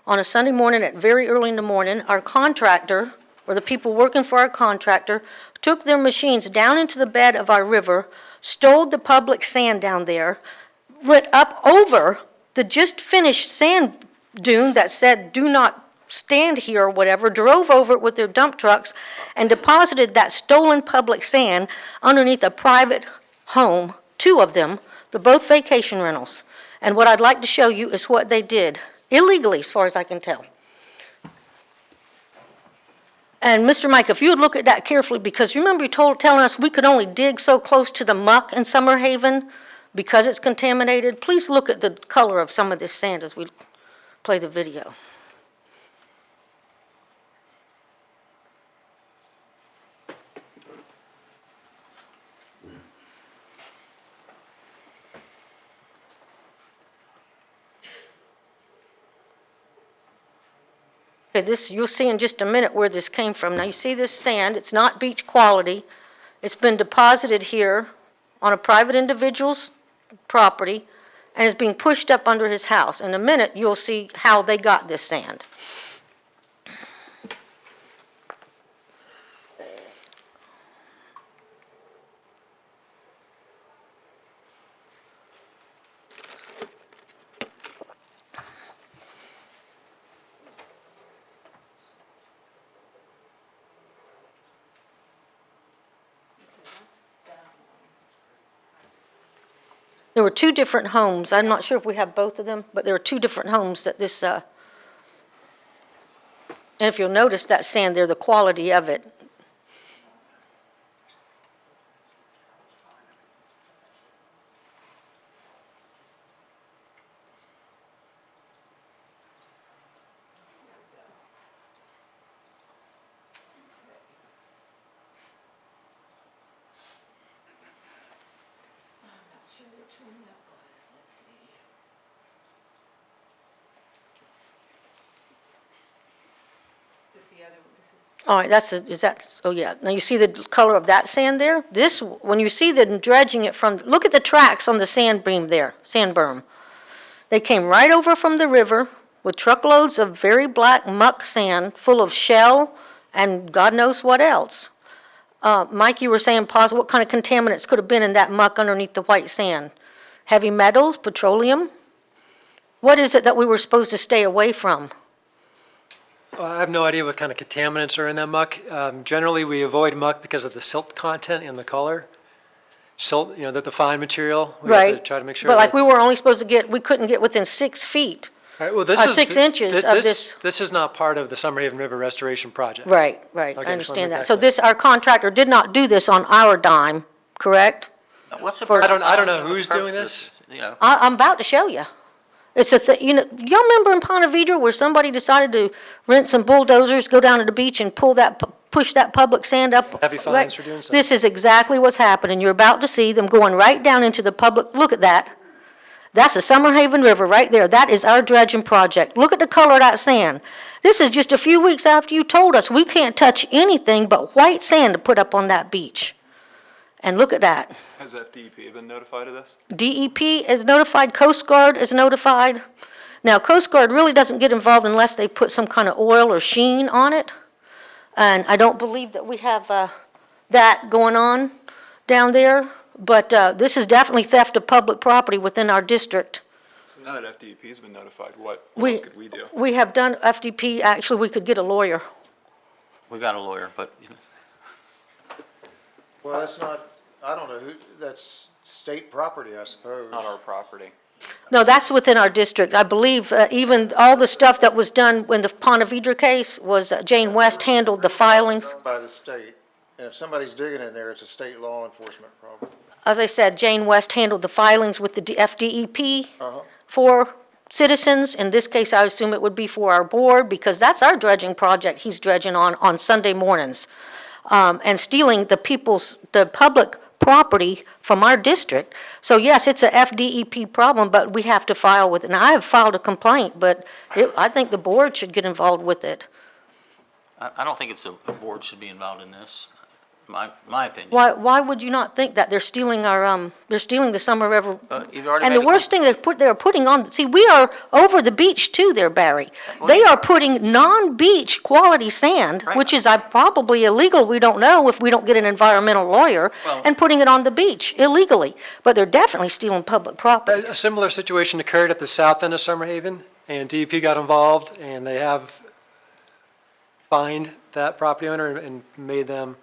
on a Sunday morning at very early in the morning. Our contractor, or the people working for our contractor, took their machines down into the bed of our river, stole the public sand down there, went up over the just finished sand dune that said, "Do not stand here," or whatever, drove over it with their dump trucks and deposited that stolen public sand underneath a private home, two of them, they're both vacation rentals. And what I'd like to show you is what they did, illegally as far as I can tell. And Mr. Mike, if you would look at that carefully, because remember you telling us we could only dig so close to the muck in Summer Haven because it's contaminated. Please look at the color of some of this sand as we play the video. Okay, this, you'll see in just a minute where this came from. Now, you see this sand, it's not beach quality. It's been deposited here on a private individual's property and is being pushed up under his house. In a minute, you'll see how they got this sand. There were two different homes. I'm not sure if we have both of them, but there are two different homes that this, and if you'll notice that sand there, the quality of it. All right, is that, oh yeah. Now you see the color of that sand there? This, when you see them dredging it from, look at the tracks on the sand beam there, sand berm. They came right over from the river with truckloads of very black muck sand full of shell and God knows what else. Mike, you were saying, what kind of contaminants could have been in that muck underneath the white sand? Heavy metals, petroleum? What is it that we were supposed to stay away from? I have no idea what kind of contaminants are in that muck. Generally, we avoid muck because of the silt content in the color. Silt, the fine material. We have to Right. try to make sure. But like we were only supposed to get, we couldn't get within 6 feet. All right, well, this is 6 inches of this. This is not part of the Summerhaven River Restoration Project. Right, Okay, I just wanna understand make that. that So clear. this, our contractor did not do this on our dime, correct? What's the I don't purpose know of who's doing this? I'm about to show you. It's a y'all remember in Ponte Vedra where somebody decided to rent some bulldozers, go down to the beach and push that public sand up? Heavy fines Right. for doing so. This is exactly what's happening. You're about to see them going right down into the public, look at that. That's the Summerhaven River right there. That is our dredging project. Look at the color of that sand. This is just a few weeks after you told us we can't touch anything but white sand to put up on that beach. And look at that. Has FDEP been notified of this? DEP is notified, Coast Guard is notified. Now, Coast Guard really doesn't get involved unless they put some kind of oil or sheen on it. And I don't believe that we have that going on down there. But this is definitely theft of public property within our district. So now that FDEP's been notified, what else could we do? We have done FDP, actually, we could get a lawyer. We got a lawyer, but Well, that's not, I don't know who, that's state property, I suppose. It's not our property. No, that's within our district. I believe even all the stuff that was done in the Ponte Vedra case was Jane West handled the filings. By the state, and if somebody's digging in there, it's a state law enforcement problem. As I said, Jane West handled the filings with the FDEP for citizens. In this case, I assume it would be for our board because that's our dredging project he's dredging on Sunday mornings. And stealing the public property from our district. So yes, it's a FDEP problem, but we have to file with it. Now, I have filed a complaint, but I think the board should get involved with it. I don't think it's a board should be involved in this, my opinion. Why would you not think that? They're stealing our, they're stealing the Summer River. You've already And made the a worst thing they're putting on, see, we are over the beach too there, Barry. They are putting non-beach quality sand, Right. which is probably illegal, we don't know if we don't get an environmental lawyer, Well- and putting it on the beach illegally. But they're definitely stealing public property. A similar situation occurred at the south end of Summerhaven, and DEP got involved, and they have fined that property owner and made them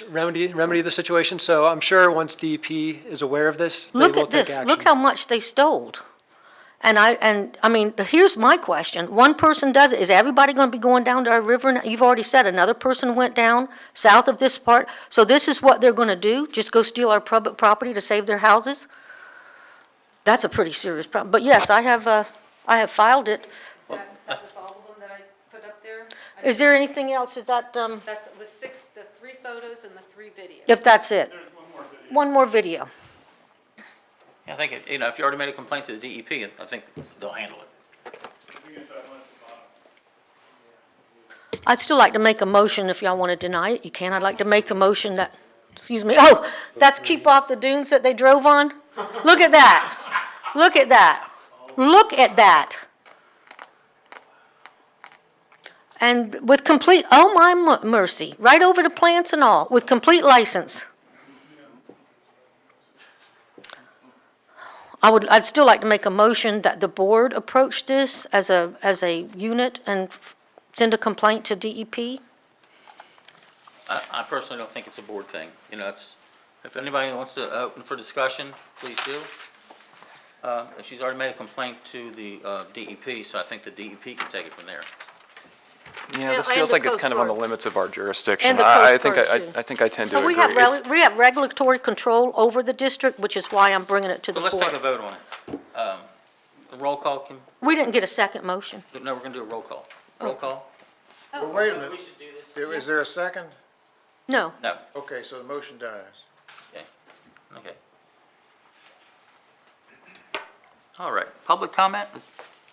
remedy the situation. So I'm sure once DEP is aware of this, they Look will at take this, action. look how much they stole. And I mean, here's my question. One person does it. Is everybody going to be going down to our river? You've already said another person went down south of this part. So this is what they're going to do? Just go steal our public property to save their houses? That's a pretty serious problem. But yes, I have filed it. That was all of them that I put up there? Is there anything else? Is that, That's with the 3 photos and the 3 videos. if that's it? One more video. Yeah, I think, if you already made a complaint to the DEP, I think they'll handle it. I'd still like to make a motion if y'all want to deny it. You can. I'd like to make a motion that, excuse me, oh, that's keep off the dunes that they drove on? Look at that. Look at that. Look at that. And with complete, oh my mercy, right over the plants and all, with complete license. I'd still like to make a motion that the board approach this as a unit and send a complaint to DEP. I personally don't think it's a board thing. If anybody wants to open for discussion, please do. She's already made a complaint to the DEP, so I think the DEP can take it from there. Yeah, this And feels the like it's Coast kind of on the Guard. limits of our jurisdiction. And the I Coast think Guard, I too. think I tend to So agree. we have regulatory control over the district, which is why I'm bringing it to the So let's take a board. vote on it. A roll call, We didn't get a second motion. no, we're going to do a roll call. Roll call? Well, wait a minute. We should do this. Is there a second? No. No, Okay, so the motion dies. okay. All right, public comment?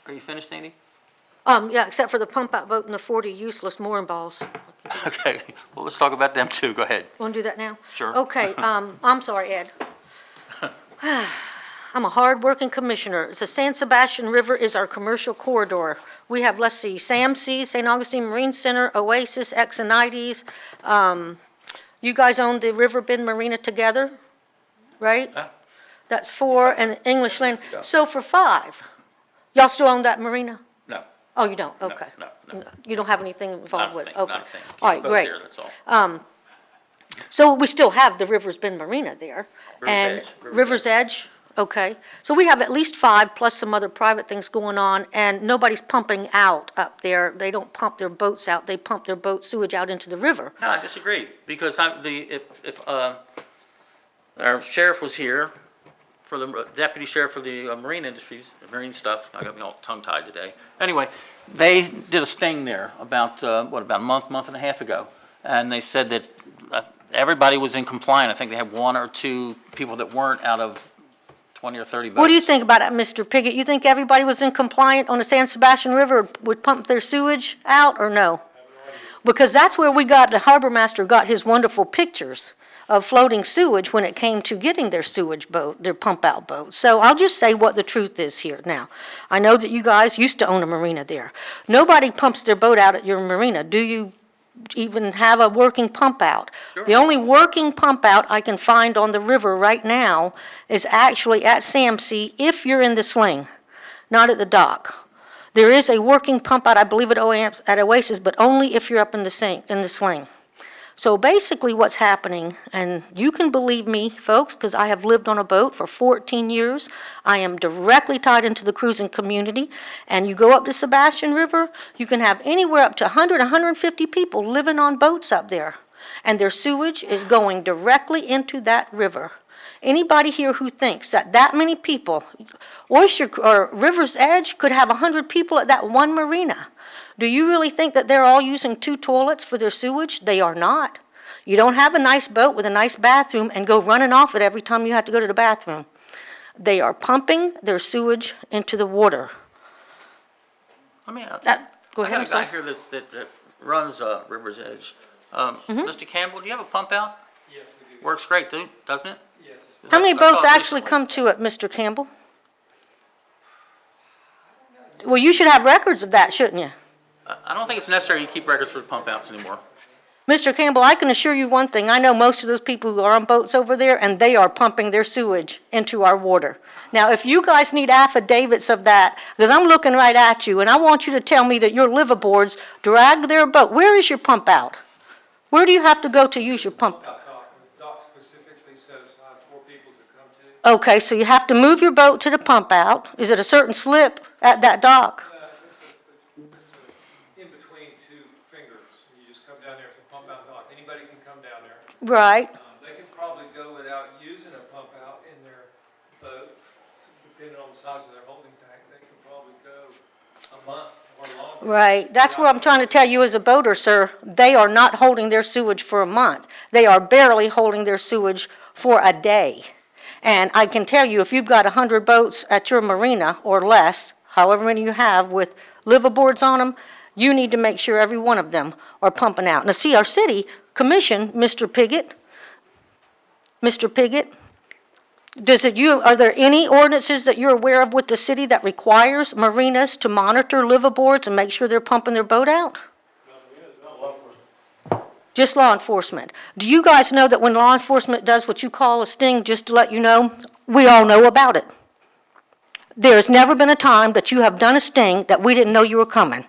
Are you finished, Andy? Yeah, except for the pump-out boat and the 40 useless mooring balls. Okay, well, let's talk about them too. Go ahead. Want to do that now? Sure. Okay, I'm sorry, Ed. I'm a hard-working commissioner. The San Sebastian River is our commercial corridor. We have, let's see, SAMC, St. Augustine Marine Center, Oasis, Exonides. You guys own the River Bend Marina together, right? Yeah. That's 4, and English Lane. So for 5, y'all still own that marina? No. Oh, you don't? Okay. No. You don't have anything involved with it? Okay. Not a thing. All right, Keep both great. here, that's all. So we still have the River's Bend Marina there. And Edge, River's River's Edge, okay. So we have at least 5 plus some other private things going on, and nobody's pumping out up there. They don't pump their boats out, they pump their boat sewage out into the river. No, I disagree, because if our sheriff was here, for the deputy sheriff for the marine industries, marine stuff, I got me all tongue-tied today. Anyway, they did a sting there about a month and a half ago, and they said that everybody was in compliance. I think they had 1 or 2 people that weren't out of 20 or 30 boats. What do you think about that, Mr. Piggott? You think everybody was in compliance on the San Sebastian River would pump their sewage out, or no? Because that's where the harbor master got his wonderful pictures of floating sewage when it came to getting their sewage boat, their pump-out boat. So I'll just say what the truth is here. Now, I know that you guys used to own a marina there. Nobody pumps their boat out at your marina. Do you even have a working pump-out? Sure. The only working pump-out I can find on the river right now is actually at SAMC if you're in the sling, not at the dock. There is a working pump-out, I believe, at Oasis, but only if you're up in the sling. So basically what's happening, and you can believe me, folks, because I have lived on a boat for 14 years. I am directly tied into the cruising community. And you go up the Sebastian River, you can have anywhere up to 100, 150 people living on boats up there. And their sewage is going directly into that river. Anybody here who thinks that many people, River's Edge could have 100 people at that one marina. Do you really think that they're all using 2 toilets for their sewage? They are not. You don't have a nice boat with a nice bathroom and go running off it every time you have to go to the bathroom. They are pumping their sewage into the water. Go Go I ahead, got I'm a guy sorry. here that runs River's Edge. Mr. Campbell, do you have a pump out? Yes, we do. Works great, doesn't it? Yes. How many boats actually come to it, Mr. Campbell? Well, you should have records of that, shouldn't you? I don't think it's necessary to keep records for the pump outs anymore. Mr. Campbell, I can assure you one thing. I know most of those people who are on boats over there, and they are pumping their sewage into our water. Now, if you guys need affidavits of that, because I'm looking right at you, and I want you to tell me that your liveaboards drag their boat. Where is your pump out? Where do you have to go to use your pump? Dock specifically set aside for people to come to. Okay, so you have to move your boat to the pump out. Is it a certain slip at that dock? In between two fingers, you just come down there, it's a pump out dock, anybody can come down there. Right. They can probably go without using a pump out in their boat, depending on the size of their holding tank, they can probably go a month or longer. Right, that's what I'm trying to tell you as a boater, sir. They are not holding their sewage for a month. They are barely holding their sewage for a day. And I can tell you, if you've got 100 boats at your marina or less, however many you have with liveaboards on them, you need to make sure every one of them are pumping out. Now, see, our city commission, Mr. Piggott, are there any ordinances that you're aware of with the city that requires marinas to monitor liveaboards and make sure they're pumping their boat out? Just law enforcement. Do you guys know that when law enforcement does what you call a sting, just to let you know, we all know about it? There has never been a time that you have done a sting that we didn't know you were coming.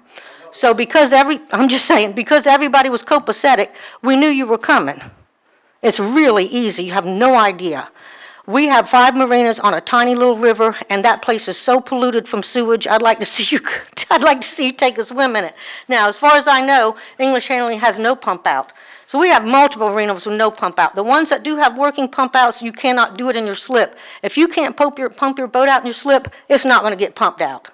So I'm just saying, because everybody was copacetic, we knew you were coming. It's really easy, you have no idea. We have 5 marinas on a tiny little river, and that place is so polluted from sewage, I'd like to see you take a swim in it. Now, as far as I know, English Handling has no pump out. So we have multiple marinas with no pump out. The ones that do have working pump outs, you cannot do it in your slip. If you can't pump your boat out in your slip, it's not going to get pumped out.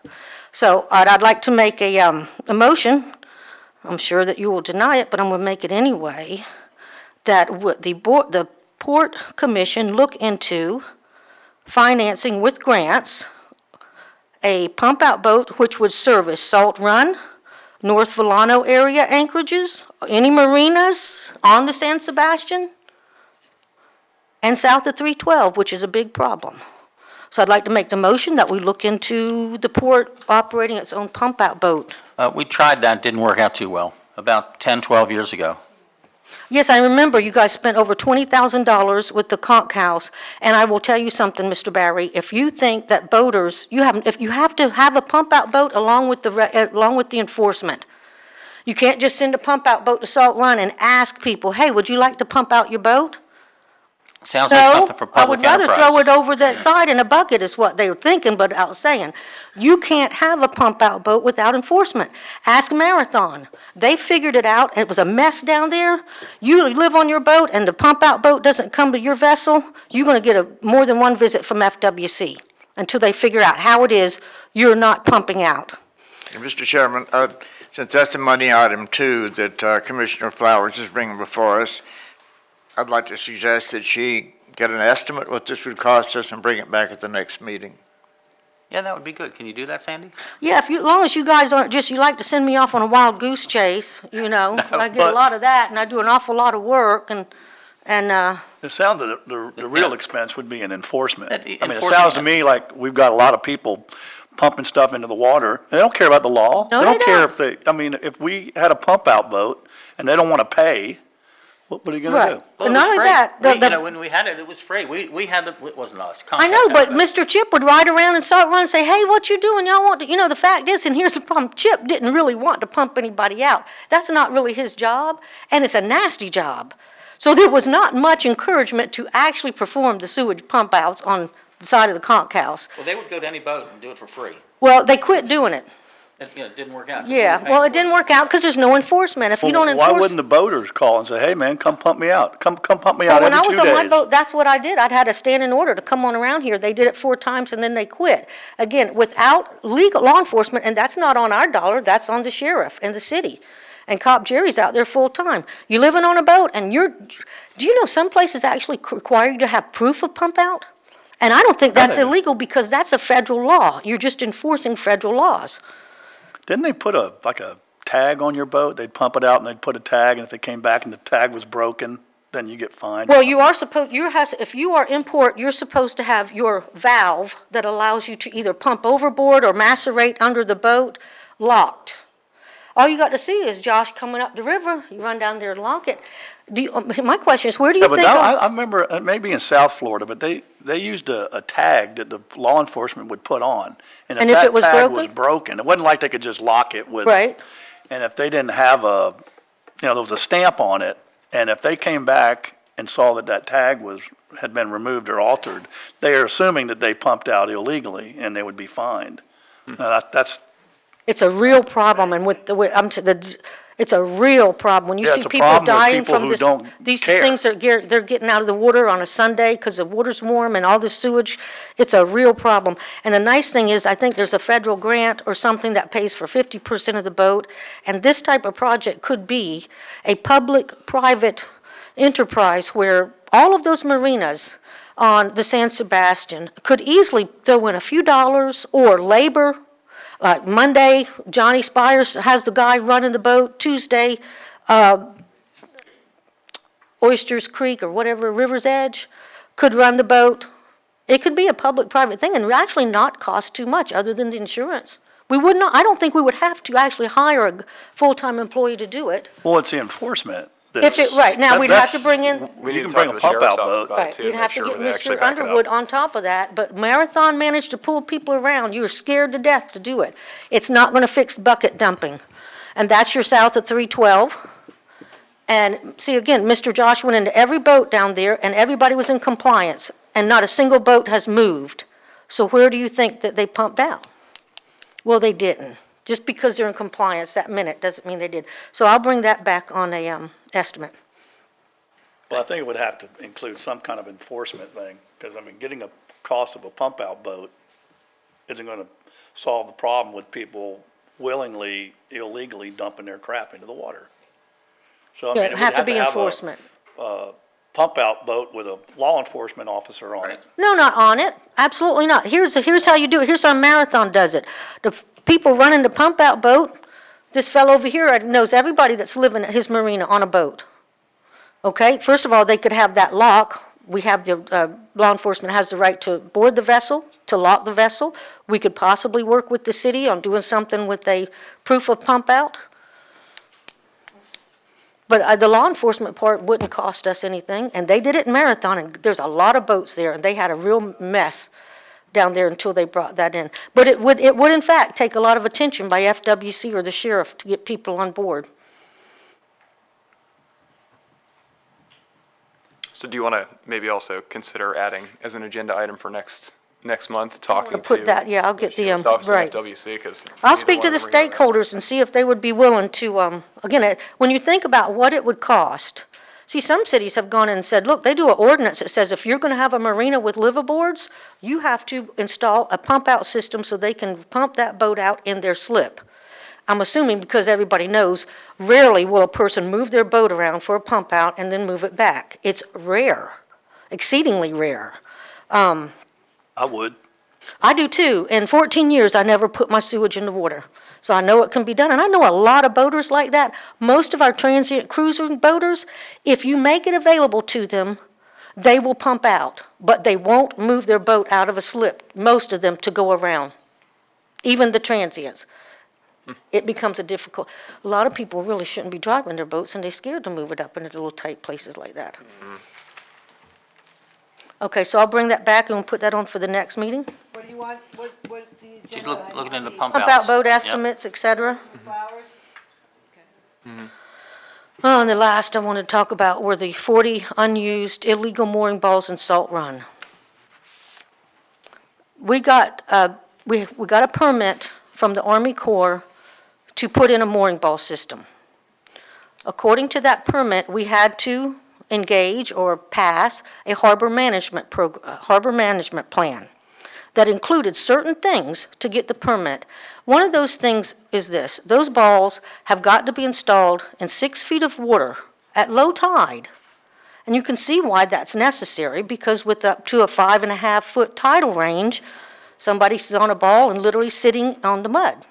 So I'd like to make a motion. I'm sure that you will deny it, but I'm going to make it anyway, that the Port Commission look into financing with grants a pump-out boat which would service Salt Run, North Volano area anchorages, any marinas on the San Sebastian, and south of 312, which is a big problem. So I'd like to make the motion that we look into the port operating its own pump-out boat. We tried that, didn't work out too well, about 10, 12 years ago. Yes, I remember you guys spent over $20,000 with the conch house, and I will tell you something, Mr. Barry. If you think that boaters, if you have to have a pump-out boat along with the enforcement. You can't just send a pump-out boat to Salt Run and ask people, hey, would you like to pump out your boat? Sounds like something for public I would rather throw enterprise. it over that side in a bucket is what they were thinking, but I was saying, you can't have a pump-out boat without enforcement. Ask Marathon. They figured it out, and it was a mess down there. You live on your boat, and the pump-out boat doesn't come to your vessel, you're going to get more than one visit from FWC until they figure out how it is you're not pumping out. Mr. Chairman, since that's the money item 2 that Commissioner Flowers is bringing before us, I'd like to suggest that she get an estimate what this would cost us and bring it back at the next meeting. Yeah, that would be good. Can you do that, Sandy? Yeah, as long as you guys aren't you like to send me off on a wild goose chase, you know. I get a lot of that, and I do an awful lot of work, and It sounds that the real expense would be in enforcement. I mean, it Enforcing sounds to it. me like we've got a lot of people pumping stuff into the water. They don't care about the law. No, They don't they care don't. if if we had a pump out boat and they don't want to pay, what are you going to right. do? Well, And it was not only free. that, When we had it, it was free. We had it wasn't us. I know, but Mr. Chip would ride around and Salt Run and say, hey, what you doing? Y'all want to, the fact is, and here's the problem, Chip didn't really want to pump anybody out. That's not really his job, and it's a nasty job. So there was not much encouragement to actually perform the sewage pump outs on the side of the conch house. Well, they would go to any boat and do it for free. Well, they quit doing it. It didn't work out. Yeah, well, it didn't work out because there's no enforcement. If you don't Why enforce. wouldn't the boaters call and say, hey, man, come pump me out? Come pump me out Well, when every I 2 was days. on my boat, that's what I did. I'd had a standing order to come on around here. They did it 4 times and then they quit. Again, without legal law enforcement, and that's not on our dollar, that's on the sheriff and the city. And Cop Jerry's out there full time. You're living on a boat and do you know some places actually require you to have proof of pump out? And I don't think that's illegal because that's a federal law. You're just enforcing federal laws. Didn't they put a tag on your boat? They'd pump it out and they'd put a tag, and if they came back and the tag was broken, then you get fined. Well, if you are in port, you're supposed to have your valve that allows you to either pump overboard or macerate under the boat locked. All you got to see is Josh coming up the river. You run down there and lock it. My question is, where do you But think? now, I remember, maybe in South Florida, but they used a tag that the law enforcement would put on. And if that it was tag broken? was broken, it wasn't like they could just lock it with. Right. And if they didn't have there was a stamp on it, and if they came back and saw that that tag had been removed or altered, they are assuming that they pumped out illegally and they would be fined. That's, It's a real problem, and with it's a real problem. When you Yeah, see it's a people problem with dying people from who this, don't these care. things they're getting out of the water on a Sunday because the water's warm and all the sewage, it's a real problem. And the nice thing is, I think there's a federal grant or something that pays for 50% of the boat, and this type of project could be a public-private enterprise where all of those marinas on the San Sebastian could easily throw in a few dollars, or labor. Like Monday, Johnny Spires has the guy running the boat. Tuesday, Oysters Creek or whatever, River's Edge, could run the boat. It could be a public-private thing and actually not cost too much other than the insurance. We would not, I don't think we would have to actually hire a full-time employee to do it. well, it's the enforcement. If it, right, now we'd have to bring in, We You need can to bring talk a to the pump out sheriff's office boat. about it right, too, you'd and make have to sure get they actually Mr. back it up. Underwood on top of that, but Marathon managed to pull people around. You were scared to death to do it. It's not gonna fix bucket dumping. And that's your south of 312. And see, again, Mr. Josh went into every boat down there, and everybody was in compliance, and not a single boat has moved. So where do you think that they pumped out? Well, they didn't. Just because they're in compliance that minute doesn't mean they did. So I'll bring that back on a estimate. Well, I think it would have to include some kind of enforcement thing, because, I mean, getting a cost of a pump-out boat isn't gonna solve the problem with people willingly, illegally dumping their crap into the water. So, I mean, Yeah, it it'd would have to be have enforcement. a pump-out boat with a law enforcement officer on it. No, not on it. Absolutely not. Here's how you do it. Here's how Marathon does it. The people running the pump-out boat, this fellow over here knows everybody that's living at his marina on a boat. Okay, first of all, they could have that lock. We have the, law enforcement has the right to board the vessel, to lock the vessel. We could possibly work with the city on doing something with a proof of pump out. But the law enforcement part wouldn't cost us anything, and they did it in Marathon, and there's a lot of boats there, and they had a real mess down there until they brought that in. But it would in fact take a lot of attention by FWC or the sheriff to get people on board. So do you want to maybe also consider adding as an agenda item for next month, talking to Put that, yeah, I'll get the, sheriff's office right. and FWC, because. I'll speak to the stakeholders and see if they would be willing to, again, when you think about what it would cost, see, some cities have gone in and said, look, they do an ordinance that says if you're gonna have a marina with liveaboards, you have to install a pump-out system so they can pump that boat out in their slip. I'm assuming because everybody knows, rarely will a person move their boat around for a pump-out and then move it back. It's rare, exceedingly rare. I would. I do too. In 14 years, I never put my sewage in the water. So I know it can be done, and I know a lot of boaters like that. Most of our transient cruiser boaters, if you make it available to them, they will pump out, but they won't move their boat out of a slip, most of them, to go around, even the transients. It becomes a lot of people really shouldn't be driving their boats, and they're scared to move it up into little tight places like that. Okay, so I'll bring that back and we'll put that on for the next meeting. What do you want, what the agenda? She's looking into Pump pump out outs. boat Yep. estimates, et cetera. Flowers? Oh, and the last I want to talk about were the 40 unused illegal mooring balls in Salt Run. We got a permit from the Army Corps to put in a mooring ball system. According to that permit, we had to engage or pass a harbor management plan that included certain things to get the permit. One of those things is this: those balls have got to be installed in 6 feet of water at low tide. And you can see why that's necessary, because with up to a 5.5-foot tidal range, somebody's on a ball and literally sitting on the mud.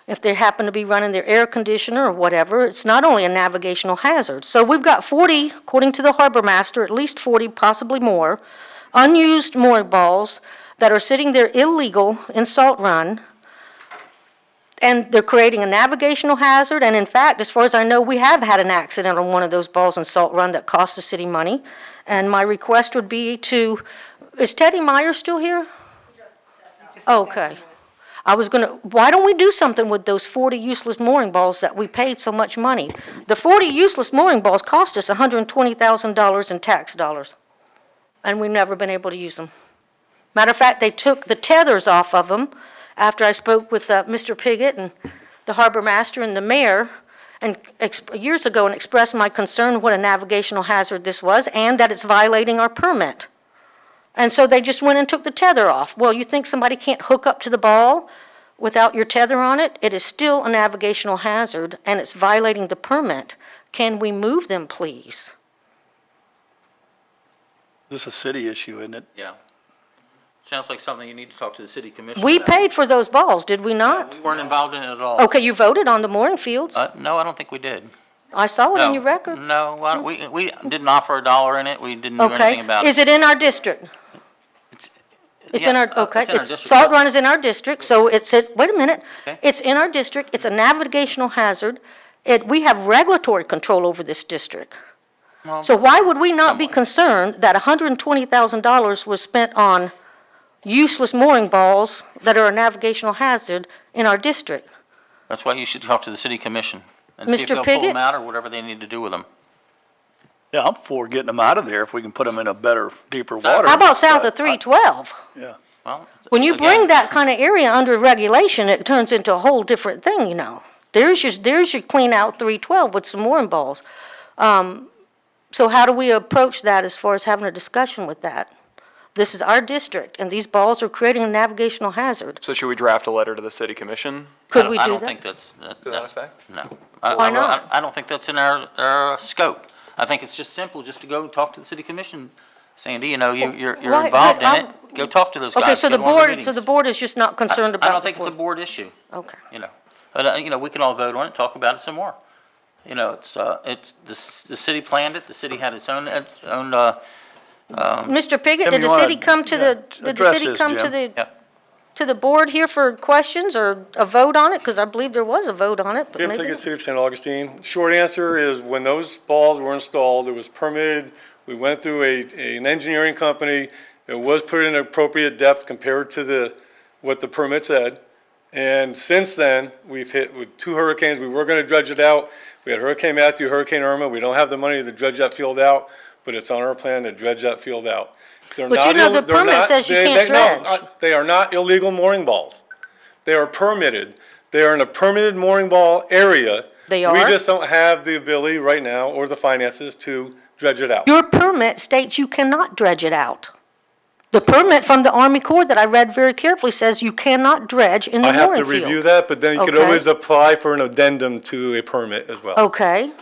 If they happen to be running their air conditioner or whatever, it's not only a navigational hazard. So we've got 40, according to the harbor master, at least 40, possibly more, unused mooring balls that are sitting there illegal in Salt Run, and they're creating a navigational hazard. And in fact, as far as I know, we have had an accident on one of those balls in Salt Run that cost the city money. And my request would be is Teddy Meyer still here? Okay. why don't we do something with those 40 useless mooring balls that we paid so much money? The 40 useless mooring balls cost us $120,000 in tax dollars, and we've never been able to use them. Matter of fact, they took the tethers off of them after I spoke with Mr. Piggott and the harbor master and the mayor and years ago and expressed my concern what a navigational hazard this was and that it's violating our permit. And so they just went and took the tether off. Well, you think somebody can't hook up to the ball without your tether on it? It is still a navigational hazard, and it's violating the permit. Can we move them, please? This is a city issue, isn't it? Yeah. Sounds like something you need to talk to the city commission We about. paid for those balls, did we not? We weren't involved in it at all. Okay, you voted on the mooring fields. No, I don't think we did. I saw it No. in your record. No, we didn't offer a dollar in it. We didn't do anything Okay, about it. is it in our district? It's in Yeah, our, okay, it's in our it's, district. Salt Run is in our district, so it's, wait a minute. Okay. It's in our district, it's a navigational hazard. We have regulatory control over this district. Well, So why would we not be concerned that $120,000 was spent on useless mooring balls that are a navigational hazard in our district? That's why you should talk to the city commission and see if Mr. they'll pull Piggott? them out or whatever they need to do with them. Yeah, I'm for getting them out of there if we can put them in a better, deeper water. How about south of But I- 312? Yeah. Well, When you again, bring that kind of area under regulation, it turns into a whole different thing, you know. There's your clean out 312 with some mooring balls. So how do we approach that as far as having a discussion with that? This is our district, and these balls are creating a navigational hazard. So should we draft a letter to the city commission? Could we I do don't that? think that's, effect? no. Why not? I don't think that's in our scope. I think it's just simple, just to go and talk to the city commission. Sandy, you know, you're Why- involved in but it. Go talk to those guys. Okay, so Go the to one of board, meetings. so the board is just not concerned about I don't the think it's a 40. board issue, Okay. you know. But, you know, we can all vote on it, talk about it some more. You know, it's, the city planned it, the city had its own, Mr. Piggott, Jim, did you the wanna- city come to the, did the address city this, come to Jim. the, Yeah. to the board here for questions or a vote on it? Because I believe there was a vote on it, but Jim maybe. Piggott, City of St. Augustine. Short answer is when those balls were installed, it was permitted. We went through an engineering company. It was put in appropriate depth compared to what the permit said. And since then, we've hit with 2 hurricanes. We were going to dredge it out. We had Hurricane Matthew, Hurricane Irma. We don't have the money to dredge that field out, but it's on our plan to dredge that field out. They're But not you know, ill- the they're permit not- says you they- can't they- no, dredge. They are not illegal mooring balls. They are permitted. They are in a permitted mooring ball area. They We are? just don't have the ability right now or the finances to dredge it out. Your permit states you cannot dredge it out. The permit from the Army Corps that I read very carefully says you cannot dredge in the I have mooring to field. review that, but then you could Okay. always apply for an addendum to a permit as well. Okay.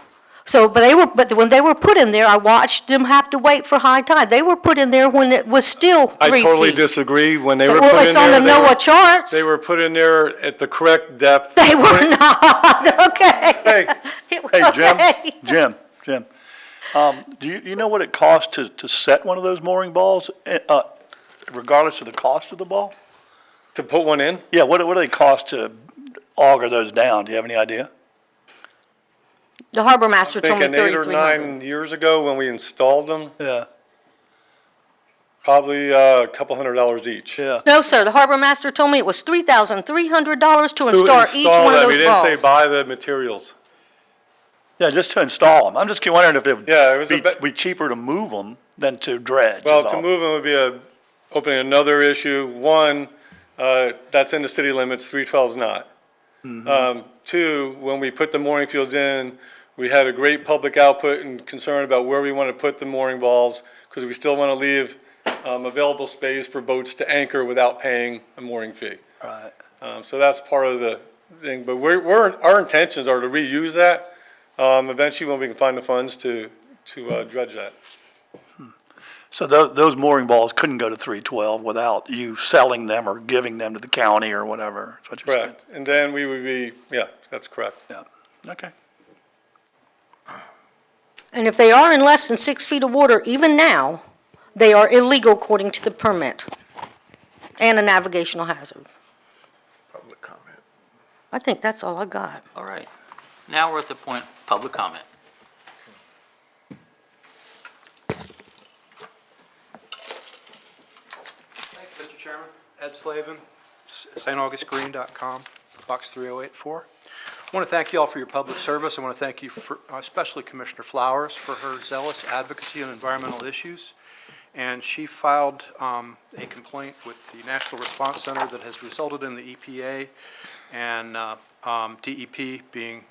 So, but when they were put in there, I watched them have to wait for high tide. They were put in there when it was still 3 feet. I totally disagree. When they were put Well, in it's on there, the they were- NOAA charts. They were put in there at the correct depth. They were not, okay. Hey, Hey, Jim, Okay. Jim, do you know what it costs to set one of those mooring balls, regardless of the cost of the ball? to put one in? Yeah, what do they cost to auger those down? Do you have any idea? The harbor master I told me think 8 or 3,300. 9 years ago when we installed them, Yeah, probably a couple $100 each. yeah. No, sir, the harbor master told me it was $3,300 to To install each one of them. those We didn't say balls. buy the materials. Yeah, just to install them. I'm just wondering if it Yeah, it was a would bit- be cheaper to move them than to dredge. Well, is to all. move them would be opening another issue. One, that's in the city limits, 312's not. Two, when we put the mooring fields in, we had a great public output and concern about where we want to put the mooring balls, because we still want to leave available space for boats to anchor without paying a mooring fee. Right. So that's part of the thing, but our intentions are to reuse that, eventually when we can find the funds to dredge that. So those mooring balls couldn't go to 312 without you selling them or giving them to the county or whatever, is what you're saying? Correct, and then we would be, yeah, that's correct. Yeah, okay. And if they are in less than 6 feet of water, even now, they are illegal according to the permit and a navigational hazard. Public comment. I think that's all I got. All right. Now we're at the point, public comment. Mr. Chairman, Ed Slavin. staugustgreen.com, box 3084. I want to thank you all for your public service. I want to thank you, especially Commissioner Flowers, for her zealous advocacy on environmental issues. And she filed a complaint with the National Response Center that has resulted in the EPA and DEP being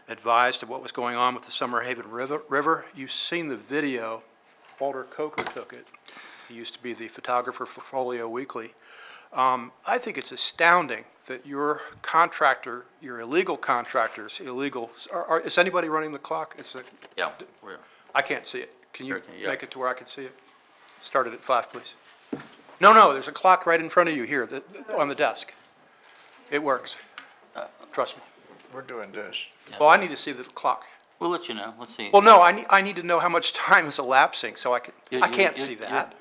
advised of what was going on with the Summer Haven River. You've seen the video. Walter Coker took it. He used to be the photographer for Folio Weekly. I think it's astounding that your contractor, your illegal contractors, is anybody running the clock? Yeah. I can't see it. Can you Yeah. make it to where I can see it? Start it at 5, please. No, there's a clock right in front of you here on the desk. It works. Trust me. We're doing this. Well, I need to see the clock. We'll let you know. Let's see. Well, no, I need to know how much time is elapsing so I can't see that.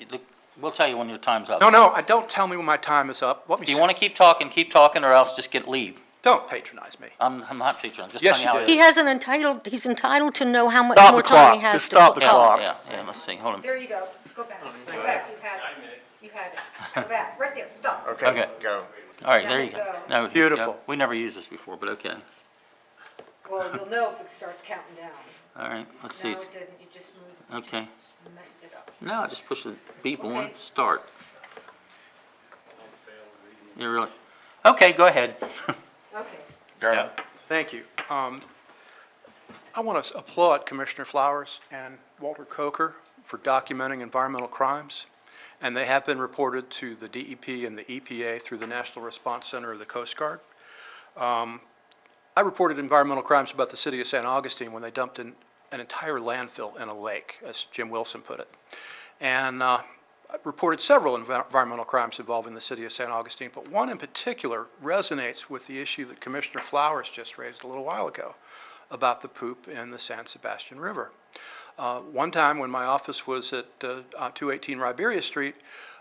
We'll tell you when your time's up. No, don't tell me when my time is up. Let me Do you see. want to keep talking, or else just leave? Don't patronize me. I'm not teaching, I'm just Yes, telling you how you it did. is. He has he's entitled to know how much Stop more the time he clock. has Just to. stop the clock. Yeah, let's see, hold on. There you go. Go back. Go back. You had it. You had it. Go back. Right there. Stop. Okay, Okay. go. All right, Let there it you go. go. No, Beautiful. We never used this before, but okay. Well, you'll know if it starts counting down. All right, let's No, see. it didn't. You just moved. You Okay. just messed it up. No, I just push the beep on, Okay. start. You're really, okay, go ahead. Okay. Go. Thank you. I want to applaud Commissioner Flowers and Walter Coker for documenting environmental crimes, and they have been reported to the DEP and the EPA through the National Response Center of the Coast Guard. I reported environmental crimes about the city of St. Augustine when they dumped an entire landfill in a lake, as Jim Wilson put it. And I reported several environmental crimes involving the city of St. Augustine, but one in particular resonates with the issue that Commissioner Flowers just raised a little while ago about the poop in the San Sebastian River. One time when my office was at 218 Riberia Street,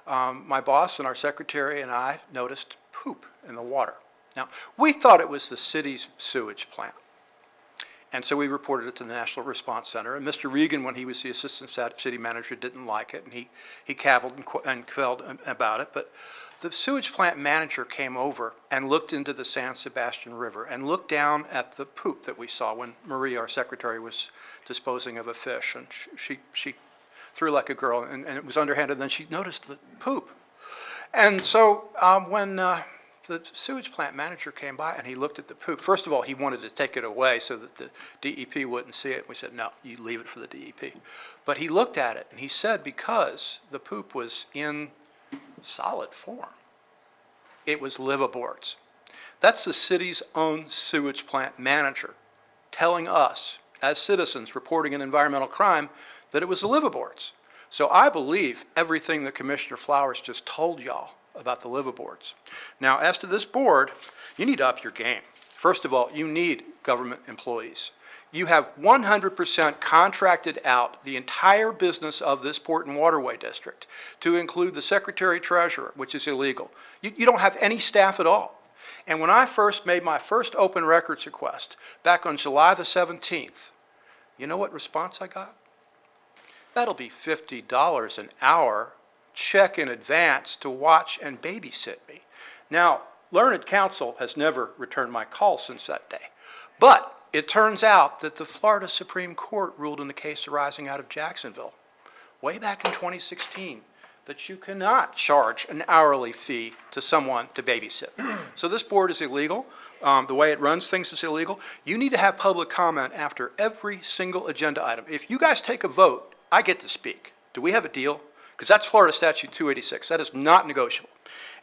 my boss and our secretary and I noticed poop in the water. Now, we thought it was the city's sewage plant. And so we reported it to the National Response Center. And Mr. Regan, when he was the assistant city manager, didn't like it. And he cavilled and quelled about it. But the sewage plant manager came over and looked into the San Sebastian River and looked down at the poop that we saw when Marie, our secretary, was disposing of a fish. And she threw like a girl, and it was underhanded. And then she noticed the poop. And so when the sewage plant manager came by and he looked at the poop. First of all, he wanted to take it away so that the DEP wouldn't see it. We said, no, you leave it for the DEP. But he looked at it and he said because the poop was in solid form, it was liveaboards. That's the city's own sewage plant manager telling us, as citizens reporting an environmental crime, that it was the liveaboards. So I believe everything that Commissioner Flowers just told y'all about the liveaboards. Now, as to this board, you need to up your game. First of all, you need government employees. You have 100% contracted out the entire business of this Port and Waterway District to include the Secretary-Treasurer, which is illegal. You don't have any staff at all. And when I first made my first open records request back on July the 17th, you know what response I got? That'll be $50 an hour, check in advance to watch and babysit me. Now, learned counsel has never returned my call since that day. But it turns out that the Florida Supreme Court ruled in a case arising out of Jacksonville way back in 2016 that you cannot charge an hourly fee to someone to babysit. So this board is illegal. The way it runs things is illegal. You need to have public comment after every single agenda item. If you guys take a vote, I get to speak. Do we have a deal? Because that's Florida Statute 286. That is not negotiable.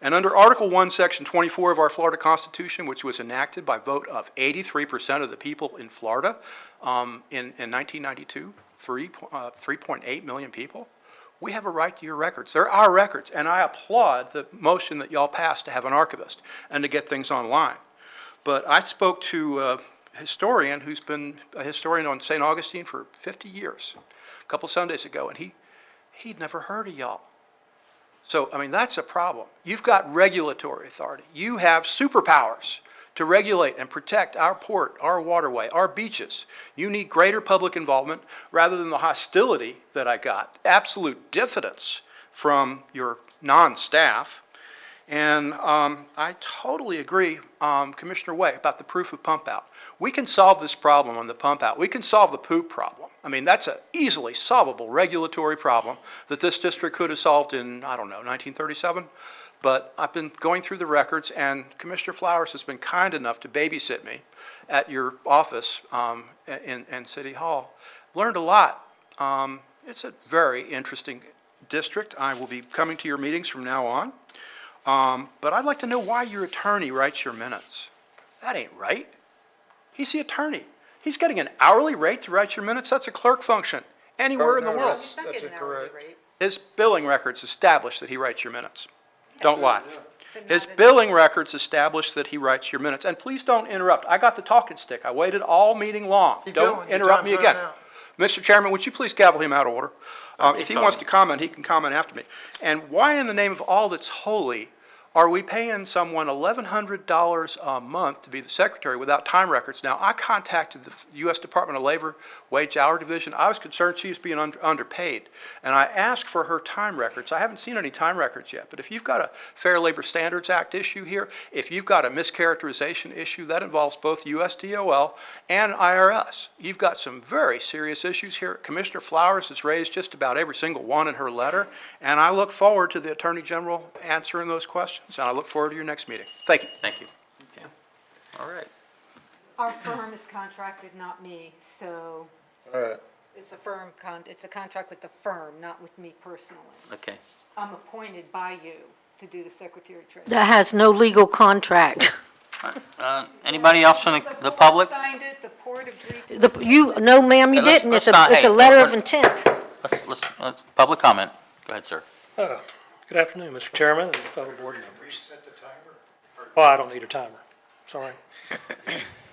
And under Article 1, Section 24 of our Florida Constitution, which was enacted by vote of 83% of the people in Florida in 1992, 3.8 million people, we have a right to your records. They're our records. And I applaud the motion that y'all passed to have an archivist and to get things online. But I spoke to a historian who's been a historian on St. Augustine for 50 years, a couple Sundays ago, and he'd never heard of y'all. So, I mean, that's a problem. You've got regulatory authority. You have superpowers to regulate and protect our port, our waterway, our beaches. You need greater public involvement rather than the hostility that I got, absolute diffidence from your non-staff. And I totally agree, Commissioner Way, about the proof of pump out. We can solve this problem on the pump out. We can solve the poop problem. I mean, that's an easily solvable regulatory problem that this district could have solved in, I don't know, 1937. But I've been going through the records, and Commissioner Flowers has been kind enough to babysit me at your office in City Hall. Learned a lot. It's a very interesting district. I will be coming to your meetings from now on. But I'd like to know why your attorney writes your minutes. That ain't right. He's the attorney. He's getting an hourly rate to write your minutes. That's a clerk function anywhere in the world. That's incorrect. His billing records establish that he writes your minutes. Don't lie. His billing records establish that he writes your minutes. And please don't interrupt. I got the talking stick. I waited all meeting long. Don't interrupt me again. Mr. Chairman, would you please gavel him out of order? If he wants to comment, he can comment after me. And why in the name of all that's holy are we paying someone $1,100 a month to be the secretary without time records? Now, I contacted the U.S. Department of Labor Wage Hour Division. I was concerned she was being underpaid, and I asked for her time records. I haven't seen any time records yet, but if you've got a Fair Labor Standards Act issue here, if you've got a mischaracterization issue, that involves both USDOL and IRS. You've got some very serious issues here. Commissioner Flowers has raised just about every single one in her letter, and I look forward to the Attorney General answering those questions. And I look forward to your next meeting. Thank you. Thank you. Okay. All right. Our firm is contracted, not me, so All right. it's a contract with the firm, not with me personally. Okay. I'm appointed by you to do the Secretary Treasurer. That has no legal contract. Anybody else from the public? The port signed it, the port agreed to it. No, ma'am, you Hey, let's- didn't. let's It's not- a hey, letter we're- of intent. Let's public comment. Go ahead, sir. Good afternoon, Mr. Chairman and fellow board members. Reset the timer? Oh, I don't need a timer. Sorry.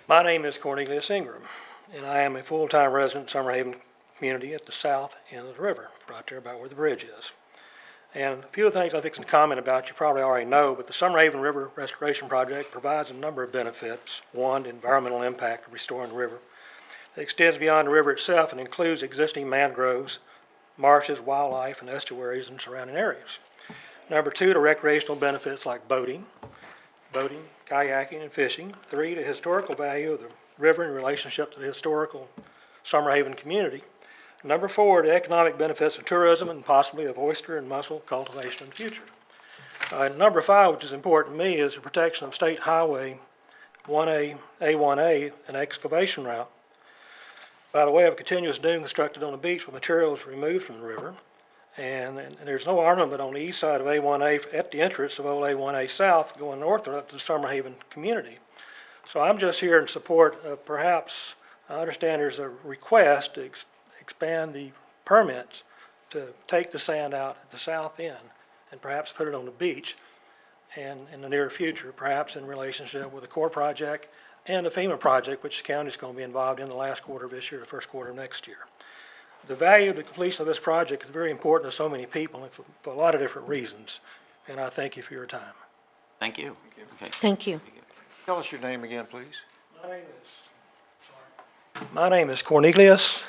My name is Cornelius Ingram, and I am a full-time resident of Summerhaven community at the south end of the river, right there about where the bridge is. And a few of the things I'm fixing to comment about you probably already know, but the Summerhaven River Restoration Project provides a number of benefits. One, the environmental impact of restoring the river. It extends beyond the river itself and includes existing mangroves, marshes, wildlife, and estuaries and surrounding areas. Number two, the recreational benefits like boating, kayaking, and fishing. Three, the historical value of the river in relationship to the historical Summerhaven community. Number four, the economic benefits of tourism and possibly of oyster and mussel cultivation in the future. Number five, which is important to me, is the protection of State Highway 1A, A1A, an excavation route. By the way of continuous dune constructed on the beach with materials removed from the river. And there's no armament on the east side of A1A at the entrance of old A1A South going north up to the Summerhaven community. So I'm just here in support of perhaps, I understand there's a request to expand the permits to take the sand out at the south end and perhaps put it on the beach and in the near future, perhaps in relationship with the core project and the FEMA project, which the county is going to be involved in the last quarter of this year, the first quarter of next year. The value of the completion of this project is very important to so many people and for a lot of different reasons, and I thank you for your time. Thank you. Okay. Thank you. Tell us your name again, please. My name is Cornelius,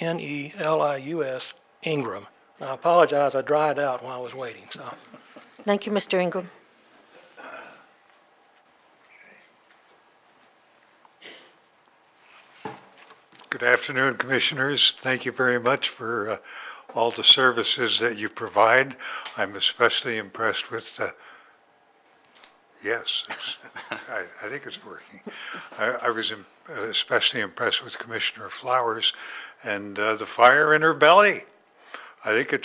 Cornelius Ingram. I apologize, I dried out while I was waiting, so. Thank you, Mr. Ingram. Good afternoon, Commissioners. Thank you very much for all the services that you provide. I'm especially impressed with the, yes, I think it's working. I was especially impressed with Commissioner Flowers and the fire in her belly. I think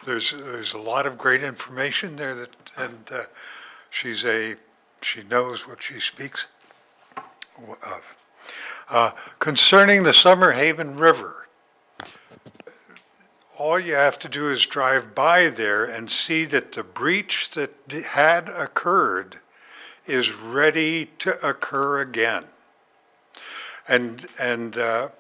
there's a lot of great information there that, and she knows what she speaks of. Concerning the Summerhaven River, all you have to do is drive by there and see that the breach that had occurred is ready to occur again. And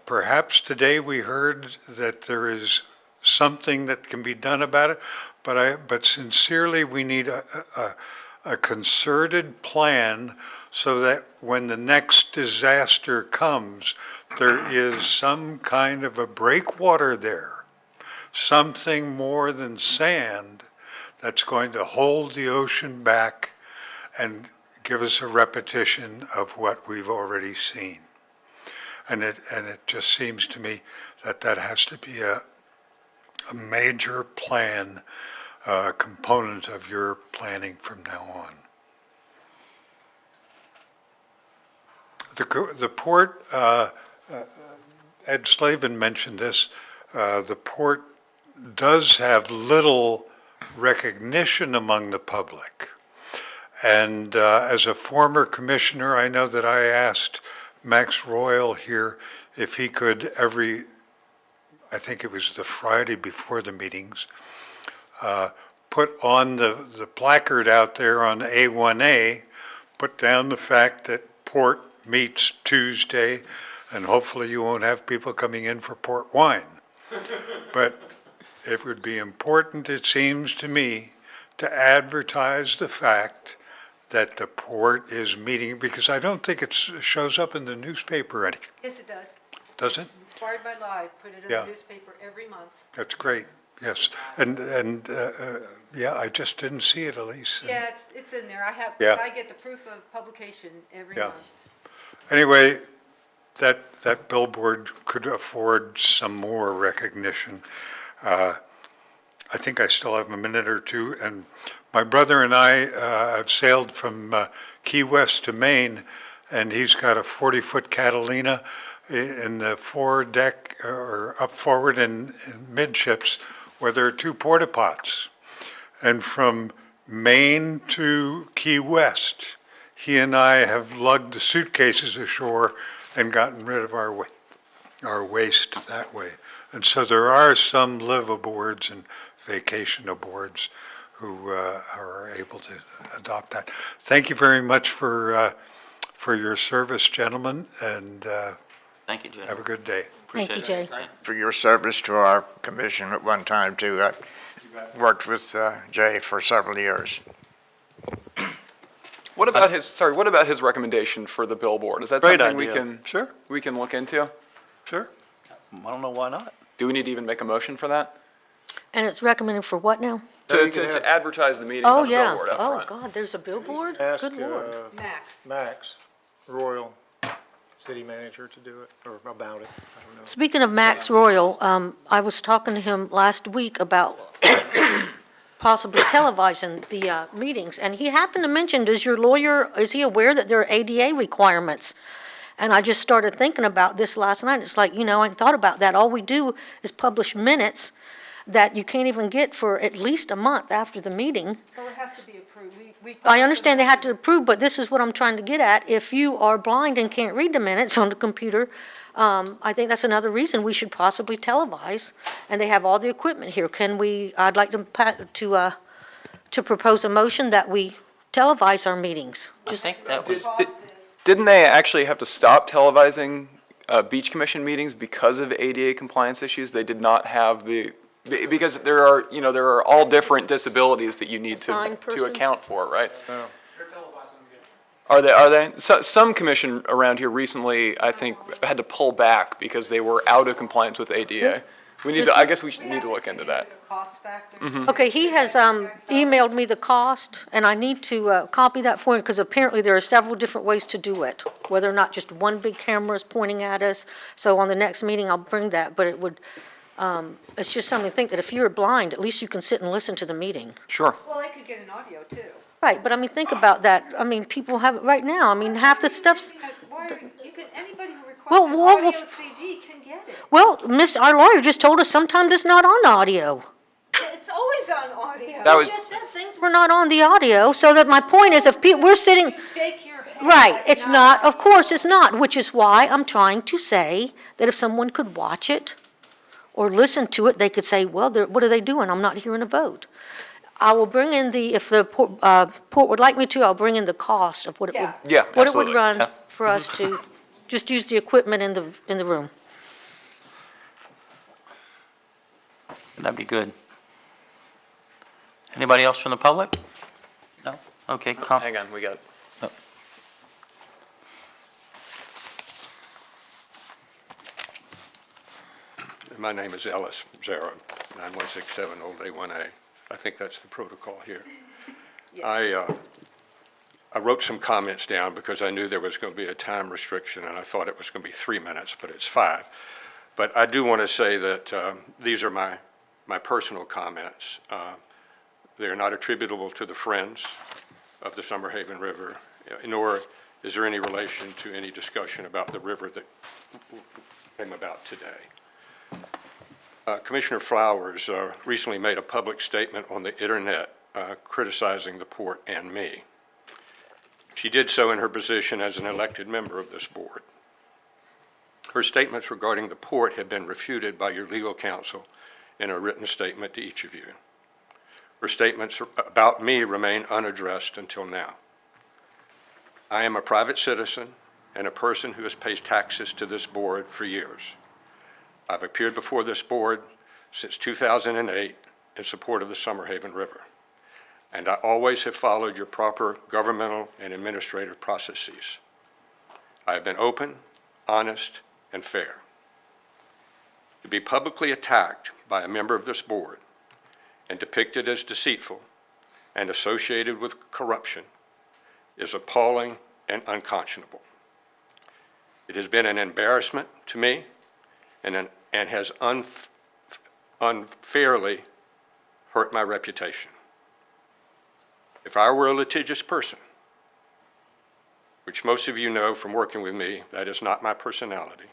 perhaps today we heard that there is something that can be done about it, but sincerely we need a concerted plan so that when the next disaster comes, there is some kind of a breakwater there, something more than sand that's going to hold the ocean back and give us a repetition of what we've already seen. And it just seems to me that that has to be a major plan, component of your planning from now on. The port, Ed Slavin mentioned this, the port does have little recognition among the public. And as a former commissioner, I know that I asked Max Royal here if he could I think it was the Friday before the meetings, put on the placard out there on A1A, put down the fact that port meets Tuesday, and hopefully you won't have people coming in for port wine. But it would be important, it seems to me, to advertise the fact that the port is meeting, because I don't think it shows up in the newspaper any. Yes, it does. Does it? Required by law, I put it in Yeah. the newspaper every month. That's great, yes. And yeah, I just didn't see it, Elise. Yeah, it's in there. Yeah. I get the proof of publication every Yeah. month. Anyway, that billboard could afford some more recognition. I think I still have a minute or two, and my brother and I have sailed from Key West to Maine, and he's got a 40-foot Catalina in the foredeck or up forward in midships, where there are 2 porta pots. And from Maine to Key West, he and I have lugged the suitcases ashore and gotten rid of our waste that way. And so there are some live-aboards and vacation aboards who are able to adopt that. Thank you very much for your service, gentlemen, and Thank you, Jay. have a good day. Thank you, Appreciate it. Jay. For your service to our commission at one time, too. I worked with Jay for several years. What about what about his recommendation for the billboard? Is that Great something idea. Sure. we can look into? Sure. I don't know why not. Do we need to even make a motion for that? And it's recommended for what now? To advertise the meetings Oh, on the yeah. billboard up Oh, front. God, there's a billboard? Ask Good Lord. Max. Max Royal, city manager, to do it, or about it. I don't know. Speaking of Max Royal, I was talking to him last week about possibly televising the meetings, and he happened to mention, is he aware that there are ADA requirements? And I just started thinking about this last night. It's like, I hadn't thought about that. All we do is publish minutes that you can't even get for at least a month after the meeting. Well, it has to be approved. I understand they have to approve, but this is what I'm trying to get at. If you are blind and can't read the minutes on the computer, I think that's another reason we should possibly televise, and they have all the equipment here. I'd like to propose a motion that we televise our meetings. I think that was, Didn't they actually have to stop televising beach commission meetings because of ADA compliance issues? They did not have because there are all different disabilities that you need Assigned to person? account for, right? Are they? So, some commission around here recently, I think, had to pull back because they were out of compliance with ADA. I guess we need to look into that. Cost factor. Okay, he has emailed me the cost, and I need to copy that for him, because apparently there are several different ways to do it, whether or not just one big camera is pointing at us. So on the next meeting, I'll bring that, but it's just something to think that if you're blind, at least you can sit and listen to the meeting. Sure. Well, they could get an audio too. Right, but think about that. People have it right now. Half the stuff's, Anybody who Well, requests an well, audio CD can get it. well, our lawyer just told us sometimes it's not on audio. It's always on audio. That was- He just said things were not on the audio, so that my point is, if we're sitting, You shake your head. right, that's it's not, of audio. course it's not, which is why I'm trying to say that if someone could watch it or listen to it, they could say, well, what are they doing? I'm not hearing a vote. I will bring in if the port would like me to, I'll bring in the cost of what it would, Yeah, what it would absolutely. run Yeah. for us to just use the equipment in the room. that'd be good. Anybody else from the public? No? Okay, Hang on, we got. My name is Ellis Zara, 9167 Old A1A. I think that's the protocol here. I wrote some comments down because I knew there was going to be a time restriction, and I thought it was going to be 3 minutes, but it's 5. But I do want to say that these are my personal comments. They are not attributable to the Friends of the Summerhaven River, nor is there any relation to any discussion about the river that came about today. Commissioner Flowers recently made a public statement on the internet criticizing the port and me. She did so in her position as an elected member of this board. Her statements regarding the port have been refuted by your legal counsel in a written statement to each of you. Her statements about me remain unaddressed until now. I am a private citizen and a person who has paid taxes to this board for years. I've appeared before this board since 2008 in support of the Summerhaven River, and I always have followed your proper governmental and administrative processes. I have been open, honest, and fair. To be publicly attacked by a member of this board and depicted as deceitful and associated with corruption is appalling and unconscionable. It has been an embarrassment to me and has unfairly hurt my reputation. If I were a litigious person, which most of you know from working with me, that is not my personality,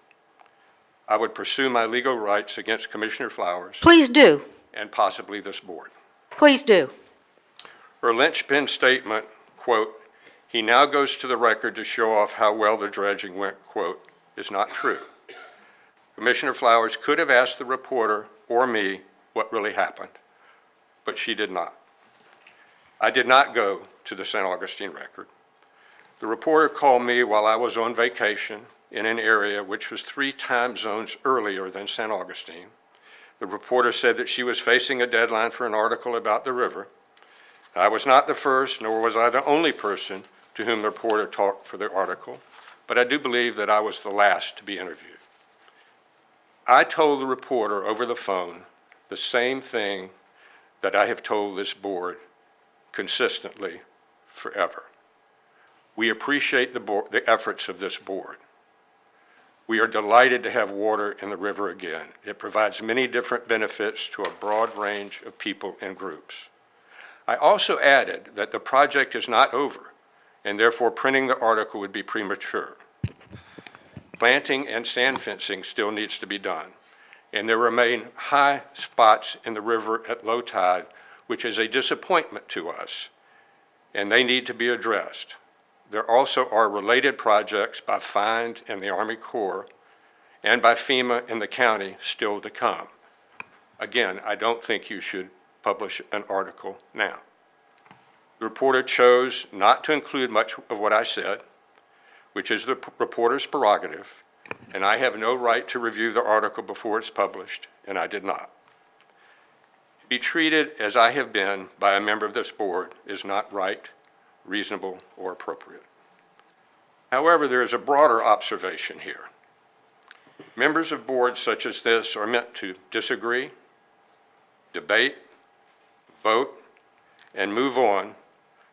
I would pursue my legal rights against Commissioner Flowers. Please do. And possibly this board. Please do. Her linchpin statement, quote, "He now goes to the record to show off how well the dredging went," quote, is not true. Commissioner Flowers could have asked the reporter or me what really happened, but she did not. I did not go to the St. Augustine Record. The reporter called me while I was on vacation in an area which was 3 time zones earlier than St. Augustine. The reporter said that she was facing a deadline for an article about the river. I was not the first, nor was I the only person to whom the reporter talked for the article, but I do believe that I was the last to be interviewed. I told the reporter over the phone the same thing that I have told this board consistently forever. We appreciate the efforts of this board. We are delighted to have water in the river again. It provides many different benefits to a broad range of people and groups. I also added that the project is not over, and therefore printing the article would be premature. Planting and sand fencing still needs to be done, and there remain high spots in the river at low tide, which is a disappointment to us, and they need to be addressed. There also are related projects by FIND and the Army Corps and by FEMA and the county still to come. Again, I don't think you should publish an article now. The reporter chose not to include much of what I said, which is the reporter's prerogative, and I have no right to review the article before it's published, and I did not. To be treated as I have been by a member of this board is not right, reasonable, or appropriate. However, there is a broader observation here. Members of boards such as this are meant to disagree, debate, vote, and move on,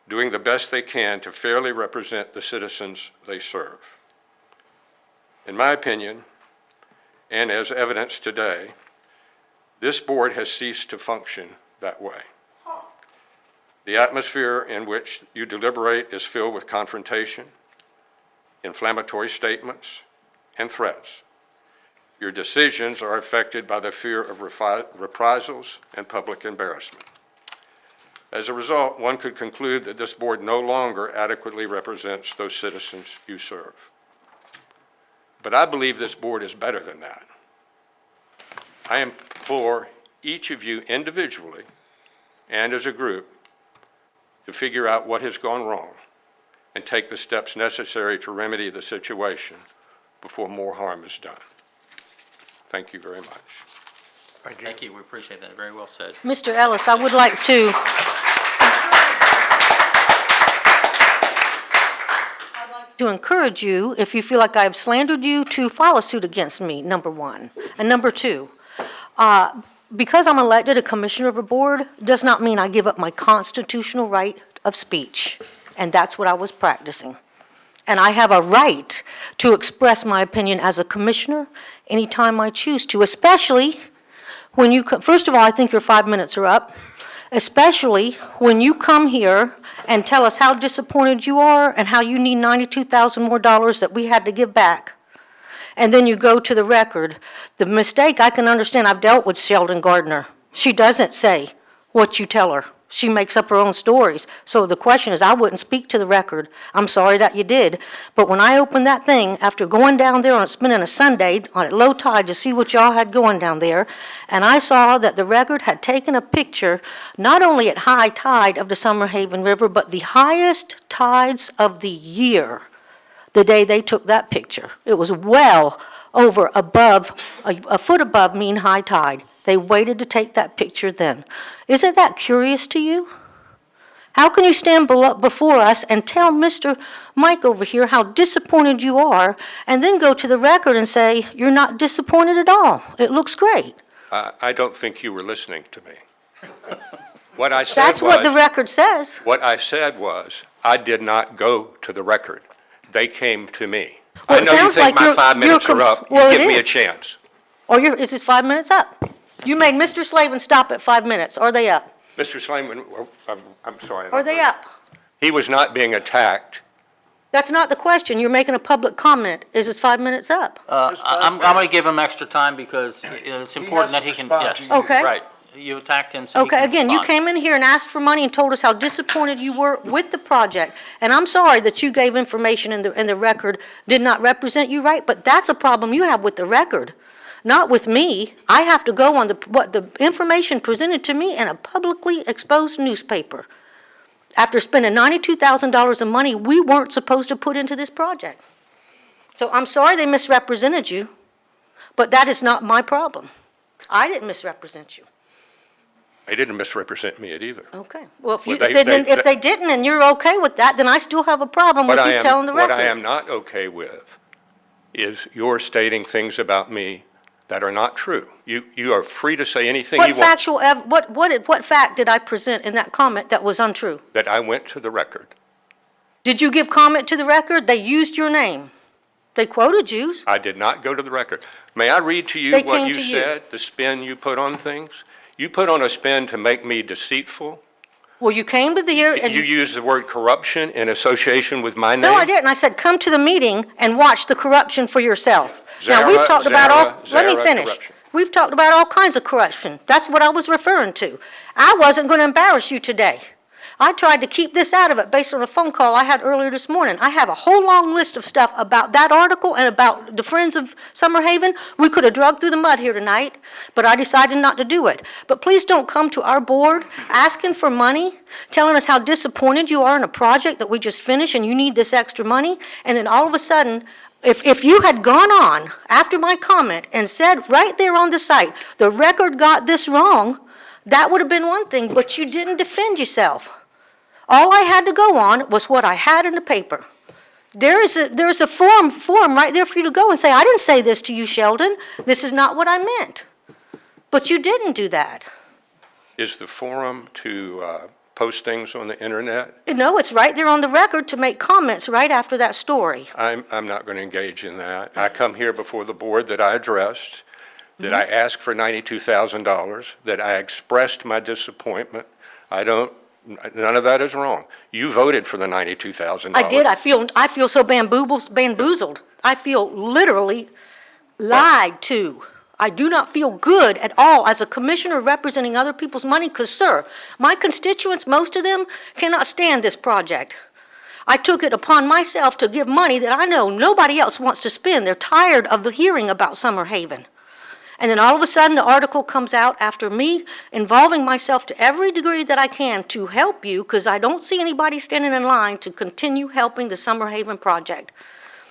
doing the best they can to fairly represent the citizens they serve. In my opinion, and as evidenced today, this board has ceased to function that way. The atmosphere in which you deliberate is filled with confrontation, inflammatory statements, and threats. Your decisions are affected by the fear of reprisals and public embarrassment. As a result, one could conclude that this board no longer adequately represents those citizens you serve. But I believe this board is better than that. I implore each of you individually and as a group to figure out what has gone wrong and take the steps necessary to remedy the situation before more harm is done. Thank you very much. Thank you. We appreciate that. Very well said. Mr. Ellis, I would like to encourage you, if you feel like I've slandered you, to file a suit against me, number one. And number two, because I'm elected a commissioner of a board does not mean I give up my constitutional right of speech. And that's what I was practicing. And I have a right to express my opinion as a commissioner anytime I choose to, especially when you, first of all, I think your 5 minutes are up, especially when you come here and tell us how disappointed you are and how you need $92,000 more that we had to give back. And then you go to the record. The mistake, I can understand. I've dealt with Sheldon Gardner. She doesn't say what you tell her. She makes up her own stories. So the question is, I wouldn't speak to the record. I'm sorry that you did. But when I opened that thing, after going down there on spending a Sunday on at low tide to see what y'all had going down there, and I saw that the record had taken a picture, not only at high tide of the Summerhaven River, but the highest tides of the year, the day they took that picture. It was well over above, a foot above mean high tide. They waited to take that picture then. Isn't that curious to you? How can you stand before us and tell Mr. Mike over here how disappointed you are, and then go to the record and say, you're not disappointed at all? It looks great. I don't think you were listening to me. What I said That's what the record says. What I said was, I did not go to the record. They came to me. Well, I know you think my 5 minutes are up. Well, Give me a chance. Or is his 5 minutes up? You made Mr. Slavin stop at 5 minutes. Are they up? Mr. Slavin, I'm sorry. Are they up? He was not being attacked. That's not the question. You're making a public comment. Is his 5 minutes up? I'm going to give him extra time because it's important that he can, yes. Okay. Right. You attacked him, so he Okay, can again, you respond. came in here and asked for money and told us how disappointed you were with the project. And I'm sorry that you gave information in the record did not represent you right, but that's a problem you have with the record, not with me. I have to go on what the information presented to me in a publicly exposed newspaper. After spending $92,000 of money we weren't supposed to put into this project. So I'm sorry they misrepresented you, but that is not my problem. I didn't misrepresent you. They didn't misrepresent me either. Okay. Well, if, Well, if they didn't and you're okay with that, then I still have a problem with you telling the record. What I am not okay with is you're stating things about me that are not true. You are free to say anything you want. What fact did I present in that comment that was untrue? That I went to the record. Did you give comment to the record? They used your name. They quoted you. I did not go to the record. May I read to you They what came you to said, the spin you put on things? You put on a spin to make me deceitful. Well, you came to the here and You used the word corruption in association with my name. No, I didn't. I said, come to the meeting and watch the corruption for yourself. Now, we've talked about let me finish. Corruption. We've talked about all kinds of corruption. That's what I was referring to. I wasn't going to embarrass you today. I tried to keep this out of it based on a phone call I had earlier this morning. I have a whole long list of stuff about that article and about the Friends of Summerhaven. We could have drug through the mud here tonight, but I decided not to do it. But please don't come to our board asking for money, telling us how disappointed you are in a project that we just finished and you need this extra money, and then all of a sudden, if you had gone on after my comment and said right there on the site, the record got this wrong, that would have been one thing, but you didn't defend yourself. All I had to go on was what I had in the paper. There's a form right there for you to go and say, I didn't say this to you, Sheldon. This is not what I meant. But you didn't do that. Is the forum to post things on the internet? No, it's right there on the record to make comments right after that story. I'm not going to engage in that. I come here before the board that I addressed, that I asked for $92,000, that I expressed my disappointment. None of that is wrong. You voted for the $92,000. I did. I feel so bamboozled. I feel literally lied to. I do not feel good at all as a commissioner representing other people's money because, sir, my constituents, most of them, cannot stand this project. I took it upon myself to give money that I know nobody else wants to spend. They're tired of hearing about Summerhaven. And then all of a sudden the article comes out after me involving myself to every degree that I can to help you because I don't see anybody standing in line to continue helping the Summerhaven project.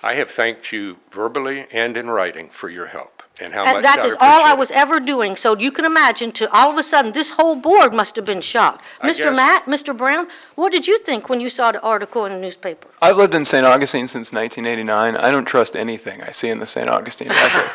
I have thanked you verbally and in writing for your help and how much I That is appreciate all I it. was ever doing. So you can imagine to all of a sudden this whole board must have been shocked. Mr. Matt, Mr. Brown, what did you think when you saw the article in the newspaper? I've lived in St. Augustine since 1989. I don't trust anything I see in the St. Augustine record.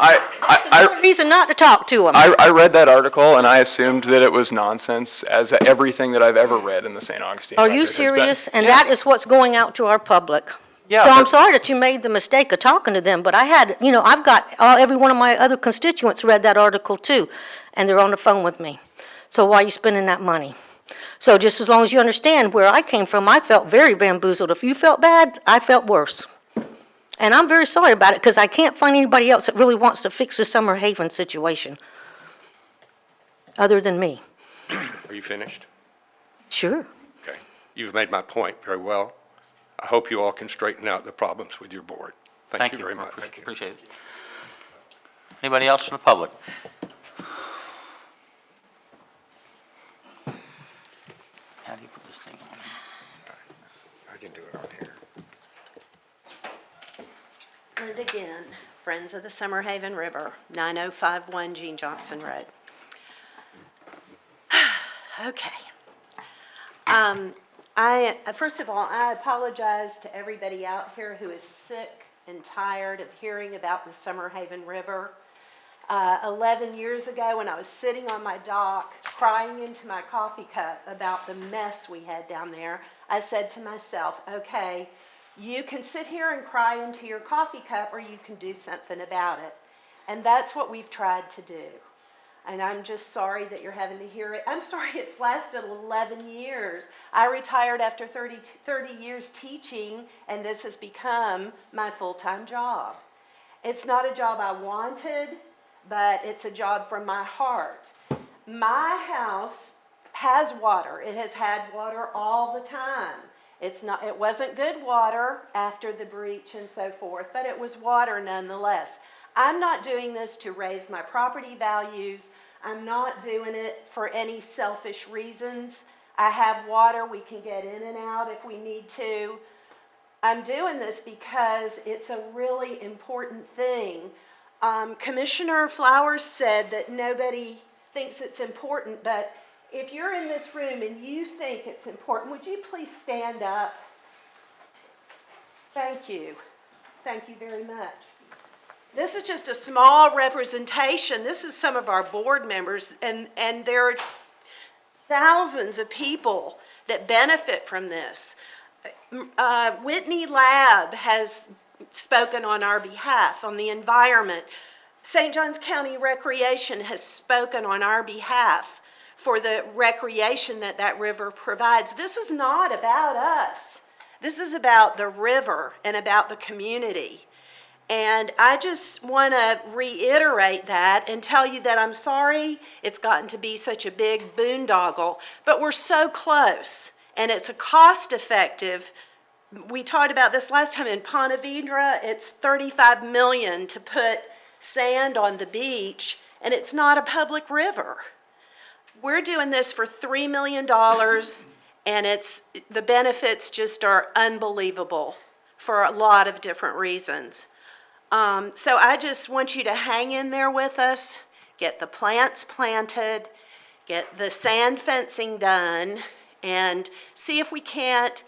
Another reason not to talk to them. I read that article and I assumed that it was nonsense, as everything that I've ever read in the St. Augustine Are record you has been. serious? And Yeah. that is what's going out to our public. Yeah, So I'm but- sorry that you made the mistake of talking to them, but I had, I've got, every one of my other constituents read that article too, and they're on the phone with me. So why are you spending that money? So just as long as you understand where I came from, I felt very bamboozled. If you felt bad, I felt worse. And I'm very sorry about it because I can't find anybody else that really wants to fix the Summer Haven situation other than me. Are you finished? Sure. Okay. You've made my point very well. I hope you all can straighten out the problems with your board. Thank you very much. Appreciate it. Anybody else from the public? How do you put this thing on? I can do it on here. Linda Ginn, Friends of the Summer Haven River, 9051 Gene Johnson Road. Okay. First of all, I apologize to everybody out here who is sick and tired of hearing about the Summer Haven River. 11 years ago, when I was sitting on my dock crying into my coffee cup about the mess we had down there, I said to myself, okay, you can sit here and cry into your coffee cup, or you can do something about it. And that's what we've tried to do. And I'm just sorry that you're having to hear it. I'm sorry it's lasted 11 years. I retired after 30 years teaching, and this has become my full-time job. It's not a job I wanted, but it's a job from my heart. My house has water. It has had water all the time. It wasn't good water after the breach and so forth, but it was water nonetheless. I'm not doing this to raise my property values. I'm not doing it for any selfish reasons. I have water. We can get in and out if we need to. I'm doing this because it's a really important thing. Commissioner Flowers said that nobody thinks it's important, but if you're in this room and you think it's important, would you please stand up? Thank you. Thank you very much. This is just a small representation. This is some of our board members, and there are thousands of people that benefit from this. Whitney Lab has spoken on our behalf on the environment. St. Johns County Recreation has spoken on our behalf for the recreation that river provides. This is not about us. This is about the river and about the community. And I just want to reiterate that and tell you that I'm sorry it's gotten to be such a big boondoggle, but we're so close, and it's a cost-effective. We talked about this last time in Ponte Vedra. It's $35 million to put sand on the beach, and it's not a public river. We're doing this for $3 million, and the benefits just are unbelievable for a lot of different reasons. So I just want you to hang in there with us, get the plants planted, get the sand fencing done, and see if we can't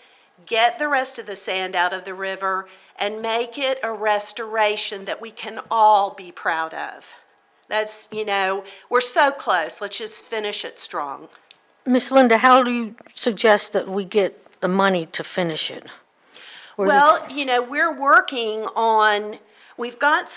get the rest of the sand out of the river and make it a restoration that we can all be proud of. That's, we're so close. Let's just finish it strong. Miss Linda, how do you suggest that we get the money to finish it? Well, we're working on, we've got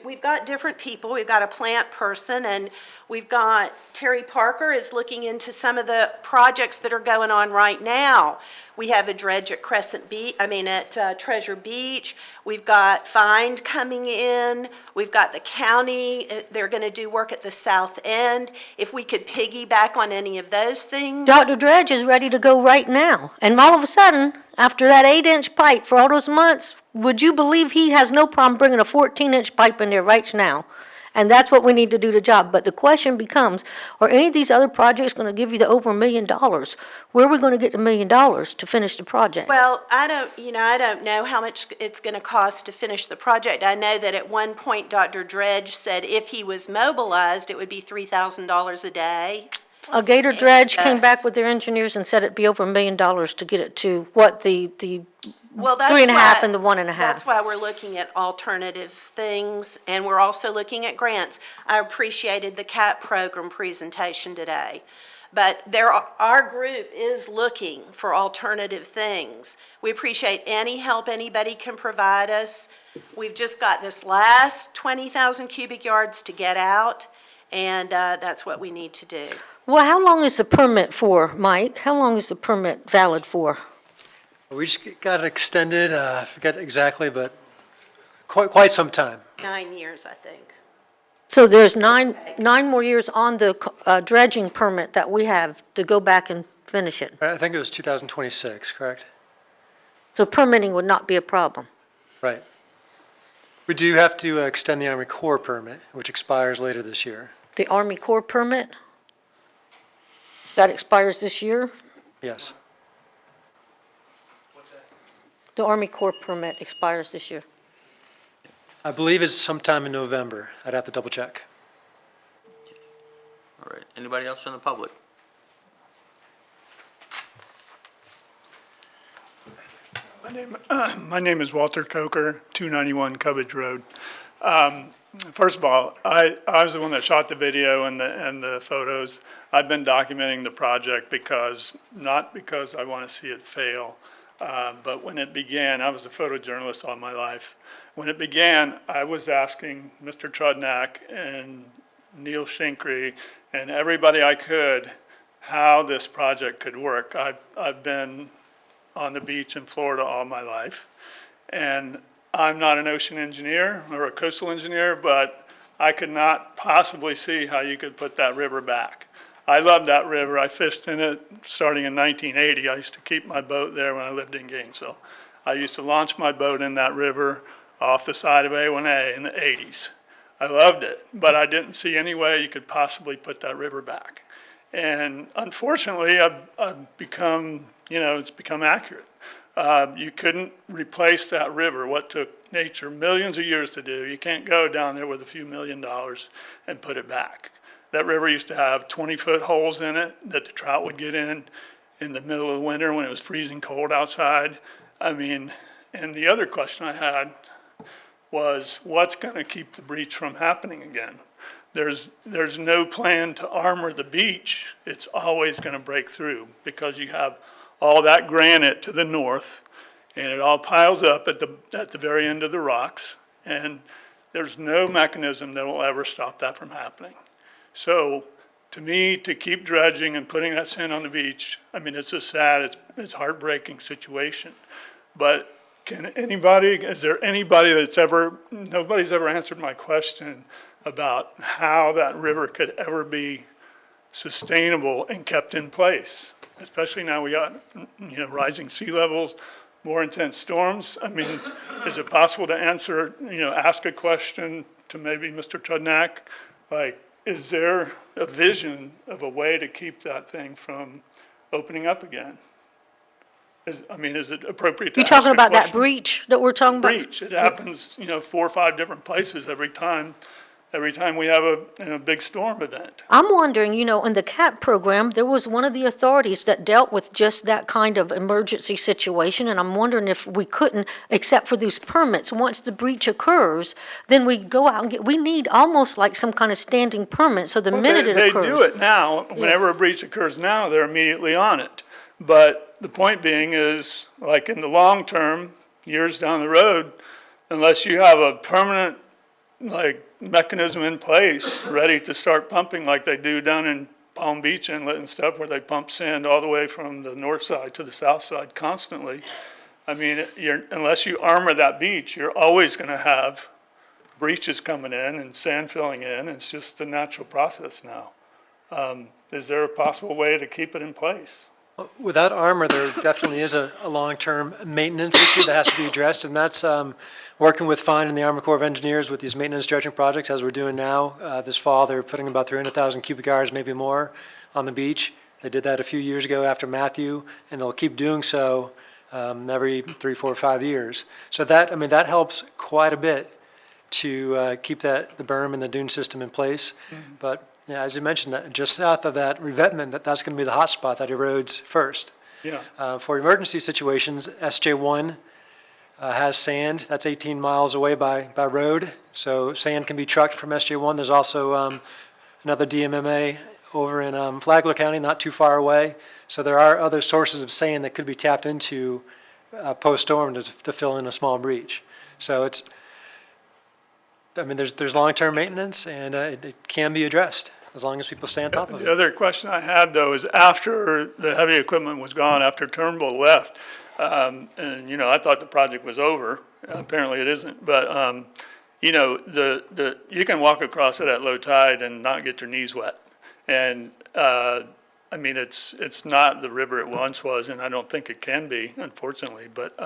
we've got different people. We've got a plant person, and we've got Terry Parker is looking into some of the projects that are going on right now. We have a dredge at Treasure Beach. We've got Find coming in. We've got the county. They're going to do work at the south end. If we could piggyback on any of those things. Dr. Dredge is ready to go right now. And all of a sudden, after that 8-inch pipe for all those months, would you believe he has no problem bringing a 14-inch pipe in there right now? And that's what we need to do the job. But the question becomes, are any of these other projects going to give you the over $1 million? Where are we going to get the $1 million to finish the project? Well, I don't know how much it's going to cost to finish the project. I know that at one point Dr. Dredge said if he was mobilized, it would be $3,000 a day. A Gator Dredge came back with their engineers and said it'd be over $1 million to get it to what the Well, that's 3.5 why- and the 1.5. That's why we're looking at alternative things, and we're also looking at grants. I appreciated the CAP program presentation today, but our group is looking for alternative things. We appreciate any help anybody can provide us. We've just got this last 20,000 cubic yards to get out, and that's what we need to do. Well, how long is the permit for, Mike? How long is the permit valid for? We just got it extended, I forget exactly, but quite some time. 9 years, I think. So there's nine more years on the dredging permit that we have to go back and finish it. I think it was 2026, correct? So permitting would not be a problem. Right. We do have to extend the Army Corps permit, which expires later this year. The Army Corps permit? That expires this year? Yes. The Army Corps permit expires this year. I believe it's sometime in November. I'd have to double check. All right, anybody else from the public? My name is Walter Coker, 291 Cubbage Road. First of all, I was the one that shot the video and the photos. I've been documenting the project not because I want to see it fail, but when it began, I was a photojournalist all my life. When it began, I was asking Mr. Trudnak and Neil Shinkry and everybody I could how this project could work. I've been on the beach in Florida all my life, and I'm not an ocean engineer or a coastal engineer, but I could not possibly see how you could put that river back. I love that river. I fished in it starting in 1980. I used to keep my boat there when I lived in Gainesville. I used to launch my boat in that river off the side of A1A in the 80s. I loved it, but I didn't see any way you could possibly put that river back. And unfortunately, I've become, it's become accurate. You couldn't replace that river, what took nature millions of years to do. You can't go down there with a few $1 million and put it back. That river used to have 20-foot holes in it that the trout would get in the middle of the winter when it was freezing cold outside. And the other question I had was, what's going to keep the breach from happening again? There's no plan to armor the beach. It's always going to break through because you have all that granite to the north, and it all piles up at the very end of the rocks, and there's no mechanism that will ever stop that from happening. So to me, to keep dredging and putting that sand on the beach, it's a sad, it's heartbreaking situation. But is there anybody nobody's ever answered my question about how that river could ever be sustainable and kept in place, especially now we got, rising sea levels, more intense storms. Is it possible to answer, ask a question to maybe Mr. Trudnak, like, is there a vision of a way to keep that thing from opening up again? Is it appropriate to You're ask a talking about that question? breach that we're talking about? Breach, it happens, 4 or 5 different places every time we have a big storm event. I'm wondering, in the CAP program, there was one of the authorities that dealt with just that kind of emergency situation, and I'm wondering if we couldn't, except for these permits, once the breach occurs, then we go out and we need almost like some kind of standing permit, so the minute it occurs. They do it now. Whenever a breach occurs now, they're immediately on it. But the point being is, like in the long term, years down the road, unless you have a permanent mechanism in place ready to start pumping like they do down in Palm Beach Inlet and stuff, where they pump sand all the way from the north side to the south side constantly. Unless you armor that beach, you're always going to have breaches coming in and sand filling in. It's just the natural process now. Is there a possible way to keep it in place? Without armor, there definitely is a long-term maintenance issue that has to be addressed, and that's working with Fine and the Army Corps of Engineers with these maintenance dredging projects, as we're doing now. This fall, they're putting about 300,000 cubic yards, maybe more, on the beach. They did that a few years ago after Matthew, and they'll keep doing so every 3, 4, 5 years. So that helps quite a bit to keep the berm and the dune system in place. Mm-hmm. But yeah, as you mentioned, just south of that revetment, that's going to be the hot spot that erodes first. Yeah. For emergency situations, SJ1 has sand. That's 18 miles away by road, so sand can be trucked from SJ1. There's also another DMMA over in Flagler County, not too far away. So there are other sources of sand that could be tapped into post-storm to fill in a small breach. So it's, I mean, there's long-term maintenance, and it can be addressed as long as people stay on top of it. The other question I had, though, is after the heavy equipment was gone, after Turnbull left, and, you know, I thought the project was over. Apparently it isn't. But, you know, you can walk across it at low tide and not get your knees wet. And, I mean, it's not the river it once was, and I don't think it can be, unfortunately. But,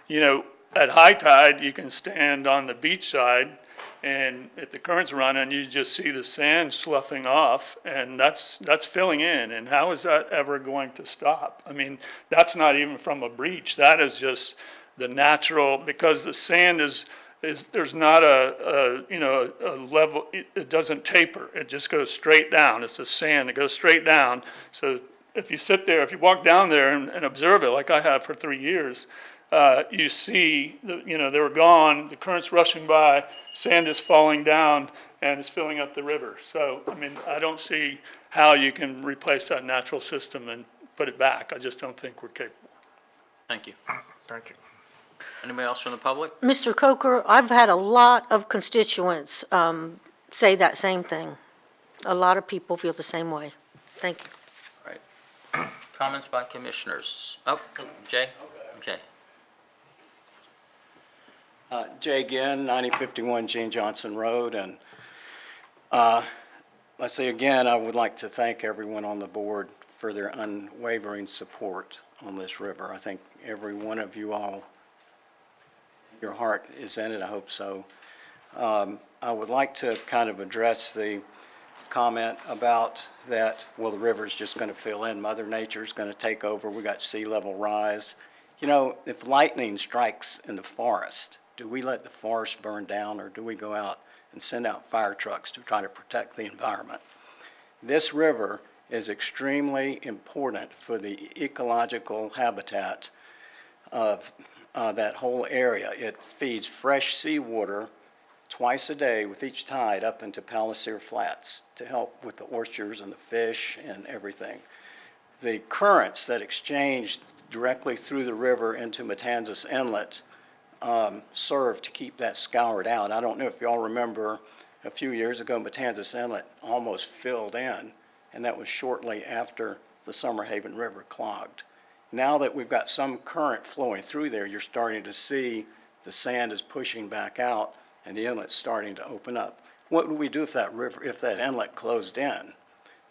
you know, at high tide, you can stand on the beach side, and if the current's running, you just see the sand sloughing off, and that's filling in. And how is that ever going to stop? I mean, that's not even from a breach. That is just the natural, because the sand is there's not a level, it doesn't taper. It just goes straight down. It's the sand that goes straight down. So if you sit there, if you walk down there and observe it, like I have for 3 years, you see, they were gone, the current's rushing by, sand is falling down, and it's filling up the river. So, I mean, I don't see how you can replace that natural system and put it back. I just don't think we're capable. Thank you. Thank you. Anybody else from the public? Mr. Coker, I've had a lot of constituents say that same thing. A lot of people feel the same way. Thank you. All right. Comments by commissioners? Oh, Jay? Okay. Jay Ginn, 9051 Gene Johnson Road, and let's say again, I would like to thank everyone on the board for their unwavering support on this river. I think every one of you all, your heart is in it, I hope so. I would like to kind of address the comment about that, well, the river's just going to fill in, Mother Nature's going to take over, we got sea level rise. You know, if lightning strikes in the forest, do we let the forest burn down, or do we go out and send out fire trucks to try to protect the environment? This river is extremely important for the ecological habitat of that whole area. It feeds fresh seawater twice a day with each tide up into Palliser Flats to help with the oysters and the fish and everything. The currents that exchange directly through the river into Matanzas Inlet serve to keep that scoured out. I don't know if y'all remember a few years ago, Matanzas Inlet almost filled in, and that was shortly after the Summerhaven River clogged. Now that we've got some current flowing through there, you're starting to see the sand is pushing back out and the inlet's starting to open up. What would we do if that inlet closed in?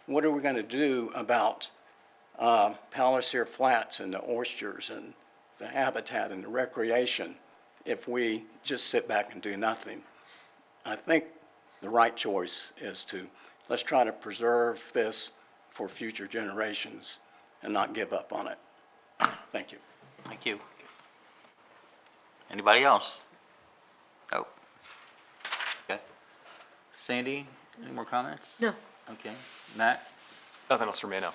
What are we going to do about Palliser Flats and the oysters and the habitat and the recreation if we just sit back and do nothing? I think the right choice is to let's try to preserve this for future generations and not give up on it. Thank you. Thank you. Anybody else? No. Okay. Sandy, any more comments? No. Okay. Matt? Nothing else from me now.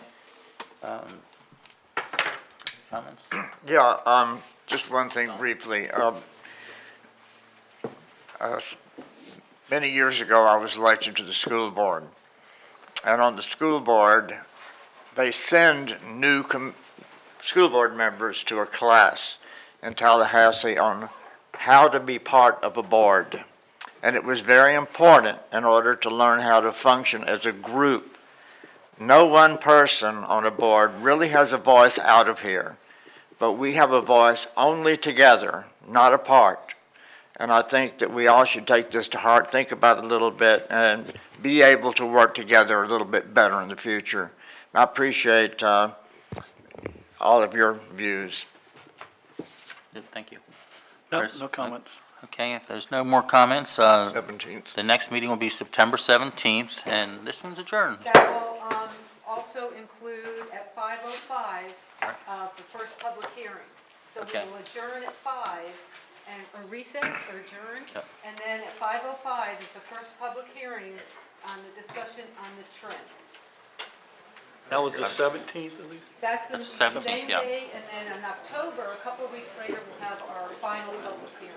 Comments? Yeah, just one thing briefly. Many years ago, I was elected to the school board. And on the school board, they send new school board members to a class in Tallahassee on how to be part of a board. And it was very important in order to learn how to function as a group. No one person on a board really has a voice out of here, but we have a voice only together, not apart. And I think that we all should take this to heart, think about it a little bit, and be able to work together a little bit better in the future. I appreciate all of your views. Good, thank you. No, Chris? no comments. Okay, if there's no more comments, 17th. the next meeting will be September 17th, and this one's adjourned. That will also include at 5:05 the first public hearing. So we Okay. will adjourn at 5 and or recess or adjourn. Yep. And then at 5:05 is the first public hearing on the discussion on the trim. That was the 17th, at least? That's the That's the 17th, same yeah. day, and then in October, a couple of weeks later, we'll have our final public hearing.